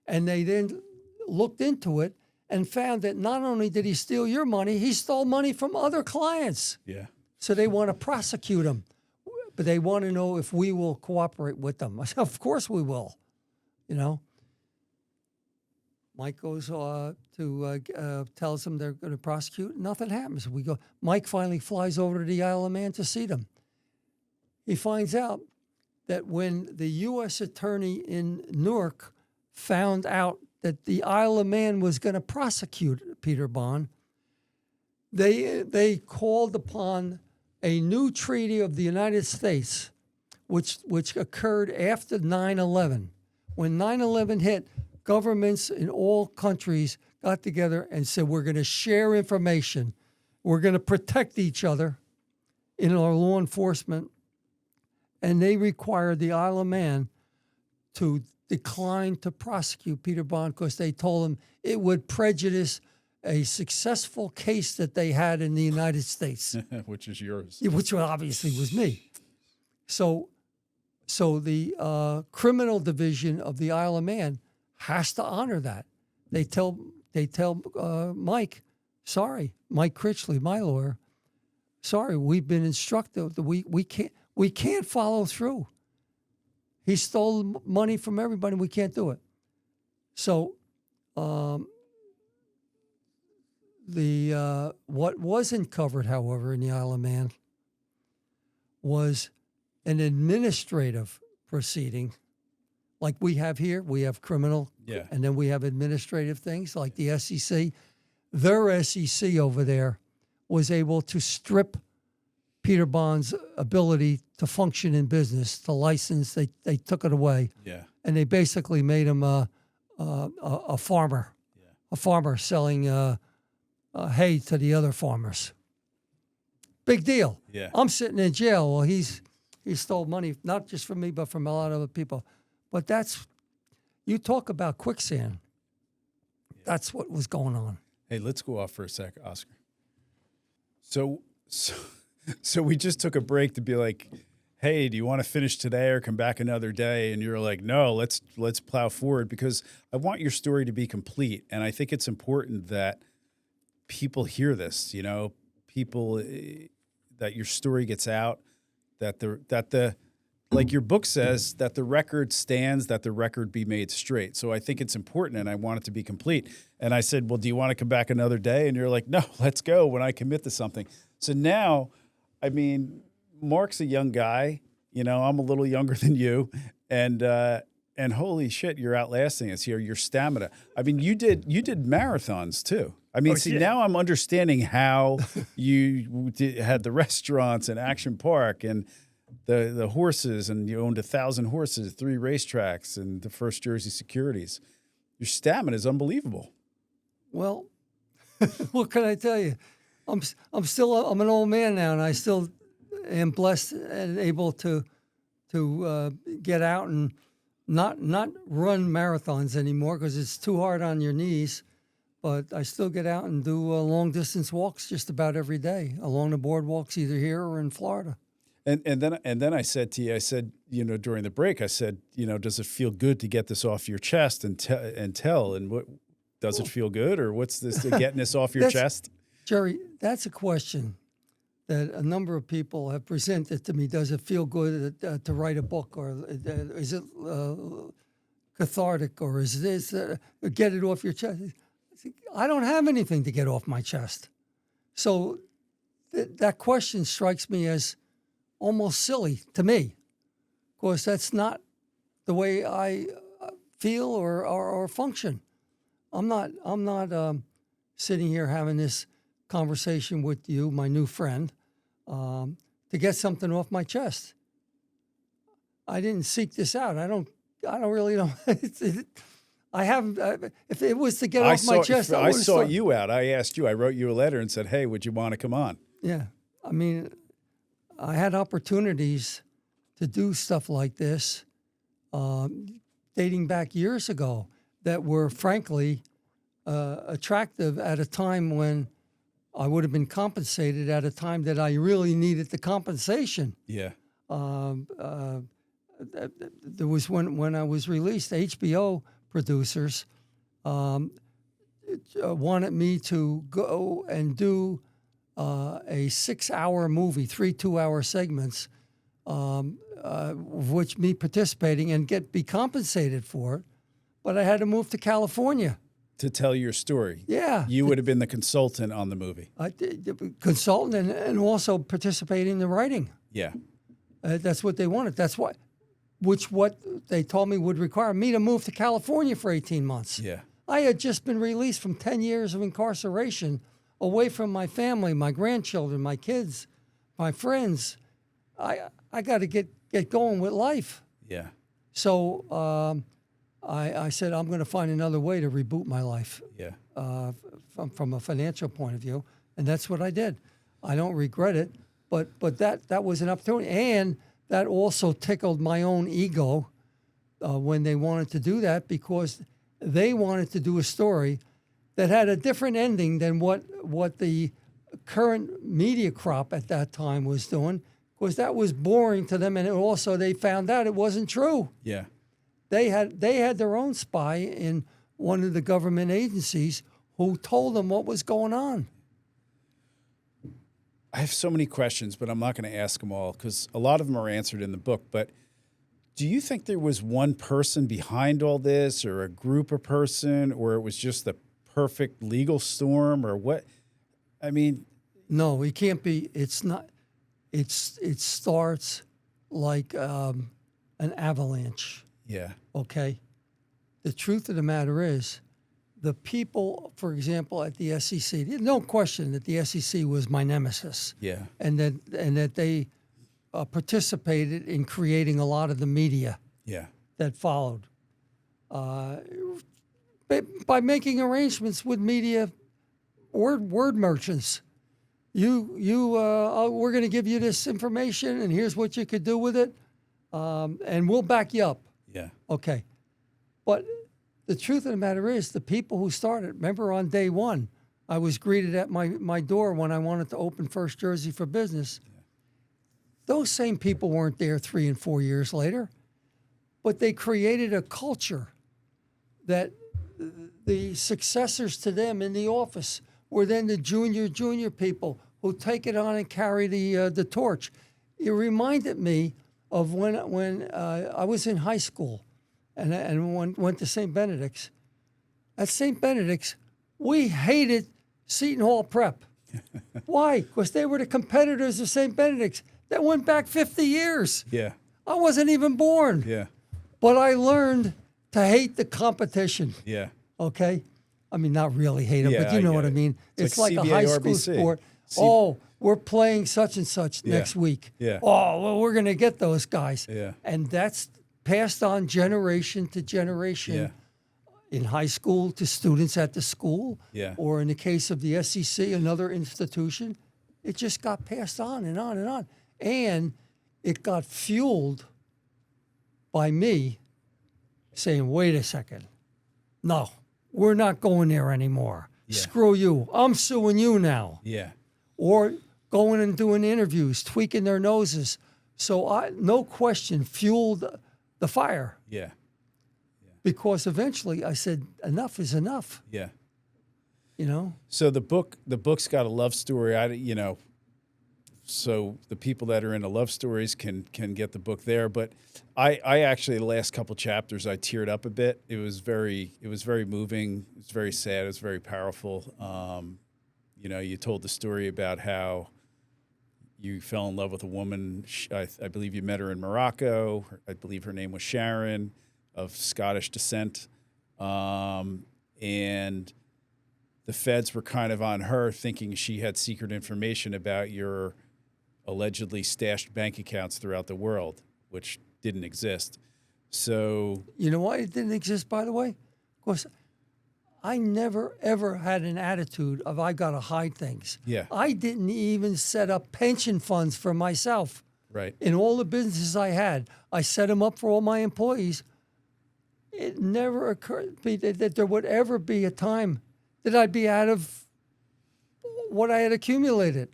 [SPEAKER 3] And they then looked into it and found that not only did he steal your money, he stole money from other clients.
[SPEAKER 2] Yeah.
[SPEAKER 3] So they want to prosecute him. But they want to know if we will cooperate with them. I said, of course we will, you know. Mike goes tells them they're going to prosecute. Nothing happens. We go. Mike finally flies over to the Isle of Man to see them. He finds out that when the U.S. attorney in Newark found out that the Isle of Man was going to prosecute Peter Bond, they called upon a new treaty of the United States, which occurred after 9/11. When 9/11 hit, governments in all countries got together and said, we're going to share information. We're going to protect each other in our law enforcement. And they required the Isle of Man to decline to prosecute Peter Bond because they told him it would prejudice a successful case that they had in the United States.
[SPEAKER 2] Which is yours.
[SPEAKER 3] Which obviously was me. So the criminal division of the Isle of Man has to honor that. They tell Mike, sorry, Mike Critchley, my lawyer, sorry, we've been instructed that we can't follow through. He stole money from everybody. We can't do it. So what wasn't covered, however, in the Isle of Man was an administrative proceeding. Like we have here, we have criminal,
[SPEAKER 2] Yeah.
[SPEAKER 3] and then we have administrative things like the SEC. Their SEC over there was able to strip Peter Bond's ability to function in business, to license. They took it away,
[SPEAKER 2] Yeah.
[SPEAKER 3] and they basically made him a farmer, a farmer selling hay to the other farmers. Big deal.
[SPEAKER 2] Yeah.
[SPEAKER 3] I'm sitting in jail. Well, he stole money, not just from me, but from a lot of other people. But you talk about quicksand. Yeah. That's what was going on.
[SPEAKER 2] Hey, let's go off for a sec, Oscar. So we just took a break to be like, hey, do you want to finish today or come back another day? And you're like, no, let's plow forward because I want your story to be complete. And I think it's important that people hear this, that your story gets out, that the like your book says, that the record stands, that the record be made straight. So I think it's important, and I want it to be complete. And I said, well, do you want to come back another day? And you're like, no, let's go when I commit to something. So now, I mean, Mark's a young guy. You know, I'm a little younger than you. And holy shit, you're outlasting us here. Your stamina. I mean, you did marathons too. I mean, now I'm understanding how you had the restaurants and Action Park and the horses, and you owned 1,000 horses, 3 racetracks, and the First Jersey Securities. Your stamina is unbelievable.
[SPEAKER 3] Well, what can I tell you? I'm an old man now, and I still am blessed and able to get out and not run marathons anymore because it's too hard on your knees. But I still get out and do long distance walks just about every day along the boardwalks, either here or in Florida.
[SPEAKER 2] And then I said to you, I said, you know, during the break, I said, you know, does it feel good to get this off your chest and tell? And what does it feel good, or what's this getting this off your chest?
[SPEAKER 3] Jerry, that's a question that a number of people have presented to me. Does it feel good to write a book, or is it cathartic, or is this get it off your chest? I don't have anything to get off my chest. So that question strikes me as almost silly to me. Of course, that's not the way I feel or function. I'm not sitting here having this conversation with you, my new friend, to get something off my chest. I didn't seek this out. I don't really know. I haven't. If it was to get off my chest,
[SPEAKER 2] I sought you out. I asked you. I wrote you a letter and said, "Hey, would you want to come on?"
[SPEAKER 3] Yeah, I mean, I had opportunities to do stuff like this, dating back years ago, that were frankly attractive at a time when I would have been compensated at a time that I really needed the compensation.
[SPEAKER 2] Yeah.
[SPEAKER 3] There was when I was released, HBO producers wanted me to go and do a 6-hour movie, 3 2-hour segments, which me participating and be compensated for it. But I had to move to California
[SPEAKER 2] to tell your story.
[SPEAKER 3] Yeah.
[SPEAKER 2] You would have been the consultant on the movie.
[SPEAKER 3] I did, consultant and also participating in the writing.
[SPEAKER 2] Yeah.
[SPEAKER 3] That's what they wanted. That's what they told me would require me to move to California for 18 months.
[SPEAKER 2] Yeah.
[SPEAKER 3] I had just been released from 10 years of incarceration, away from my family, my grandchildren, my kids, my friends. I got to get going with life.
[SPEAKER 2] Yeah.
[SPEAKER 3] So I said, I'm going to find another way to reboot my life.
[SPEAKER 2] Yeah.
[SPEAKER 3] From a financial point of view, and that's what I did. I don't regret it, but that was an opportunity, and that also tickled my own ego when they wanted to do that, because they wanted to do a story that had a different ending than what the current media crop at that time was doing, because that was boring to them, and also they found out it wasn't true.
[SPEAKER 2] Yeah.
[SPEAKER 3] They had their own spy in one of the government agencies who told them what was going on.
[SPEAKER 2] I have so many questions, but I'm not going to ask them all because a lot of them are answered in the book. But do you think there was one person behind all this, or a group of person, or it was just the perfect legal storm, or what? I mean,
[SPEAKER 3] no, it can't be. It's not. It starts like an avalanche.
[SPEAKER 2] Yeah.
[SPEAKER 3] Okay. The truth of the matter is, the people, for example, at the SEC, there's no question that the SEC was my nemesis.
[SPEAKER 2] Yeah.
[SPEAKER 3] And that they participated in creating a lot of the media.
[SPEAKER 2] Yeah.
[SPEAKER 3] That followed. By making arrangements with media word merchants. We're going to give you this information, and here's what you could do with it, and we'll back you up.
[SPEAKER 2] Yeah.
[SPEAKER 3] Okay. But the truth of the matter is, the people who started, remember on day one, I was greeted at my door when I wanted to open First Jersey for business. Yeah. Those same people weren't there 3 and 4 years later, but they created a culture that the successors to them in the office were then the junior people who take it on and carry the torch. It reminded me of when I was in high school and went to St. Benedict's. At St. Benedict's, we hated Seton Hall Prep. Why? Because they were the competitors of St. Benedict's that went back 50 years.
[SPEAKER 2] Yeah.
[SPEAKER 3] I wasn't even born.
[SPEAKER 2] Yeah.
[SPEAKER 3] But I learned to hate the competition.
[SPEAKER 2] Yeah.
[SPEAKER 3] Okay? I mean, not really hate them,
[SPEAKER 2] Yeah,
[SPEAKER 3] but you
[SPEAKER 2] I
[SPEAKER 3] know
[SPEAKER 2] get
[SPEAKER 3] what I
[SPEAKER 2] it.
[SPEAKER 3] mean.
[SPEAKER 2] It's
[SPEAKER 3] It's
[SPEAKER 2] like
[SPEAKER 3] like a
[SPEAKER 2] CBA,
[SPEAKER 3] high school
[SPEAKER 2] RBC.
[SPEAKER 3] sport. Oh, we're playing such and such
[SPEAKER 2] Yeah.
[SPEAKER 3] next week.
[SPEAKER 2] Yeah.
[SPEAKER 3] Oh, well, we're going to get those guys.
[SPEAKER 2] Yeah.
[SPEAKER 3] And that's passed on generation to generation.
[SPEAKER 2] Yeah.
[SPEAKER 3] In high school to students at the school,
[SPEAKER 2] Yeah.
[SPEAKER 3] or in the case of the SEC, another institution, it just got passed on and on and on. And it got fueled by me saying, wait a second, no, we're not going there anymore.
[SPEAKER 2] Yeah.
[SPEAKER 3] Screw you. I'm suing you now.
[SPEAKER 2] Yeah.
[SPEAKER 3] Or going and doing interviews, tweaking their noses. So I, no question, fueled the fire.
[SPEAKER 2] Yeah.
[SPEAKER 3] Because eventually I said, enough is enough,
[SPEAKER 2] Yeah.
[SPEAKER 3] you know?
[SPEAKER 2] So the book's got a love story. So the people that are into love stories can get the book there. But I actually, the last couple chapters, I teared up a bit. It was very moving. It was very sad. It was very powerful. You told the story about how you fell in love with a woman. I believe you met her in Morocco. I believe her name was Sharon, of Scottish descent. And the feds were kind of on her, thinking she had secret information about your allegedly stashed bank accounts throughout the world, which didn't exist. So,
[SPEAKER 3] You know why it didn't exist, by the way? Because I never, ever had an attitude of I got to hide things.
[SPEAKER 2] Yeah.
[SPEAKER 3] I didn't even set up pension funds for myself.
[SPEAKER 2] right.
[SPEAKER 3] In all the businesses I had, I set them up for all my employees. It never occurred to me that there would ever be a time that I'd be out of what I had accumulated.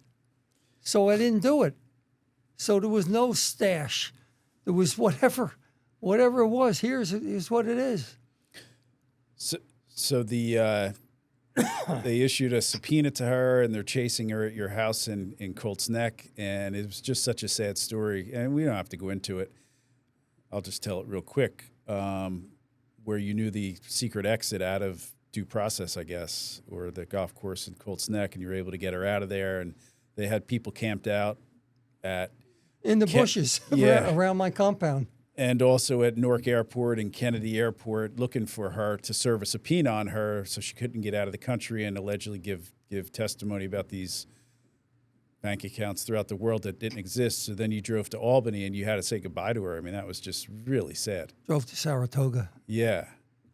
[SPEAKER 3] So I didn't do it. So there was no stash. There was whatever it was. Here's what it is.
[SPEAKER 2] So the they issued a subpoena to her, and they're chasing her at your house in Colts Neck, and it was just such a sad story. And we don't have to go into it. I'll just tell it real quick. Where you knew the secret exit out of due process, I guess, or the golf course in Colts Neck, and you were able to get her out of there. And they had people camped out
[SPEAKER 3] In the bushes
[SPEAKER 2] Yeah.
[SPEAKER 3] around my compound.
[SPEAKER 2] and also at Newark Airport and Kennedy Airport, looking for her to serve a subpoena on her so she couldn't get out of the country and allegedly give testimony about these bank accounts throughout the world that didn't exist. So then you drove to Albany and you had to say goodbye to her. I mean, that was just really sad.
[SPEAKER 3] Drove to Saratoga.
[SPEAKER 2] Yeah.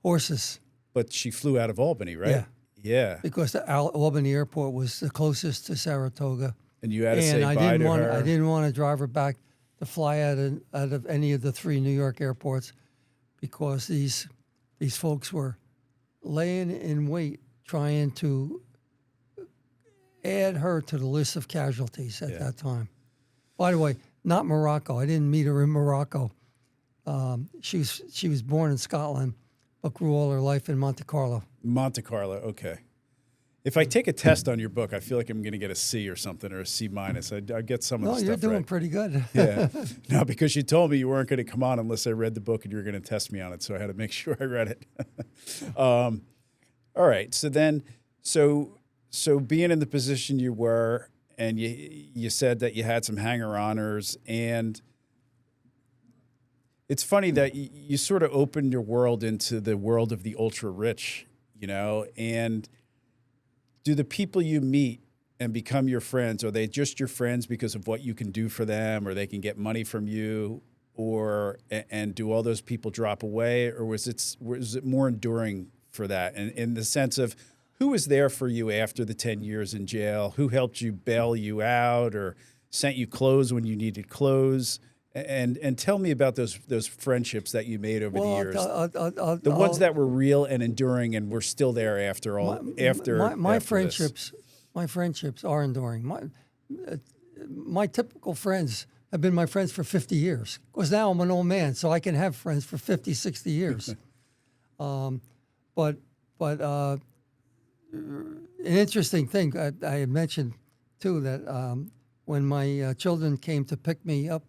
[SPEAKER 3] Horses.
[SPEAKER 2] But she flew out of Albany, right?
[SPEAKER 3] Yeah.
[SPEAKER 2] Yeah.
[SPEAKER 3] Because the Albany Airport was the closest to Saratoga.
[SPEAKER 2] And you had to say
[SPEAKER 3] And I
[SPEAKER 2] bye
[SPEAKER 3] didn't
[SPEAKER 2] to
[SPEAKER 3] want
[SPEAKER 2] her.
[SPEAKER 3] I didn't want to drive her back to fly out of any of the 3 New York airports because these folks were laying in wait trying to add her to the list of casualties at that time. By the way, not Morocco. I didn't meet her in Morocco. She was born in Scotland, but grew all her life in Monte Carlo.
[SPEAKER 2] Monte Carlo, okay. If I take a test on your book, I feel like I'm going to get a C or something, or a C minus. I get some of
[SPEAKER 3] No,
[SPEAKER 2] the
[SPEAKER 3] you're
[SPEAKER 2] stuff
[SPEAKER 3] doing
[SPEAKER 2] right.
[SPEAKER 3] pretty good.
[SPEAKER 2] Yeah. No, because you told me you weren't going to come on unless I read the book and you were going to test me on it, so I had to make sure I read it. All right. So then, so being in the position you were, and you said that you had some hanger-oners, and it's funny that you sort of opened your world into the world of the ultra-rich, and do the people you meet and become your friends, are they just your friends because of what you can do for them, or they can get money from you, and do all those people drop away, or was it more enduring for that? And in the sense of who was there for you after the 10 years in jail, who helped you bail you out or sent you clothes when you needed clothes, and tell me about those friendships that you made over the years. The ones that were real and enduring and were still there after all.
[SPEAKER 3] My
[SPEAKER 2] after
[SPEAKER 3] friendships,
[SPEAKER 2] this.
[SPEAKER 3] my friendships are enduring. My typical friends have been my friends for 50 years. Because now I'm an old man, so I can have friends for 50, 60 years. But an interesting thing I had mentioned too that when my children came to pick me up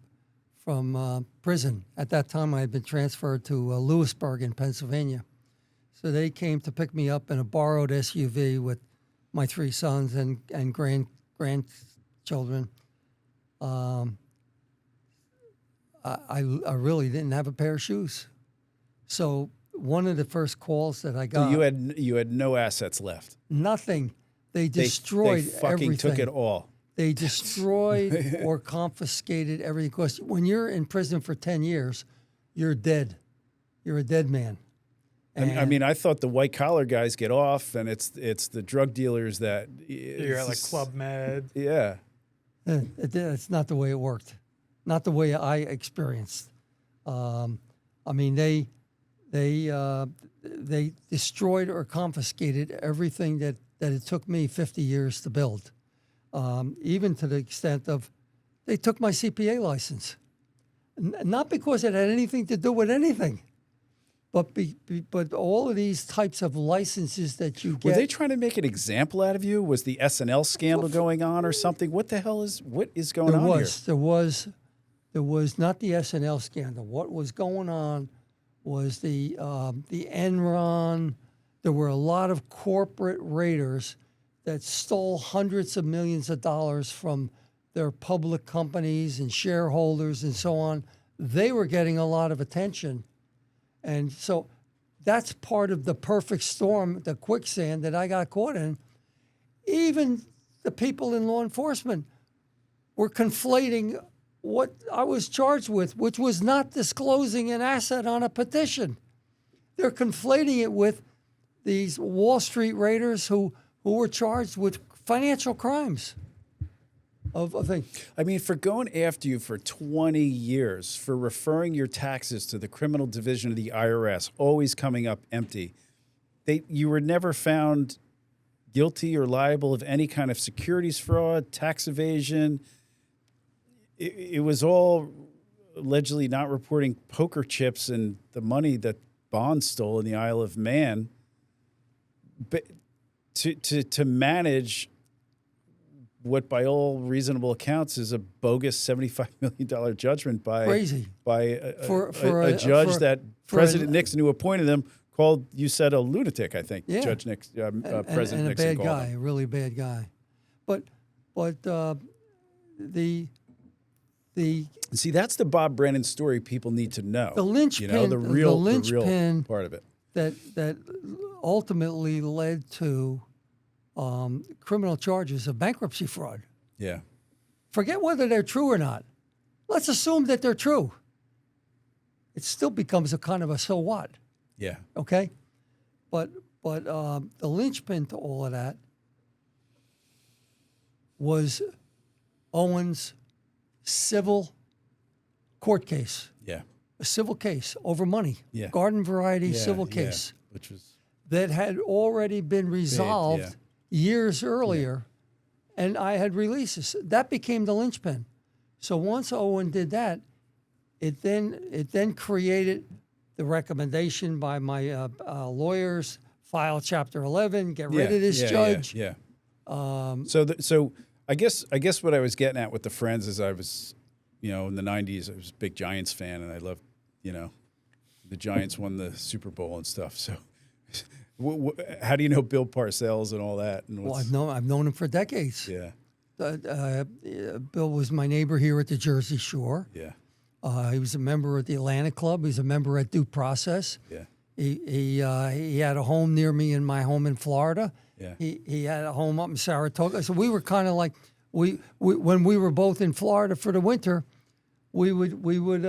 [SPEAKER 3] prison. At that time, I had been transferred to Lewisburg in Pennsylvania. So they came to pick me up in a borrowed SUV with my 3 sons and grandchildren. I really didn't have a pair of shoes. So one of the first calls that I got,
[SPEAKER 2] So you had no assets left.
[SPEAKER 3] nothing. They destroyed
[SPEAKER 2] They fucking
[SPEAKER 3] everything.
[SPEAKER 2] took it all.
[SPEAKER 3] They destroyed or confiscated everything. Because when you're in prison for 10 years, you're dead. You're a dead man.
[SPEAKER 2] I mean, I thought the white collar guys get off, and it's the drug dealers that
[SPEAKER 4] You're at like Club Med.
[SPEAKER 2] Yeah,
[SPEAKER 3] It's not the way it worked. Not the way I experienced. I mean, they destroyed or confiscated everything that it took me 50 years to build. Even to the extent of they took my CPA license. Not because it had anything to do with anything, but all of these types of licenses that you get.
[SPEAKER 2] Were they trying to make an example out of you? Was the SNL scandal going on or something? What is going on here?
[SPEAKER 3] There was not the SNL scandal. What was going on was the Enron. There were a lot of corporate raiders that stole hundreds of millions of dollars from their public companies and shareholders and so on. They were getting a lot of attention. And so that's part of the perfect storm, the quicksand that I got caught in. Even the people in law enforcement were conflating what I was charged with, which was not disclosing an asset on a petition. They're conflating it with these Wall Street raiders who were charged with financial crimes. Of things.
[SPEAKER 2] I mean, for going after you for 20 years, for referring your taxes to the criminal division of the IRS, always coming up empty, you were never found guilty or liable of any kind of securities fraud, tax evasion. It was all allegedly not reporting poker chips and the money that Bond stole in the Isle of Man. But to manage what, by all reasonable accounts, is a bogus $75 million judgment by a judge that President Nixon, who appointed him, called, you said, a lunatic, I think.
[SPEAKER 3] Yeah.
[SPEAKER 2] Judge Nixon, President
[SPEAKER 3] and
[SPEAKER 2] Nixon
[SPEAKER 3] a bad
[SPEAKER 2] called
[SPEAKER 3] guy,
[SPEAKER 2] him.
[SPEAKER 3] a really bad guy. But the
[SPEAKER 2] See, that's the Bob Brennan story people need to know.
[SPEAKER 3] The linchpin,
[SPEAKER 2] the real
[SPEAKER 3] linchpin
[SPEAKER 2] part of it.
[SPEAKER 3] that ultimately led to criminal charges of bankruptcy fraud.
[SPEAKER 2] Yeah.
[SPEAKER 3] Forget whether they're true or not. Let's assume that they're true. It still becomes a kind of a so what.
[SPEAKER 2] Yeah.
[SPEAKER 3] Okay? But the linchpin to all of that was Owen's civil court case.
[SPEAKER 2] Yeah.
[SPEAKER 3] A civil case over money.
[SPEAKER 2] Yeah.
[SPEAKER 3] Garden variety
[SPEAKER 2] Yeah,
[SPEAKER 3] civil
[SPEAKER 2] yeah.
[SPEAKER 3] case.
[SPEAKER 2] Which was
[SPEAKER 3] That had already been resolved years earlier, and I had releases. That became the linchpin. So once Owen did that, it then created the recommendation by my lawyers, file Chapter 11, get rid of this judge.
[SPEAKER 2] Yeah. So I guess what I was getting at with the Friends is I was, in the 90s, I was a big Giants fan, and I loved, the Giants won the Super Bowl and stuff. So how do you know Bill Parcells and all that? And
[SPEAKER 3] Well, I've known him for decades.
[SPEAKER 2] Yeah.
[SPEAKER 3] Bill was my neighbor here at the Jersey Shore.
[SPEAKER 2] Yeah.
[SPEAKER 3] He was a member at the Atlantic Club. He was a member at Due Process.
[SPEAKER 2] Yeah.
[SPEAKER 3] He had a home near me in my home in Florida.
[SPEAKER 2] Yeah.
[SPEAKER 3] He had a home up in Saratoga. So we were kind of like we when we were both in Florida for the winter, we would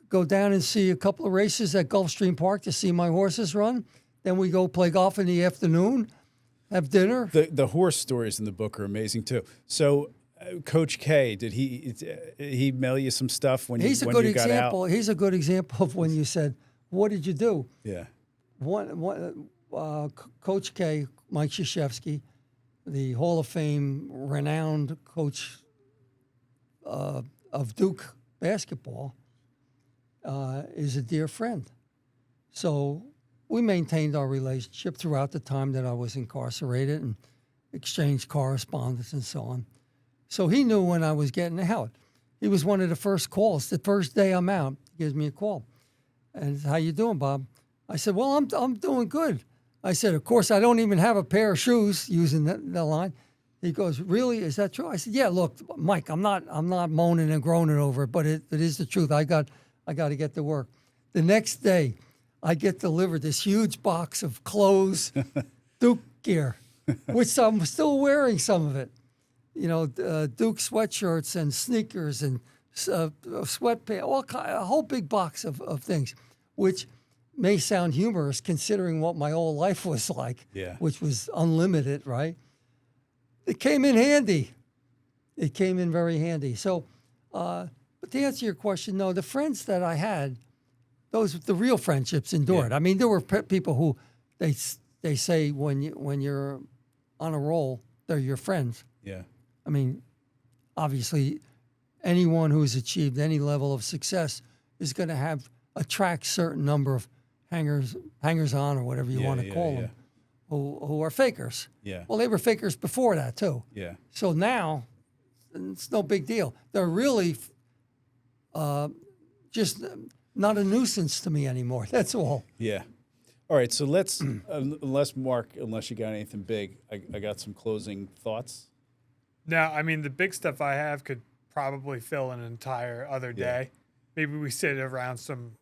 [SPEAKER 3] go down and see a couple of races at Gulfstream Park to see my horses run. Then we go play golf in the afternoon, have dinner.
[SPEAKER 2] The horse stories in the book are amazing too. So, Coach K, did he mail you some stuff when you got out?
[SPEAKER 3] He's a good example of when you said, "What did you do?"
[SPEAKER 2] Yeah.
[SPEAKER 3] Coach K, Mike Krzyzewski, the Hall of Fame renowned coach of Duke basketball, is a dear friend. So we maintained our relationship throughout the time that I was incarcerated and exchanged correspondence and so on. So he knew when I was getting out. he was one of the first calls. The first day I'm out, he gives me a call. And how you doing, Bob? I said, well, I'm doing good. I said, of course, I don't even have a pair of shoes, using the line. He goes, really? Is that true? I said, yeah, look, Mike, I'm not moaning and groaning over it, but it is the truth. I got to get to work. The next day, I get delivered this huge box of clothes, Duke gear, which I'm still wearing some of it. You know, Duke sweatshirts and sneakers and sweatpants, a whole big box of things, which may sound humorous considering what my whole life was like, which was unlimited, right? It came in handy. It came in very handy. So, but to answer your question, no, the friends that I had, the real friendships endured.
[SPEAKER 2] Yeah.
[SPEAKER 3] I mean, there were people who they say when you're on a roll, they're your friends.
[SPEAKER 2] Yeah.
[SPEAKER 3] I mean, obviously, anyone who's achieved any level of success is going to attract certain number of hangers on, or whatever you want to call them, who are fakers.
[SPEAKER 2] Yeah.
[SPEAKER 3] Well, they were fakers before that too.
[SPEAKER 2] Yeah.
[SPEAKER 3] So now it's no big deal. They're really just not a nuisance to me anymore. That's all.
[SPEAKER 2] Yeah. All right. So let's, unless you got anything big, I got some closing thoughts.
[SPEAKER 4] No, I mean, the big stuff I have could probably fill an entire other day. Maybe we sit around some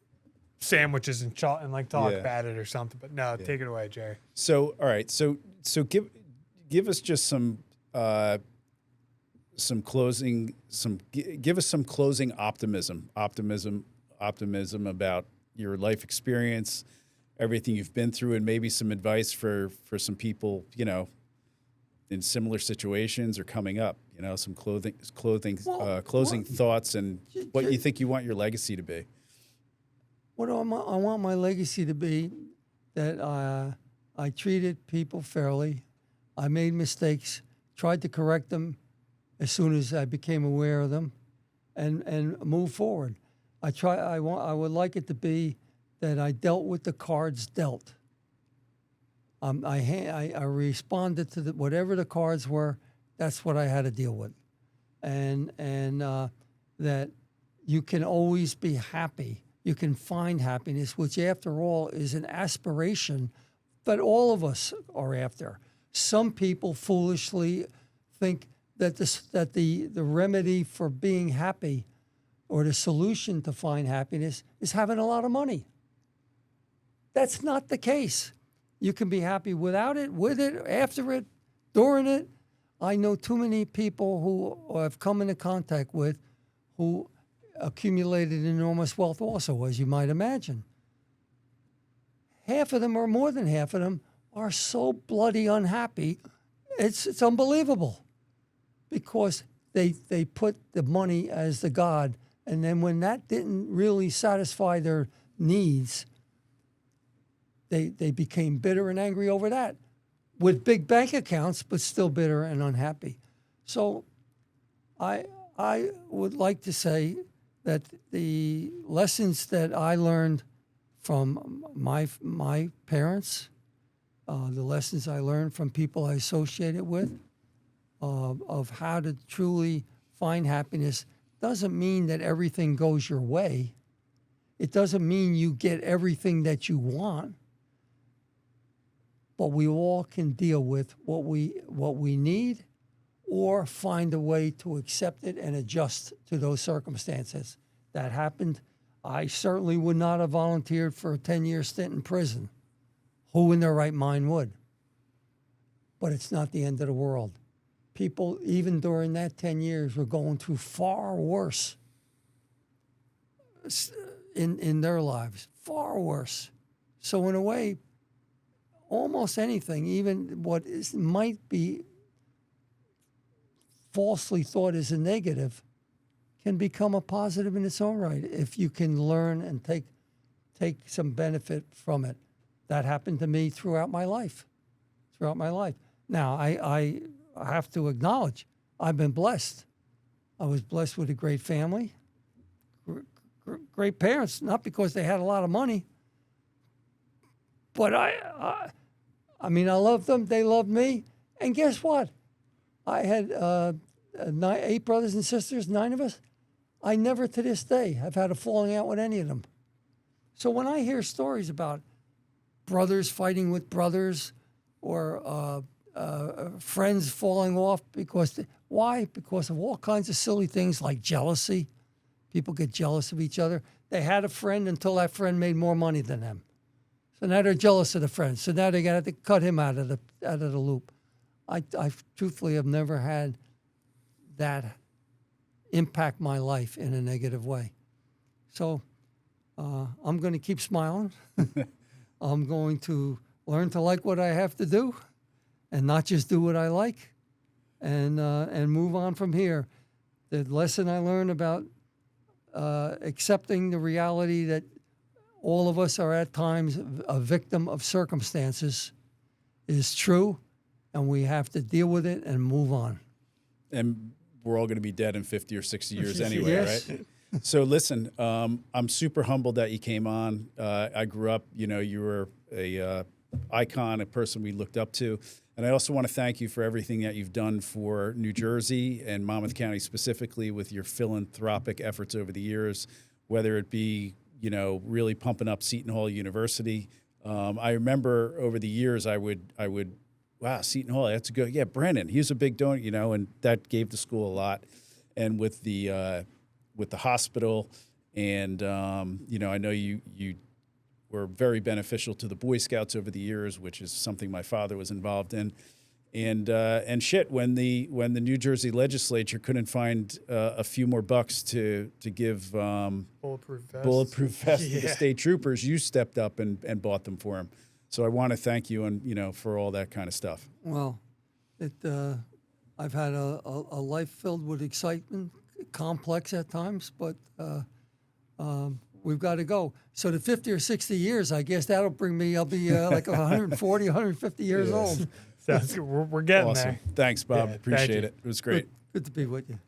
[SPEAKER 4] sandwiches and talk about it or something. But no, take it away, Jerry.
[SPEAKER 2] So, all right. So give us just some closing optimism about your life experience, everything you've been through, and maybe some advice for some people, you know, in similar situations or coming up, you know, some closing thoughts and what you think you want your legacy to be.
[SPEAKER 3] What I want my legacy to be that I treated people fairly. I made mistakes, tried to correct them as soon as I became aware of them, and move forward. I would like it to be that I dealt with the cards dealt. I responded to whatever the cards were. That's what I had to deal with, and that you can always be happy. You can find happiness, which after all is an aspiration that all of us are after. Some people foolishly think that the remedy for being happy, or the solution to find happiness, is having a lot of money. That's not the case. You can be happy without it, with it, after it, during it. I know too many people who I've come into contact with who accumulated enormous wealth also, as you might imagine. Half of them, or more than half of them, are so bloody unhappy, it's unbelievable. Because they put the money as the god, and then when that didn't really satisfy their needs, they became bitter and angry over that, with big bank accounts, but still bitter and unhappy. So I would like to say that the lessons that I learned from my parents, the lessons I learned from people I associated with, of how to truly find happiness, doesn't mean that everything goes your way. It doesn't mean you get everything that you want. But we all can deal with what we need, or find a way to accept it and adjust to those circumstances. That happened. I certainly would not have volunteered for a 10-year stint in prison. Who in their right mind would? But it's not the end of the world. People, even during that 10 years, were going through far worse in their lives, far worse. So in a way, almost anything, even what might be falsely thought as a negative, can become a positive in its own right if you can learn and take some benefit from it. That happened to me throughout my life. Now, I have to acknowledge I've been blessed. I was blessed with a great family, great parents, not because they had a lot of money, but I loved them, they loved me, and guess what? I had 8 brothers and sisters, 9 of us. I never to this day have had a falling out with any of them. So when I hear stories about brothers fighting with brothers or friends falling off why? Because of all kinds of silly things like jealousy. People get jealous of each other. They had a friend until that friend made more money than them. So now they're jealous of the friend. So now they got to cut him out of the loop. I truthfully have never had that impact my life in a negative way. So I'm going to keep smiling. I'm going to learn to like what I have to do and not just do what I like and move on from here. The lesson I learned about accepting the reality that all of us are at times a victim of circumstances is true, and we have to deal with it and move on.
[SPEAKER 2] And we're all going to be dead in 50 or 60 years anyway,
[SPEAKER 3] Yes.
[SPEAKER 2] right? So listen, I'm super humbled that you came on. I grew up, you were a icon, a person we looked up to. And I also want to thank you for everything that you've done for New Jersey and Monmouth County specifically with your philanthropic efforts over the years, whether it be, really pumping up Seton Hall University. I remember over the years I would, wow, Seton Hall, that's a good, yeah, Brennan, he was a big donor, and that gave the school a lot. And with the hospital and, I know you were very beneficial to the Boy Scouts over the years, which is something my father was involved in. And shit, when the New Jersey legislature couldn't find a few more bucks to give bulletproof vests to the state troopers, you stepped up and bought them for them. So I want to thank you and for all that kind of stuff.
[SPEAKER 3] Well, I've had a life filled with excitement, complex at times, but we've got to go. So the 50 or 60 years, I guess that'll bring me, I'll be like 140, 150 years old.
[SPEAKER 4] Sounds good. We're getting
[SPEAKER 2] Awesome.
[SPEAKER 4] there.
[SPEAKER 2] Thanks, Bob.
[SPEAKER 4] Yeah,
[SPEAKER 2] Appreciate
[SPEAKER 4] thank you.
[SPEAKER 2] it. It was great.
[SPEAKER 3] Good to be with you.